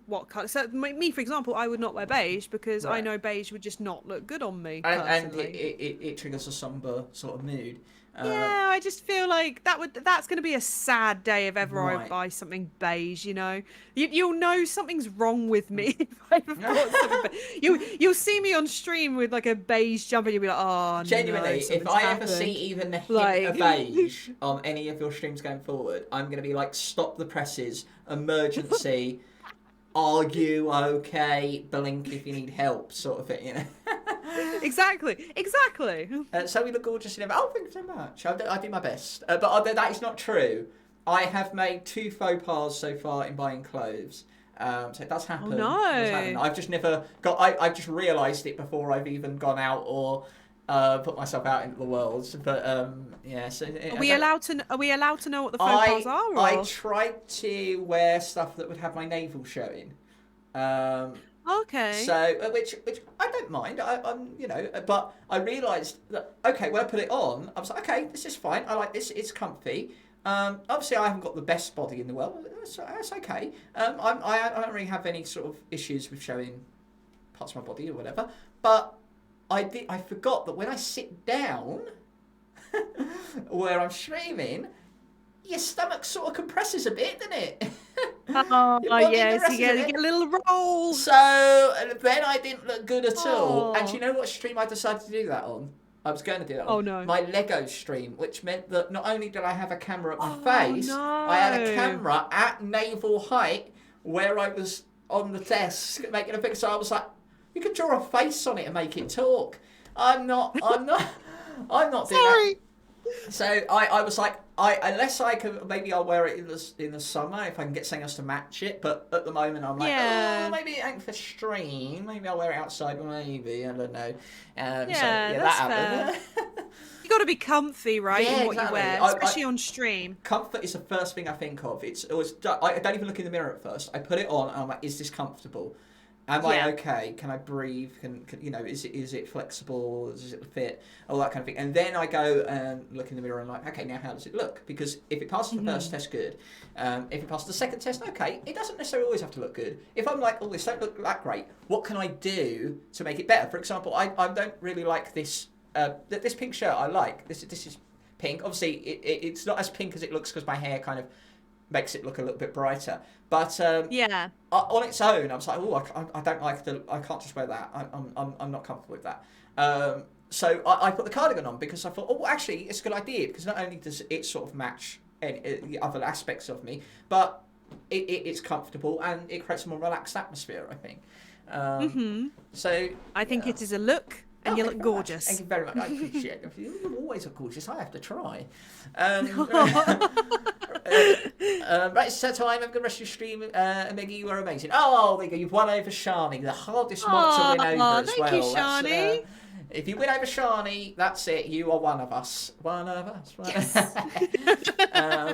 what colour. So me, for example, I would not wear beige because I know beige would just not look good on me. And it triggers a somber sort of mood. Yeah, I just feel like that's going to be a sad day if ever I Right. buy something beige, you know. You'll know something's wrong with me if I've bought something you'll see me on stream with like a beige jumper and you'll be like, "Oh, Genuinely, no, if something's I happened." ever see even a hint Like of beige on any of your streams going forward, I'm going to be like, stop the presses, emergency, are you okay, blink if you need help, sort of thing, you know. Exactly. So we look gorgeous in everything. Oh, thank you so much. I do my best. But that is not true. I have made 2 faux pas so far in buying clothes. So it does happen. Oh, no. It does happen. I've just never got... I've just realised it before I've even gone out or put myself out into the world. But, yeah. So, Are we allowed to know what the faux pas are? Or? I tried to wear stuff that would have my navel showing. Okay. So, which I don't mind. I'm, you know, but I realised that when I put it on, I was like, okay, this is fine. I like this. It's comfy. Obviously, I haven't got the best body in the world. That's okay. I don't really have any sort of issues with showing parts of my body or whatever. But I forgot that when I sit down, where I'm streaming, your stomach sort of compresses a bit, doesn't it? Oh, yes, you get a little roll. So then I didn't look good at all. And do you know what stream I decided to do that on? I was going to do that on. Oh, no. My Lego stream, which meant that not only did I have a camera at my face, no. I had a camera at navel height where I was on the desk making a picture. So I was like, you could draw a face on it and make it talk. I'm not doing that. So I was like, unless I can, maybe I'll wear it in the summer if I can get something else to match it. But at the moment, I'm like, maybe it ain't for stream. Maybe I'll wear it outside. Maybe, I don't know. Yeah, that that's happened. You got to be comfy, right, Yeah, in what exactly. you wear, especially on stream. Comfort is the first thing I think of. I don't even look in the mirror at first. I put it on and I'm like, is this comfortable? Am I okay? Can I breathe? Can you know? Is it flexible? Does it fit? All that kind of thing. And then I go and look in the mirror and like, okay, now how does it look? Because if it passes the first test, good. If it passes the second test, okay. It doesn't necessarily always have to look good. If I'm like, oh, this don't look that great, what can I do to make it better? For example, I don't really like this this pink shirt. I like this is pink. Obviously, it's not as pink as it looks because my hair kind of makes it look a little bit brighter. But on its own, I was like, oh, I don't like I can't just wear that. I'm not comfortable with that. So I put the cardigan on because I thought, oh, actually, it's a good idea because not only does it sort of match the other aspects of me, but it's comfortable and it creates a more relaxed atmosphere, I think. So I think it is a look. And you look gorgeous. Thank you very much. I appreciate it. You always look gorgeous. I have to try. Right, it's time. Have a good rest of your stream. Meggie, you are amazing. Oh, there you go. You've won over Shani, the hardest mod to win over as well. Thank you, Shani. If you win over Shani, that's it. You are one of us. One of us. Yes. I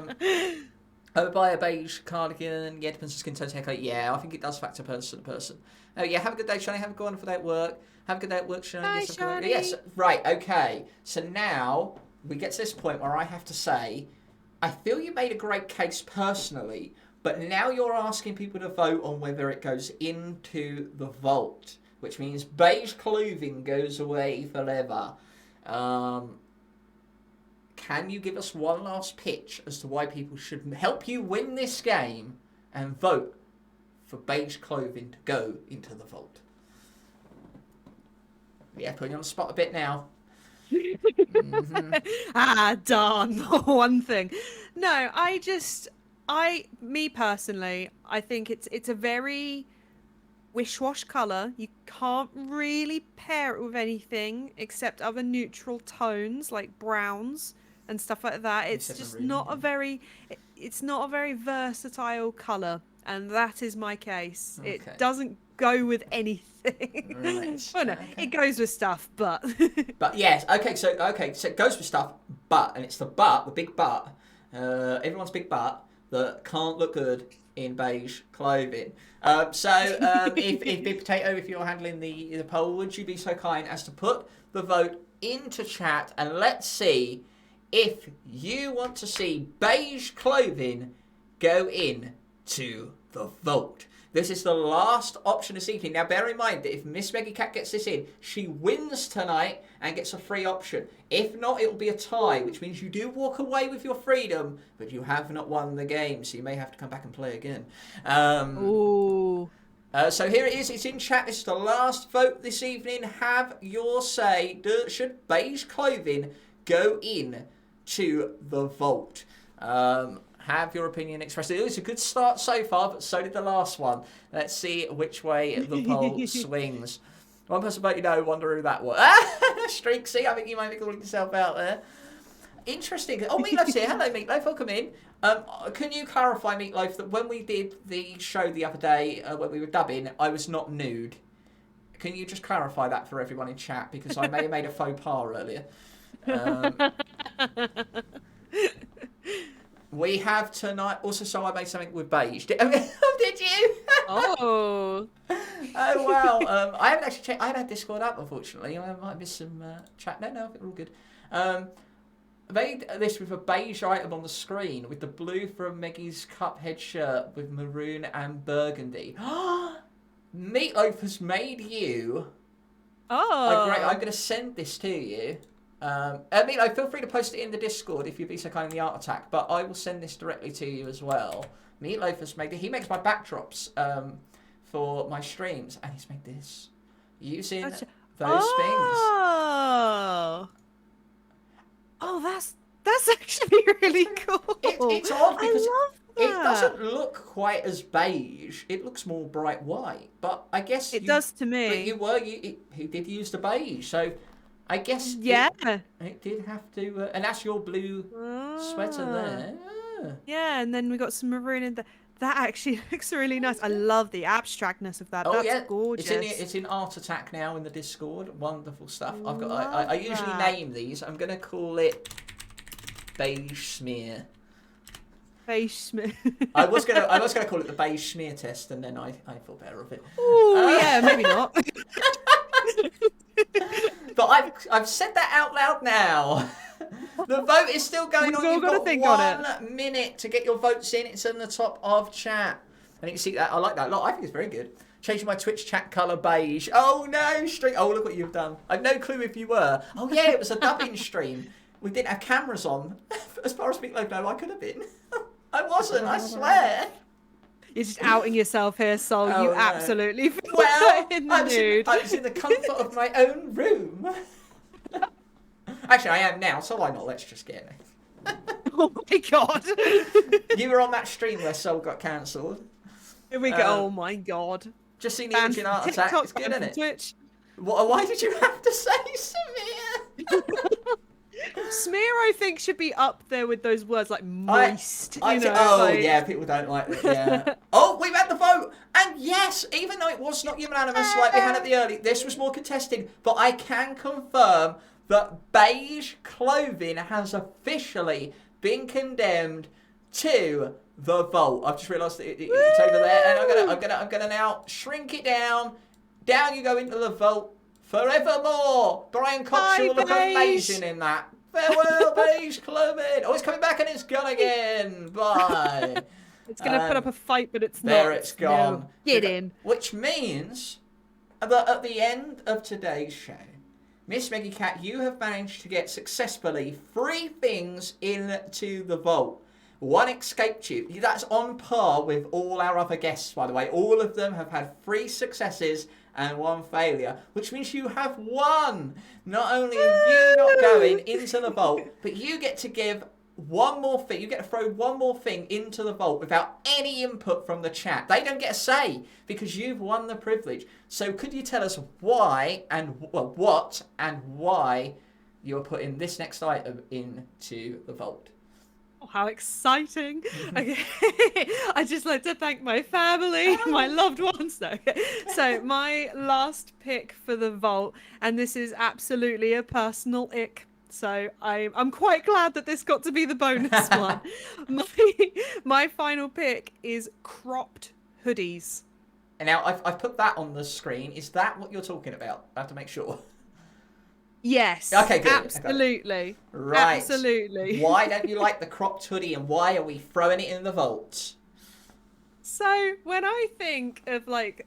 would buy a beige cardigan. Yeah, depends on skin tone's haircut. Yeah, I think it does factor person to person. Oh, yeah, have a good day, Shani. Have a good one for that work. Have a good day at work, Shani. Bye, Shani. Yes, right, okay. So now we get to this point where I have to say, I feel you made a great case personally, but now you're asking people to vote on whether it goes into the vault, which means beige clothing goes away forever. Can you give us one last pitch as to why people should help you win this game and vote for beige clothing to go into the vault? Yeah, putting you on the spot a bit now. Darn, one thing. No, me personally, I think it's a very wish-wash colour. You can't really pair it with anything except other neutral tones like browns and stuff like that. It's just not a very versatile colour, and that is my case. Okay. It doesn't go with anything. Right. Well, no, it goes with stuff, but but yes, so it goes with stuff, but, and it's the big but, everyone's big but that can't look good in beige clothing. If Big Potato, if you're handling the poll, would you be so kind as to put the vote into chat and let's see if you want to see beige clothing go in to the vote. This is the last option this evening. Now, bear in mind that if MissMeggieCat gets this in, she wins tonight and gets a free option. If not, it will be a tie, which means you do walk away with your freedom, but you have not won the game, so you may have to come back and play again. Ooh. So here it is. It's in chat. This is the last vote this evening. Have your say. Should beige clothing go in to the vault? Have your opinion expressed. It was a good start so far, but so did the last one. Let's see which way the poll swings. One person voted no, wonder who that was. Streaksy, I think you might be calling yourself out there. Interesting. Oh, Meatloaf's here. Hello, Meatloaf. Welcome in. Can you clarify, Meatloaf, that when we did the show the other day, when we were dubbing, I was not nude? Can you just clarify that for everyone in chat? Because I may have made a faux pas earlier. We have tonight. Also, so I made something with beige. Did you? Oh. Oh wow. I haven't actually checked. I haven't had Discord up, unfortunately. I might miss some chat. No, I think we're all good. Made this with a beige item on the screen with the blue from Meggie's Cuphead shirt with maroon and burgundy. Meatloaf has made you. Oh. Great. I'm going to send this to you. Meatloaf, feel free to post it in the Discord if you'd be so kind in the art attack, but I will send this directly to you as well. Meatloaf has made it. He makes my backdrops for my streams, and he's made this using those things. Oh, that's actually really cool. It's odd because I love that. it doesn't look quite as beige. It looks more bright white, but I guess it does to me. But he did use the beige, so I guess it did have to. And that's your blue sweater there. Yeah, and then we got some maroon in there. That actually looks really nice. I love the abstractness of that. Oh, That's gorgeous. It's in Art Attack now in the Discord. Wonderful stuff. I usually name these. I'm gonna call it beige smear. Beige smear. I was gonna call it the beige smear test, and then I thought better of it. Oh yeah, maybe not. But I've said that out loud now. The vote is still going on. You've got think 1 minute to get your votes in. It's in the top of chat. And you can see that. I like that a lot. I think it's very good. Changing my Twitch chat colour beige. Oh no, stream. Oh, look what you've done. I've no clue if you were. Oh yeah, it was a dubbing stream. We didn't have cameras on. As far as Meatloaf know, I could have been. I wasn't, I swear. You're just outing yourself here, Sol. Oh, you no. absolutely Well, in the nude. I was in the comfort of my own room. Actually, I am now, so why not? Let's just get it. Oh my god. You were on that stream where Soul got cancelled. Here we go. Oh my god. Just seen the image in Art Attack. It's good, isn't it? Twitch. Why did you have to say Samir? Smear, I think, should be up there with those words like moist. Yeah, people don't like that. Yeah. Oh, we've had the vote, and yes, even though it was not unanimous like we had at the early, this was more contested. But I can confirm that beige clothing has officially been condemned to the vault. I've just realised that it's over there, and I'm gonna now shrink it down. Down you go into the vault forevermore. Brian Cox, you will look amazing in that. Farewell, beige clothing. Oh, it's coming back and it's gone again. Bye. It's going to put up a fight, but it's not. There it's gone. No. Get in. Which means that at the end of today's show, MissMeggieCat, you have managed to get successfully 3 things into the vault. 1 escaped you. That's on par with all our other guests, by the way. All of them have had 3 successes and 1 failure, which means you have won. Not only are you not going into the vault, but you get to give 1 more thing. You get to throw 1 more thing into the vault without any input from the chat. They don't get a say because you've won the privilege. So could you tell us why and what and why you're putting this next item into the vault? Oh, how exciting. Okay. I'd just like to thank my family, my loved ones. No. So my last pick for the vault, and this is absolutely a personal ick. So I'm quite glad that this got to be the bonus one. My final pick is cropped hoodies. And now I've put that on the screen. Is that what you're talking about? I have to make sure. Yes. Okay, good. Absolutely. Okay. Right. Absolutely. Why don't you like the cropped hoodie and why are we throwing it in the vault? So when I think of like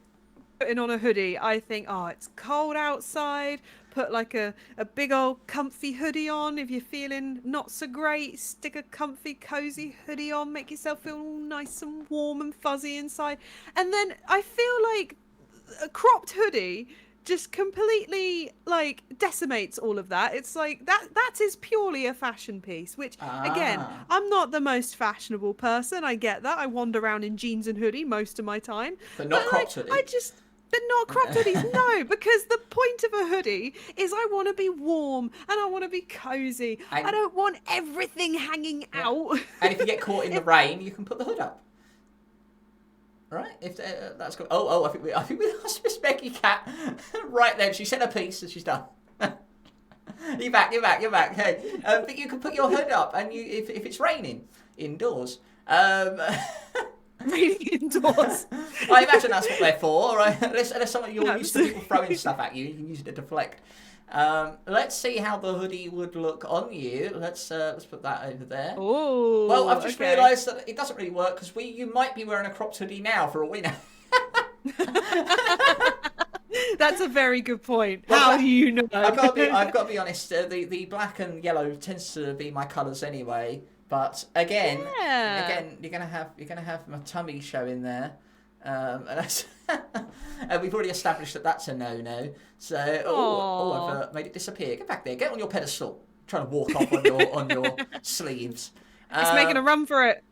putting on a hoodie, I think, oh, it's cold outside. Put like a big old comfy hoodie on. If you're feeling not so great, stick a comfy, cozy hoodie on. Make yourself feel all nice and warm and fuzzy inside. And then I feel like a cropped hoodie just completely like decimates all of that. It's like that is purely a fashion piece, which again, Ah, I'm not the most fashionable person. I get that. I wander around in jeans and hoodie most of my time. but But not like cropped I hoodie. just but not cropped hoodies, no, because the point of a hoodie is I want to be warm and I want to be cozy. I And don't want everything hanging yeah, out. and if you get caught in the rain, you can put the hood up. Right? If that's good. I think we lost Miss Becky Cat right then. She said her piece and she's done. You're back. Hey, but you can put your hood up, and if it's raining indoors. Raining indoors. I imagine that's what they're for, right? Unless someone you're Yes. used to people throwing stuff at you, you can use it to deflect. Let's see how the hoodie would look on you. Let's put that over there. Oh, Well, I've just okay. realised that it doesn't really work because you might be wearing a cropped hoodie now for all we know. That's a very good point. Well, How do you know? I've got to be honest. The black and yellow tends to be my colours anyway. But again, Yeah. you're gonna have my tummy showing there, and that's and we've already established that that's a no. So I've made it disappear. Get back there. Get on your pedestal. Trying to walk off on your sleeves. It's making a run for it.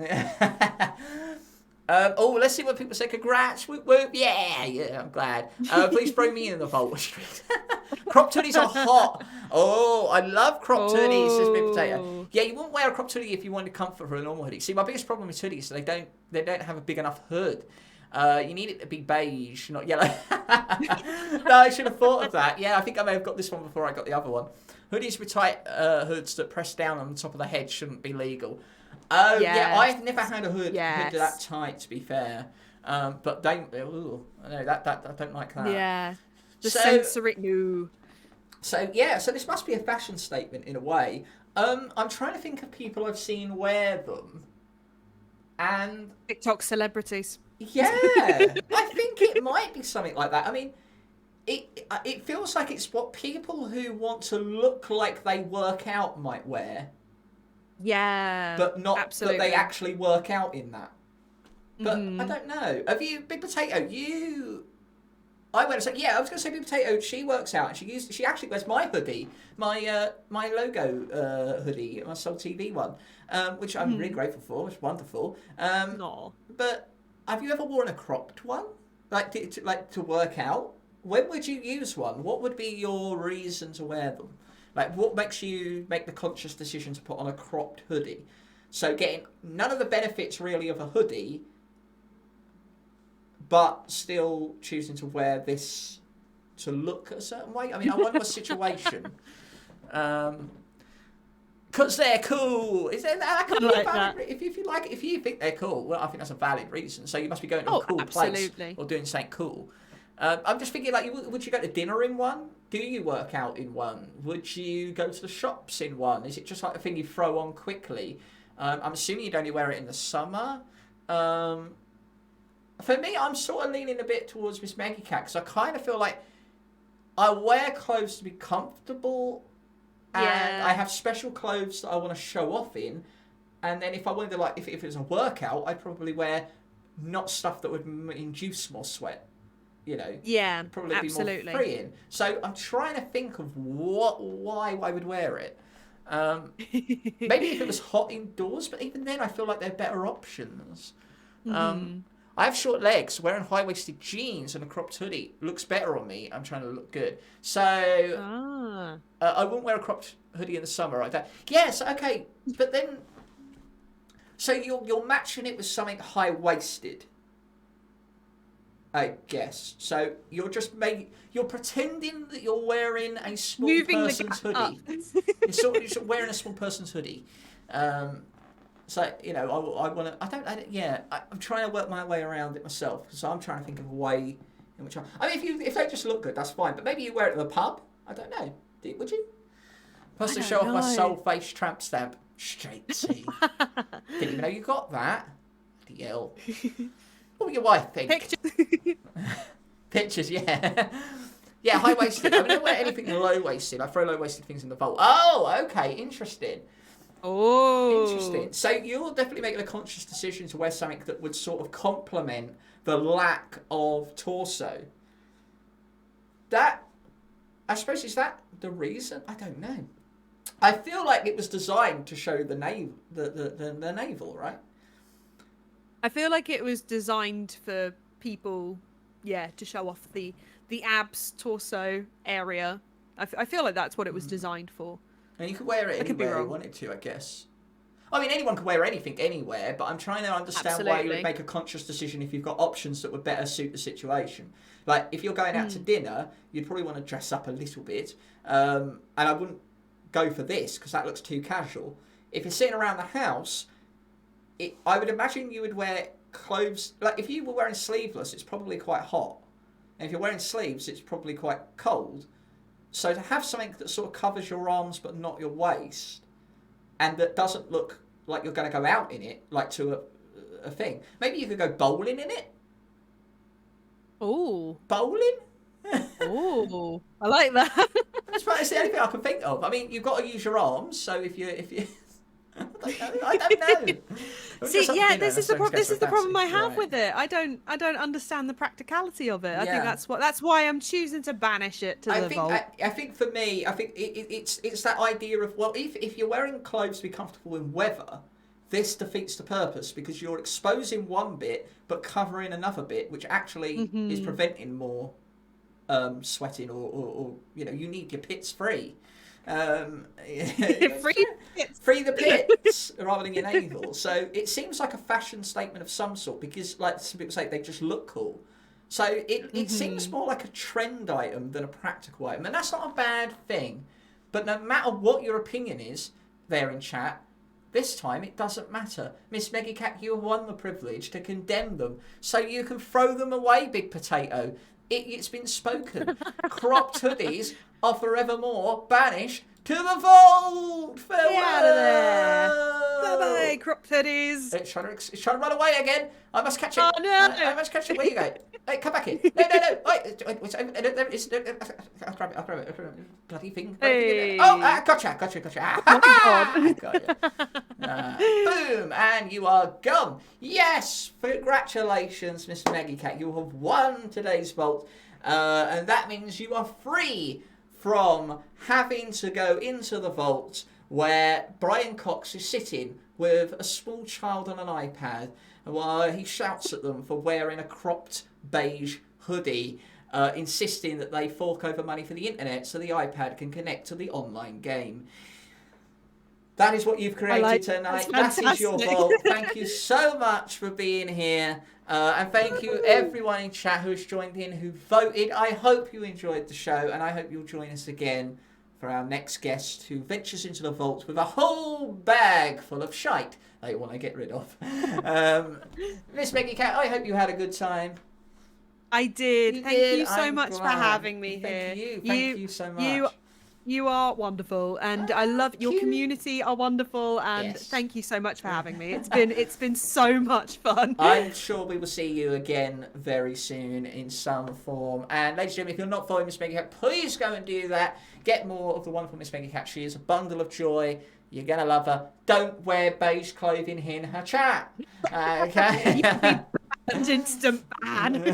Let's see what people say. Congrats, whoop whoop, yeah, I'm glad. Please throw me in the Volta Street. Cropped hoodies are hot. Oh, I love cropped hoodies, says Big Potato. Yeah, you wouldn't wear a cropped hoodie if you wanted comfort for a normal hoodie. See, my biggest problem with hoodies is they don't have a big enough hood. You need it to be beige, not yellow. No, I should have thought of that. Yeah, I think I may have got this one before I got the other one. Hoodies with tight hoods that press down on the top of the head shouldn't be legal. Oh, Yes. yeah, I've never had a hood Yes. that tight, to be fair. But don't, no, that I don't like that. Yeah. The So- sensory. No. So this must be a fashion statement in a way. I'm trying to think of people I've seen wear them, and TikTok celebrities. yeah, I think it might be something like that. I mean, it feels like it's what people who want to look like they work out might wear, Yeah. but not absolutely. that they actually work out in that. But Mhm. I don't know. Have you, Big Potato? I went and said, yeah, I was going to say Big Potato. She works out, and she actually wears my hoodie, my logo hoodie, my Soul TV one, which I'm really grateful for. It's wonderful. Aw. But have you ever worn a cropped one, like to work out? When would you use one? What would be your reason to wear them? Like, what makes you make the conscious decision to put on a cropped hoodie? So getting none of the benefits really of a hoodie, but still choosing to wear this to look a certain way. I mean, I wonder a situation. Because they're cool. Is that could be like a valid that. if you think they're cool, well, I think that's a valid reason. So you must be going to Oh, a cool absolutely. place or doing something cool. I'm just thinking, like, would you go to dinner in one? Do you work out in one? Would you go to the shops in one? Is it just like a thing you throw on quickly? I'm assuming you'd only wear it in the summer. For me, I'm sort of leaning a bit towards MissMeggieCat because I kind of feel like I wear clothes to be comfortable, and Yeah. I have special clothes that I want to show off in. And then if I wanted to, like, if it was a workout, I'd probably wear not stuff that would induce more sweat. You know, Yeah. probably Absolutely. be more freeing. So I'm trying to think of why I would wear it. Maybe if it was hot indoors, but even then, I feel like there are better options. I have short legs. Wearing high-waisted jeans and a cropped hoodie looks better on me. I'm trying to look good. So Ah. I wouldn't wear a cropped hoodie in the summer like that. Yes, okay, but then so you're matching it with something high-waisted, I guess. So you're pretending that you're wearing a small Moving the person's gap hoodie. up. You're sort of wearing a small person's hoodie. So, you know, I want to, I'm trying to work my way around it myself. So I'm trying to think of a way in which I mean, if they just look good, that's fine. But maybe you wear it at the pub. I don't know. Would you? Plus to don't show off my know. soul face tramp stamp. Straight C. Didn't even know you got that. Bloody hell. What would your wife think? Picture. Pictures, yeah. Yeah, high-waisted. I don't wear anything low-waisted. I throw low-waisted things in the vault. Oh, okay, interesting. Oh. Interesting. So you're definitely making a conscious decision to wear something that would sort of complement the lack of torso. That, I suppose, is that the reason? I don't know. I feel like it was designed to show the navel, right? I feel like it was designed for people, to show off the abs, torso area. I feel like that's what it was designed for. And you could wear it anywhere you wanted to, I guess. I mean, anyone could wear anything anywhere, but I'm trying to understand why you would make a conscious decision if you've got options that would better suit the situation. Like, if you're going out to dinner, you'd probably want to dress up a little bit. And I wouldn't go for this, because that looks too casual. If you're sitting around the house, I would imagine you would wear clothes... Like, if you were wearing sleeveless, it's probably quite hot. And if you're wearing sleeves, it's probably quite cold. So to have something that sort of covers your arms but not your waist, and that doesn't look like you're going to go out in it, like to a thing. Maybe you could go bowling in it. Oh. Bowling? Oh. I like that. That's the only thing I can think of. I mean, you've got to use your arms, so if you I don't know. See, yeah, this is the problem I have with it. I don't understand the practicality of it. I think that's why I'm choosing to banish it to the vault. I think for me, I think it's that idea of, well, if you're wearing clothes to be comfortable in weather, this defeats the purpose, because you're exposing one bit but covering another bit, which actually is preventing more sweating or you need your pits free. Free the pits rather than your navel. So it seems like a fashion statement of some sort, because, like some people say, they just look cool. So it seems more like a trend item than a practical item, and that's not a bad thing. But no matter what your opinion is there in chat, this time it doesn't matter. MissMeggieCat, you have won the privilege to condemn them, so you can throw them away, Big Potato. It's been spoken. Cropped hoodies are forevermore banished to the vault. Farewell. Get out of there. Bye-bye, cropped hoodies. It's trying to run away again. I must catch it. Oh, no. I must catch it. Where you go? Hey, come back here. No. Wait, I'll grab it. Bloody thing. Hey. Oh, gotcha. Oh, my God. Boom, and you are gone. Yes, congratulations, MissMeggieCat. You have won today's vault, and that means you are free from having to go into the vault where Brian Cox is sitting with a small child on an iPad while he shouts at them for wearing a cropped beige hoodie, insisting that they fork over money for the internet so the iPad can connect to the online game. That is what you've created tonight. That is your vault. Thank you so much for being here. And thank you everyone in chat who's joined in, who voted. I hope you enjoyed the show, and I hope you'll join us again for our next guest, who ventures into the vault with a whole bag full of shite they want to get rid of. MissMeggieCat, I hope you had a good time. I did. Thank you so much for having me here. Thank you so much. You are wonderful, and I love your community are wonderful, and thank you so much for having me. It's been so much fun. I'm sure we will see you again very soon in some form. And ladies and gentlemen, if you're not following MissMeggieCat, please go and do that. Get more of the wonderful MissMeggieCat. She is a bundle of joy. You're gonna love her. Don't wear beige clothing in her chat. Okay. Instant ban.